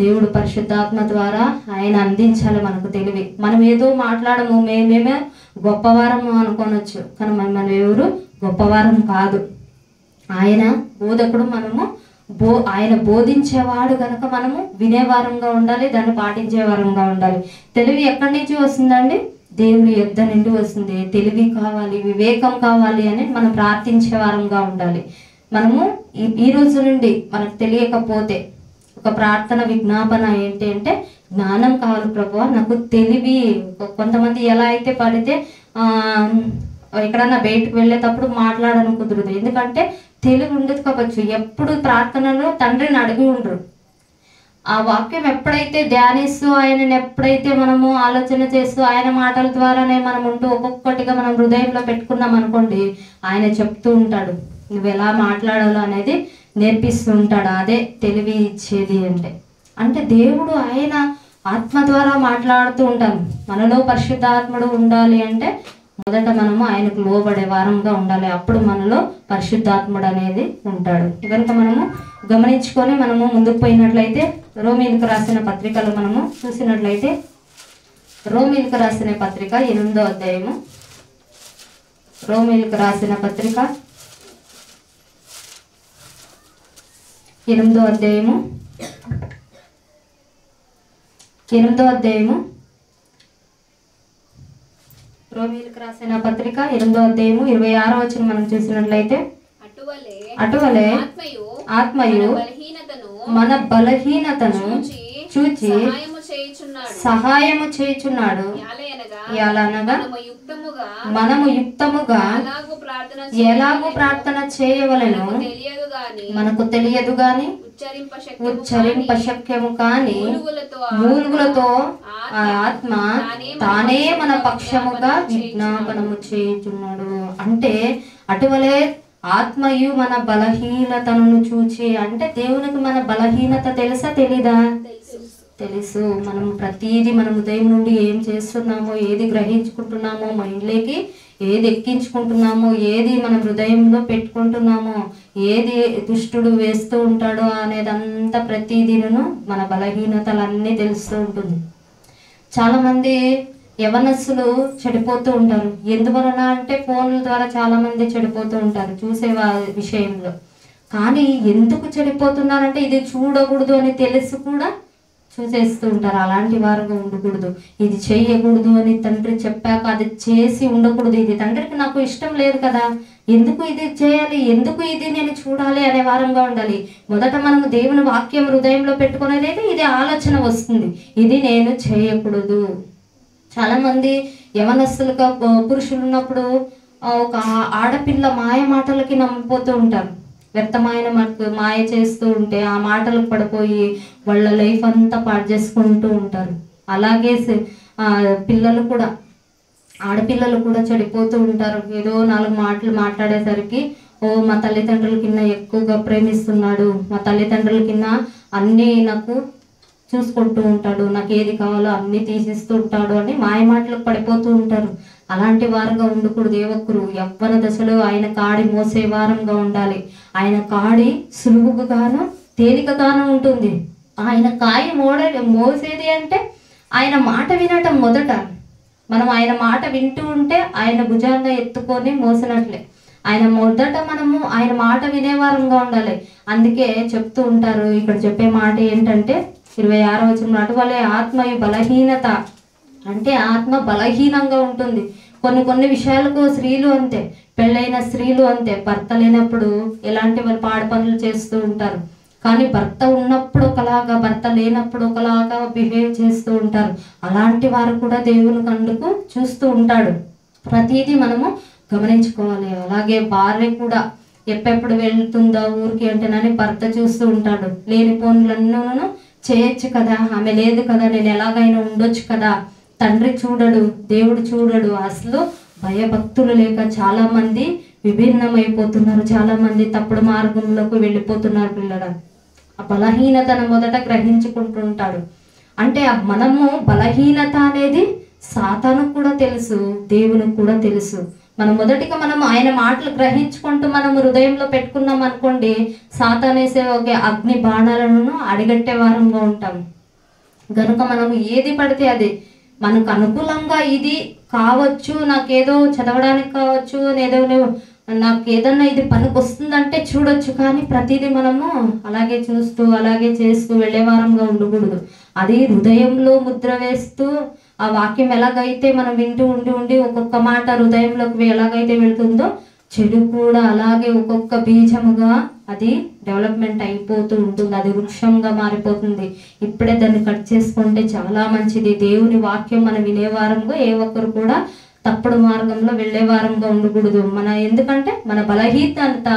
దేవుడు పరిశుద్ధాత్మ ద్వారా ఆయన అందించాలి మనకు తెలివి. మనం ఏదో మాట్లాడము, మేమేమే గొప్పవారము అనుకోనొచ్చు, కానీ మనం ఎవరు గొప్పవారం కాదు. ఆయన బోధకుడు, మనము ఆయన బోధించేవాడు కనుక మనము వినేవారంగా ఉండాలి, దాన్ని పాటించే వారంగా ఉండాలి. తెలివి ఎక్కడి నుంచి వస్తుందండి? దేవుని యొద్ద నుండి వస్తుంది. తెలివి కావాలి, వివేకం కావాలి అని మనం ప్రార్థించే వారంగా ఉండాలి. మనము ఈ రోజు నుండి మనకు తెలియకపోతే ఒక ప్రార్థన విజ్ఞాపన ఏంటి అంటే జ్ఞానం కావాలి ప్రభువా, నాకు తెలివి. కొంతమంది ఎలా అయితే పడితే ఎక్కడన్నా బయటకు వెళ్ళేటప్పుడు మాట్లాడడం కుదరదు, ఎందుకంటే తెలివి ఉండదు కావచ్చు. ఎప్పుడు ప్రార్థనలో తండ్రిని అడిగి ఉండరు. ఆ వాక్యం ఎప్పుడైతే ధ్యానిస్తూ ఆయనని ఎప్పుడైతే మనము ఆలోచన చేస్తూ ఆయన మాటల ద్వారానే మనం ఉంటూ ఒక్కొక్కటిగా మనం హృదయంలో పెట్టుకున్నాం అనుకోండి, ఆయన చెప్తూ ఉంటాడు, నువ్వు ఎలా మాట్లాడాలో అనేది నేర్పిస్తూ ఉంటాడు. అదే తెలివి ఇచ్చేది అంటే దేవుడు ఆయన ఆత్మ ద్వారా మాట్లాడుతూ ఉంటాను. మనలో పరిశుద్ధాత్ముడు ఉండాలి అంటే మొదట మనము ఆయనకు లోబడే వారంగా ఉండాలి. అప్పుడు మనలో పరిశుద్ధాత్ముడు అనేది ఉంటాడు. కనుక మనము గమనించుకొని మనము ముందుకు పోయినట్లయితే రోమీలకు రాసిన పత్రికలు మనము చూసినట్లయితే రోమీలకు రాసిన పత్రిక 8వ అధ్యాయము, రోమీలకు రాసిన పత్రిక 8వ అధ్యాయము 8వ అధ్యాయము రోమీలకు రాసిన పత్రిక 8వ అధ్యాయము 26వ వచనం మనం చూసినట్లయితే అటువలే ఆత్మయు మన బలహీనతను చూచి సహాయము చేయుచున్నాడు. ఎలానగా మనము యుక్తముగా ఎలాగూ ప్రార్థన చేయవలెను మనకు తెలియదు గాని ఉచ్చరింప శక్యము కాని మూలుగులతో ఆ ఆత్మ తానే మన పక్షముగా విజ్ఞాపనము చేయుచున్నాడు. అంటే అటువలే ఆత్మయు మన బలహీనతను చూచి, అంటే దేవునికి మన బలహీనత తెలుసా తెలీదా? తెలుసు. మనం ప్రతిదీ మన ఉదయం నుండి ఏం చేస్తున్నామో, ఏది గ్రహించుకుంటున్నామో, మైండ్లోకి ఏది ఎక్కించుకుంటున్నామో, ఏది మనం హృదయంలో పెట్టుకుంటున్నామో, ఏది దుష్టుడు వేస్తూ ఉంటాడో అనేదంతా ప్రతిదీను మన బలహీనతలన్నీ తెలుస్తూ ఉంటుంది. చాలామంది యవనస్సులు చెడిపోతూ ఉంటారు. ఎందువలన అంటే ఫోన్ల ద్వారా చాలామంది చెడిపోతూ ఉంటారు చూసే విషయంలో. కానీ ఎందుకు చెడిపోతున్నారంటే ఇది చూడకూడదు అని తెలిసి కూడా చూసేస్తూ ఉంటారు. అలాంటి వారుగా ఉండకూడదు. ఇది చేయకూడదు అని తండ్రి చెప్పాక అది చేసి ఉండకూడదు. ఇది తండ్రికి నాకు ఇష్టం లేదు కదా, ఎందుకు ఇది చేయాలి, ఎందుకు ఇది నేను చూడాలి అనే వారంగా ఉండాలి. మొదట మనము దేవుని వాక్యం హృదయంలో పెట్టుకునేదైతే ఇది ఆలోచన వస్తుంది, ఇది నేను చేయకూడదు. చాలామంది యవనస్తులుగా పురుషులు ఉన్నప్పుడు ఒక ఆడపిల్ల మాయ మాటలకి నమ్మిపోతూ ఉంటారు. వ్యర్థమైన మాయ చేస్తూ ఉంటే ఆ మాటలకు పడిపోయి వాళ్ళ లైఫ్ అంతా పాడు చేసుకుంటూ ఉంటారు. అలాగే పిల్లలు కూడా, ఆడపిల్లలు కూడా చెడిపోతూ ఉంటారు. ఏదో 4 మాటలు మాట్లాడేసరికి మా తల్లిదండ్రుల కింద ఎక్కువగా ప్రేమిస్తున్నాడు, మా తల్లిదండ్రుల కింద అన్నీ నాకు చూసుకుంటూ ఉంటాడు, నాకు ఏది కావాలో అన్నీ తీసిస్తూ ఉంటాడు అని మాయ మాటలకు పడిపోతూ ఉంటారు. అలాంటి వారుగా ఉండకూడదు. ఒక్కరు యవ్వన దశలో ఆయన కాడి మోసే వారంగా ఉండాలి. ఆయన కాడి సులువుగాను తేలికగాను ఉంటుంది. ఆయన కాయ మోసేది అంటే ఆయన మాట వినటం. మొదట మనం ఆయన మాట వింటూ ఉంటే ఆయన భుజాన్ని ఎత్తుకొని మోసినట్లే. ఆయన మొదట మనము ఆయన మాట వినేవారంగా ఉండాలి. అందుకే చెప్తూ ఉంటారు, ఇక్కడ చెప్పే మాట ఏంటంటే 26వ వచనం, అటువలే ఆత్మయు బలహీనత, అంటే ఆత్మ బలహీనంగా ఉంటుంది. కొన్ని విషయాలకు స్త్రీలు అంతే, పెళ్ళైన స్త్రీలు అంతే, భర్త లేనప్పుడు ఎలాంటి వాళ్ళు పాడు పనులు చేస్తూ ఉంటారు. కానీ భర్త ఉన్నప్పుడు ఒకలాగా, భర్త లేనప్పుడు ఒకలాగా బిహేవ్ చేస్తూ ఉంటారు. అలాంటి వారు కూడా దేవుని కండుకు చూస్తూ ఉంటాడు. ప్రతిదీ మనము గమనించుకోవాలి. అలాగే భార్య కూడా ఎప్పుడెప్పుడు వెళ్తుందా ఊరికి అంటేనని భర్త చూస్తూ ఉంటాడు. లేని పనులన్నూ చేయొచ్చు కదా, ఆమె లేదు కదా, నేను ఎలాగైనా ఉండొచ్చు కదా. తండ్రి చూడడు, దేవుడు చూడడు. అసలు భయభక్తులు లేక చాలా మంది విభిన్నమైపోతున్నారు, చాలా మంది తప్పుడు మార్గంలోకి వెళ్ళిపోతున్నారు పిల్లలు. ఆ బలహీనతను మొదట గ్రహించుకుంటుంటాడు. అంటే మనము బలహీనత అనేది సాతానుకు కూడా తెలుసు, దేవునికి కూడా తెలుసు. మనం మొదటిగా మనం ఆయన మాటలు గ్రహించుకుంటూ మనం హృదయంలో పెట్టుకున్నాం అనుకోండి, సాతానేసే ఒక అగ్ని బాణాలను అడిగట్టే వారంగా ఉంటాం. కనుక మనం ఏది పడితే అది మనకు అనుకూలంగా ఇది కావచ్చు, నాకేదో చదవడానికి కావచ్చు, ఏదో నాకు ఏదన్నా ఇది పనికి వస్తుందంటే చూడొచ్చు. కానీ ప్రతిదీ మనము అలాగే చూస్తూ అలాగే చేస్తూ వెళ్ళే వారంగా ఉండకూడదు. అది హృదయంలో ముద్ర వేస్తూ ఆ వాక్యం ఎలాగైతే మనం వింటూ ఉండి ఒక్కొక్క మాట హృదయంలోకి ఎలాగైతే వెళ్తుందో చెడు కూడా అలాగే ఒక్కొక్క బీజముగా అది డెవలప్మెంట్ అయిపోతూ ఉంటుంది, అది వృక్షంగా మారిపోతుంది. ఇప్పుడే దాన్ని కట్ చేసుకుంటే చాలా మంచిది. దేవుని వాక్యం మనం వినేవారంగా ఏ ఒక్కరు కూడా తప్పుడు మార్గంలో వెళ్ళే వారంగా ఉండకూడదు. ఎందుకంటే మన బలహీనత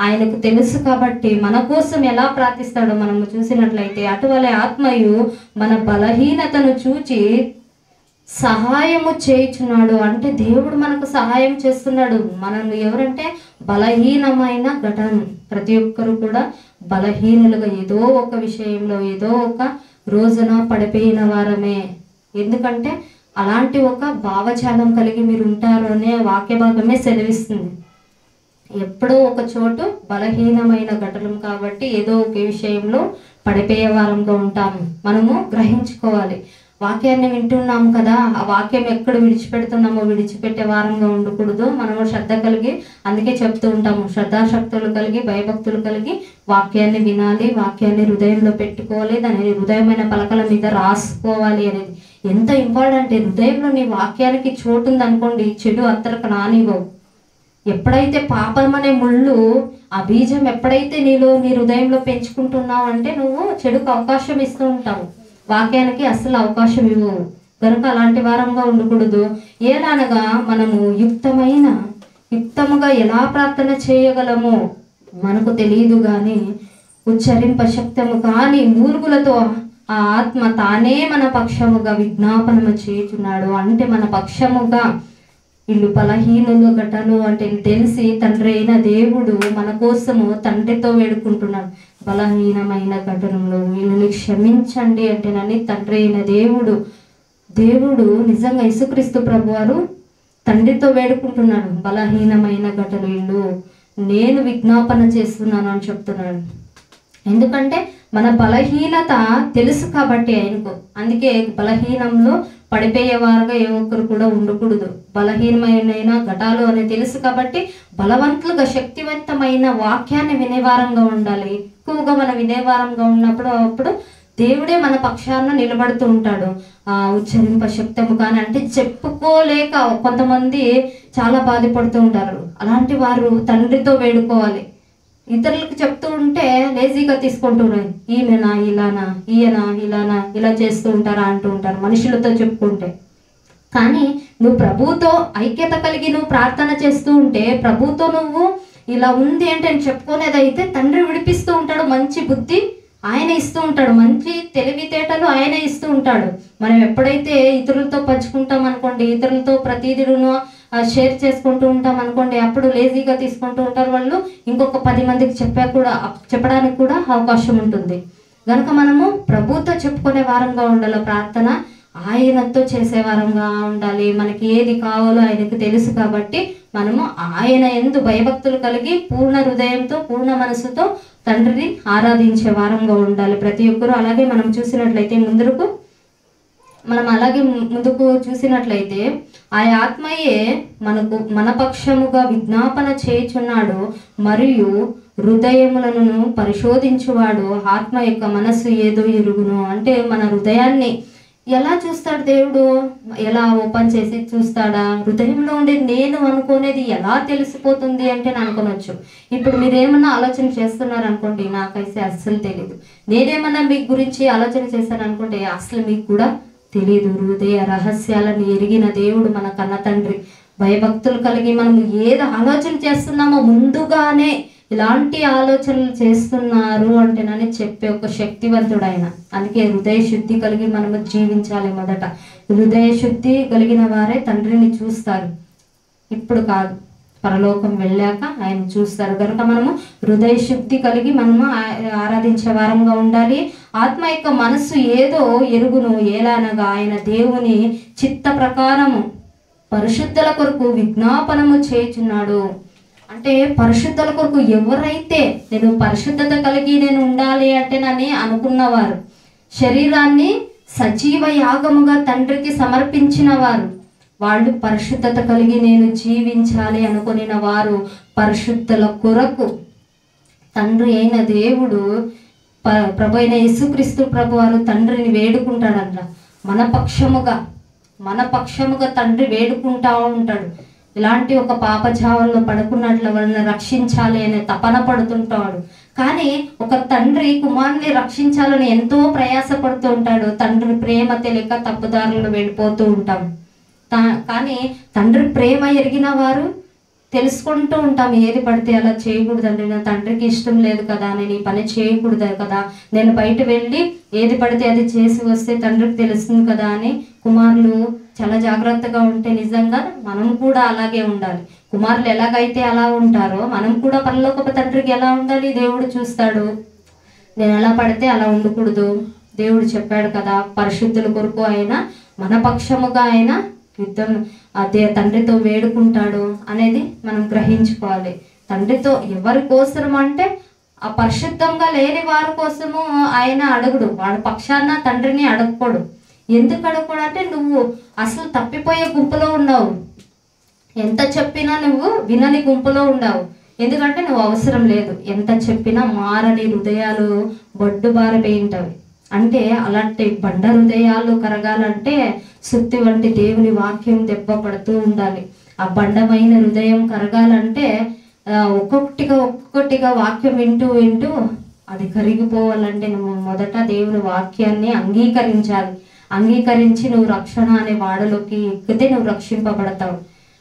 ఆయనకు తెలుసు కాబట్టి మన కోసం ఎలా ప్రార్థిస్తాడో మనం చూసినట్లయితే అటువలే ఆత్మయు మన బలహీనతను చూచి సహాయము చేయుచున్నాడు. అంటే దేవుడు మనకు సహాయం చేస్తున్నాడు. మనం ఎవరంటే బలహీనమైన ఘటన, ప్రతి ఒక్కరు కూడా బలహీనులుగా ఏదో ఒక విషయంలో ఏదో ఒక రోజున పడిపోయిన వారమే. ఎందుకంటే అలాంటి ఒక భావజాలం కలిగి మీరు ఉంటారు అనే వాక్య భాగమే సెలవిస్తుంది. ఎప్పుడో ఒక చోటు బలహీనమైన ఘటన కాబట్టి ఏదో ఒక విషయంలో పడిపోయే వారంగా ఉంటాము. మనము గ్రహించుకోవాలి. వాక్యాన్ని వింటున్నాం కదా, ఆ వాక్యం ఎక్కడ విడిచిపెడుతున్నామో విడిచిపెట్టే వారంగా ఉండకూడదు. మనము శ్రద్ధ కలిగి, అందుకే చెప్తూ ఉంటాము, శ్రద్ధాశక్తులు కలిగి భయభక్తులు కలిగి వాక్యాన్ని వినాలి, వాక్యాన్ని హృదయంలో పెట్టుకోవాలి, దాని హృదయమైన పలకల మీద రాసుకోవాలి అనేది ఎంత ఇంపార్టెంట్. హృదయంలో నీ వాక్యానికి చోటు ఉందనుకోండి, చెడు అత్తరకు నానివ్వవు. ఎప్పుడైతే పాపం అనే ముళ్ళు ఆ బీజం ఎప్పుడైతే నీ హృదయంలో పెంచుకుంటున్నావు అంటే నువ్వు చెడుకు అవకాశం ఇస్తూ ఉంటావు, వాక్యానికి అస్సలు అవకాశం ఇవ్వవు. కనుక అలాంటి వారంగా ఉండకూడదు. ఏలనగా మనము యుక్తముగా ఎలా ప్రార్థన చేయగలమో మనకు తెలియదు కానీ ఉచ్చరింప శక్తము కానీ మూర్ఖులతో ఆ ఆత్మ తానే మన పక్షముగా విజ్ఞాపనము చేయుచున్నాడు. అంటే మన పక్షముగా వీళ్ళు బలహీనులు ఘటనలు అంటే తెలిసి తండ్రి అయిన దేవుడు మన కోసము తండ్రితో వేడుకుంటున్నాడు. బలహీనమైన ఘటనలు వీళ్ళని క్షమించండి అంటేనని తండ్రి అయిన దేవుడు నిజంగా యేసుక్రీస్తు ప్రభువారు తండ్రితో వేడుకుంటున్నాడు. బలహీనమైన ఘటనలు వీళ్ళు నేను విజ్ఞాపన చేస్తున్నాను అని చెప్తున్నాడు. ఎందుకంటే మన బలహీనత తెలుసు కాబట్టి ఆయనకు. అందుకే బలహీనంలో పడిపోయేవారుగా ఏ ఒక్కరు కూడా ఉండకూడదు. బలహీనమైన ఘటాలు అని తెలుసు కాబట్టి బలవంతులుగా శక్తివంతమైన వాక్యాన్ని వినేవారంగా ఉండాలి. ఎక్కువగా మనం వినేవారంగా ఉన్నప్పుడు అప్పుడు దేవుడే మన పక్షాన నిలబడుతూ ఉంటాడు. ఉచ్చరింప శక్తము కానీ అంటే చెప్పుకోలేక కొంతమంది చాలా బాధపడుతూ ఉంటారు. అలాంటి వారు తండ్రితో వేడుకోవాలి. ఇతరులకు చెప్తూ ఉంటే లేజీగా తీసుకుంటున్నారు. ఈమెనా ఇలానా, ఈయన ఇలానా, ఇలా చేస్తూ ఉంటారా అంటూ ఉంటారు మనుషులతో చెప్పుకుంటే. కానీ నువ్వు ప్రభువుతో ఐక్యత కలిగి నువ్వు ప్రార్థన చేస్తూ ఉంటే, ప్రభువుతో నువ్వు ఇలా ఉంది అంటే అని చెప్పుకునేదైతే తండ్రి విడిపిస్తూ ఉంటాడు. మంచి బుద్ధి ఆయన ఇస్తూ ఉంటాడు, మంచి తెలివితేటలు ఆయన ఇస్తూ ఉంటాడు. మనం ఎప్పుడైతే ఇతరులతో పంచుకుంటాం అనుకోండి, ఇతరులతో ప్రతిదినూ షేర్ చేసుకుంటూ ఉంటాం అనుకోండి, అప్పుడు లేజీగా తీసుకుంటూ ఉంటారు వాళ్ళు. ఇంకొక 10 మందికి చెప్పడానికి కూడా అవకాశం ఉంటుంది. కనుక మనము ప్రభుతో చెప్పుకునే వారంగా ఉండాలి. ప్రార్థన ఆయనతో చేసే వారంగా ఉండాలి. మనకి ఏది కావాలో ఆయనకు తెలుసు కాబట్టి మనము ఆయన యందు భయభక్తులు కలిగి పూర్ణ హృదయంతో పూర్ణ మనసుతో తండ్రిని ఆరాధించే వారంగా ఉండాలి ప్రతి ఒక్కరూ. అలాగే మనం చూసినట్లయితే ముందుకు చూసినట్లయితే ఆ ఆత్మయే మన పక్షముగా విజ్ఞాపన చేయుచున్నాడు మరియు హృదయములను పరిశోధించువాడు ఆత్మ యొక్క మనస్సు ఏదో ఎరుగును. అంటే మన హృదయాన్ని ఎలా చూస్తాడు దేవుడు? ఎలా ఓపెన్ చేసి చూస్తాడా? హృదయంలో ఉండేది నేను అనుకునేది ఎలా తెలిసిపోతుంది అంటే అనుకోవచ్చు. ఇప్పుడు మీరేమన్నా ఆలోచన చేస్తున్నారు అనుకోండి, నాకైతే అస్సలు తెలియదు. నేనేమన్నా మీ గురించి ఆలోచన చేశాను అనుకోండి, అసలు మీకు కూడా తెలియదు. హృదయ రహస్యాలను ఎరిగిన దేవుడు మన కన్న తండ్రి. భయభక్తులు కలిగి మనం ఏది ఆలోచన చేస్తున్నామో ముందుగానే ఇలాంటి ఆలోచనలు చేస్తున్నారు అంటేనని చెప్పే ఒక శక్తివంతుడు ఆయన. అందుకే హృదయ శుద్ధి కలిగి మనము జీవించాలి. మొదట హృదయ శుద్ధి కలిగిన వారే తండ్రిని చూస్తారు. ఇప్పుడు కాదు, పరలోకం వెళ్ళాక ఆయన చూస్తారు. కనుక మనము హృదయ శుద్ధి కలిగి మనము ఆరాధించే వారంగా ఉండాలి. ఆత్మ యొక్క మనస్సు ఏదో ఎరుగును. ఏలానగా ఆయన దేవుని చిత్త ప్రకారము పరిశుద్ధుల కొరకు విజ్ఞాపనము చేయుచున్నాడు. అంటే పరిశుద్ధుల కొరకు ఎవరైతే నేను పరిశుద్ధత కలిగి నేను ఉండాలి అంటే నని అనుకున్నవారు, శరీరాన్ని సజీవ యాగముగా తండ్రికి సమర్పించిన వారు, వాళ్ళు పరిశుద్ధత కలిగి నేను జీవించాలి అనుకునిన వారు పరిశుద్ధుల కొరకు తండ్రి అయిన దేవుడు ప్రభు అయిన యేసుక్రీస్తు ప్రభు వారు తండ్రిని వేడుకుంటాడంట. మన పక్షముగా తండ్రి వేడుకుంటా ఉంటాడు. ఇలాంటి ఒక పాపజావంలో పడుకున్నట్లు వాళ్ళని రక్షించాలి అనే తపన పడుతుంటాడు. కానీ ఒక తండ్రి కుమారుని రక్షించాలని ఎంతో ప్రయాసపడుతూ ఉంటాడు. తండ్రి ప్రేమ తెలియక తప్పుదారులు వెళ్ళిపోతూ ఉంటాం. కానీ తండ్రి ప్రేమ ఎరిగిన వారు తెలుసుకుంటూ ఉంటాం, ఏది పడితే అలా చేయకూడదండి, నా తండ్రికి ఇష్టం లేదు కదా, నేను ఈ పని చేయకూడదు కదా, నేను బయట వెళ్ళి ఏది పడితే అది చేసి వస్తే తండ్రికి తెలుస్తుంది కదా అని కుమారులు చాలా జాగ్రత్తగా ఉంటే నిజంగా మనం కూడా అలాగే ఉండాలి. కుమారులు ఎలాగైతే అలా ఉంటారో మనం కూడా పరలోకపు తండ్రికి ఎలా ఉండాలి, దేవుడు చూస్తాడు. నేను ఎలా పడితే అలా ఉండకూడదు, దేవుడు చెప్పాడు కదా, పరిశుద్ధుల కొరకు ఆయన మన పక్షముగా ఆయన యుద్ధం అదే తండ్రితో వేడుకుంటాడు అనేది మనం గ్రహించుకోవాలి. తండ్రితో ఎవరి కోసం అంటే ఆ పరిశుద్ధంగా లేని వారి కోసము ఆయన అడుగుడు, వాడి పక్షాన తండ్రిని అడగకూడదు. ఎందుకు అడగకూడదు అంటే నువ్వు అసలు తప్పిపోయే గుంపులో ఉన్నావు, ఎంత చెప్పినా నువ్వు వినని గుంపులో ఉన్నావు. ఎందుకంటే నువ్వు అవసరం లేదు, ఎంత చెప్పినా మారని హృదయాలు బొడ్డు బారిపోయింటవి. అంటే అలాంటి బండ హృదయాలు కరగాలంటే సుత్తి వంటి దేవుని వాక్యం దెబ్బ పడుతూ ఉండాలి. ఆ బండమైన హృదయం కరగాలంటే ఒక్కొక్కటిగా వాక్యం వింటూ వింటూ అది కరిగిపోవాలంటే నువ్వు మొదట దేవుని వాక్యాన్ని అంగీకరించాలి. అంగీకరించి నువ్వు రక్షణ అనే వాడలోకి ఎక్కితే నువ్వు రక్షింపబడతావు.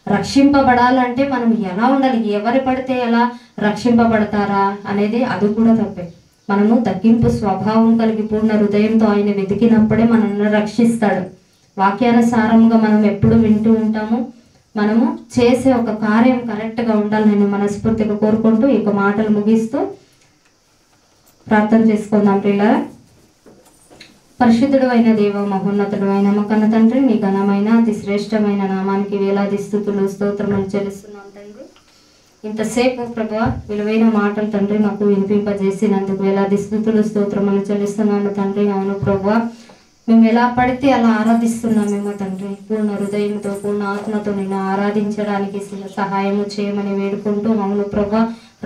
రక్షింపబడాలంటే మనం ఎలా ఉండాలి, ఎవరు పడితే ఎలా రక్షింపబడతారా అనేది అది కూడా తప్పే. మనము తగ్గింపు స్వభావం కలిగి పూర్ణ హృదయంతో ఆయన వెతికినప్పుడే మనల్ని రక్షిస్తాడు. వాక్యానుసారంగా మనం ఎప్పుడు వింటూ ఉంటాము, మనము చేసే ఒక కార్యం కరెక్ట్గా ఉండాలి. నేను మనస్ఫూర్తిగా కోరుకుంటూ ఇక మాటలు ముగిస్తూ ప్రార్థన చేసుకుందాం. ప్రియులారా, పరిశుద్ధుడు అయిన దేవ, మహోన్నతుడు అయిన మా కన్న తండ్రి, నీ ఘనమైన అతి శ్రేష్టమైన నామానికి వేలాది స్తుతులు స్తోత్రములు చెల్లిస్తున్నాం తండ్రి. ఇంతసేపు ప్రభువా విలువైన మాటలు తండ్రి మాకు వినిపింపజేసినందుకు వేలాది స్తుతులు స్తోత్రములు చెల్లిస్తున్నాను తండ్రి. అవును ప్రభువా, మేము ఎలా పడితే అలా ఆరాధిస్తున్నామేమో తండ్రి, పూర్ణ హృదయంతో పూర్ణ ఆత్మతో నిన్ను ఆరాధించడానికి సహాయము చేయమని వేడుకుంటూ, అవును ప్రభువా,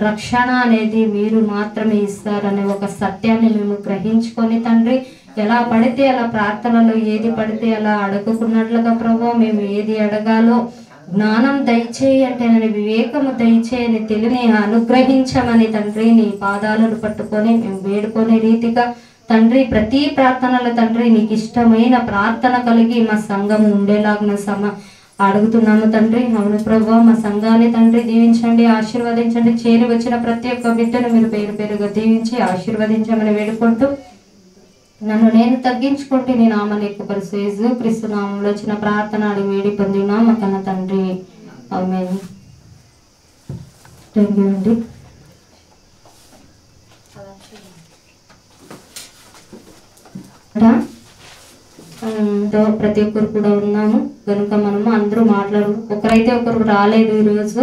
రక్షణ అనేది మీరు మాత్రమే ఇస్తారనే ఒక సత్యాన్ని మేము గ్రహించుకొని తండ్రి, ఎలా పడితే అలా ప్రార్థనలో ఏది పడితే అలా అడగకున్నట్లుగా ప్రభువా మేము ఏది అడగాలో జ్ఞానం దయచేయి అంటే నన్ను వివేకము దయచేయని తెలివిని అనుగ్రహించమని తండ్రి నీ పాదాలను పట్టుకొని మేము వేడుకునే రీతిగా తండ్రి ప్రతి ప్రార్థనలో తండ్రి నీకు ఇష్టమైన ప్రార్థన కలిగి మా సంఘము ఉండేలాగా అడుగుతున్నాము తండ్రి. అవును ప్రభువా, మా సంఘాన్ని తండ్రి దీవించండి, ఆశీర్వదించండి. చేరి వచ్చిన ప్రతి ఒక్క బిడ్డను మీరు పేరు పేరుగా దీవించి ఆశీర్వదించమని వేడుకుంటూ, నన్ను నేను తగ్గించుకుంటే నీ నామాన్ని ఎక్కుపరుచు యేసు క్రీస్తు నామంలో వచ్చిన ప్రార్థన అడిగి వేడి పొందినా మా కన్న తండ్రి, ఆమేన్. థ్యాంక్ యూ అండి. ప్రతి ఒక్కరు కూడా ఉన్నాము కనుక మనము అందరూ ఒకరైతే ఒకరు రాలేదు ఈరోజు,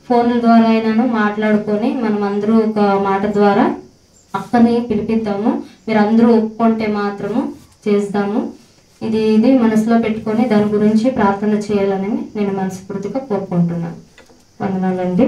ఫోన్ల ద్వారా అయినాను మాట్లాడుకొని మనం అందరూ ఒక మాట ద్వారా అక్కని పిలిపిద్దాము. మీరు అందరూ ఒప్పుకుంటే మాత్రము చేస్తాము. ఇది మనసులో పెట్టుకొని దాని గురించి ప్రార్థన చేయాలని నేను మనస్ఫూర్తిగా కోరుకుంటున్నాను. వందనాలండి.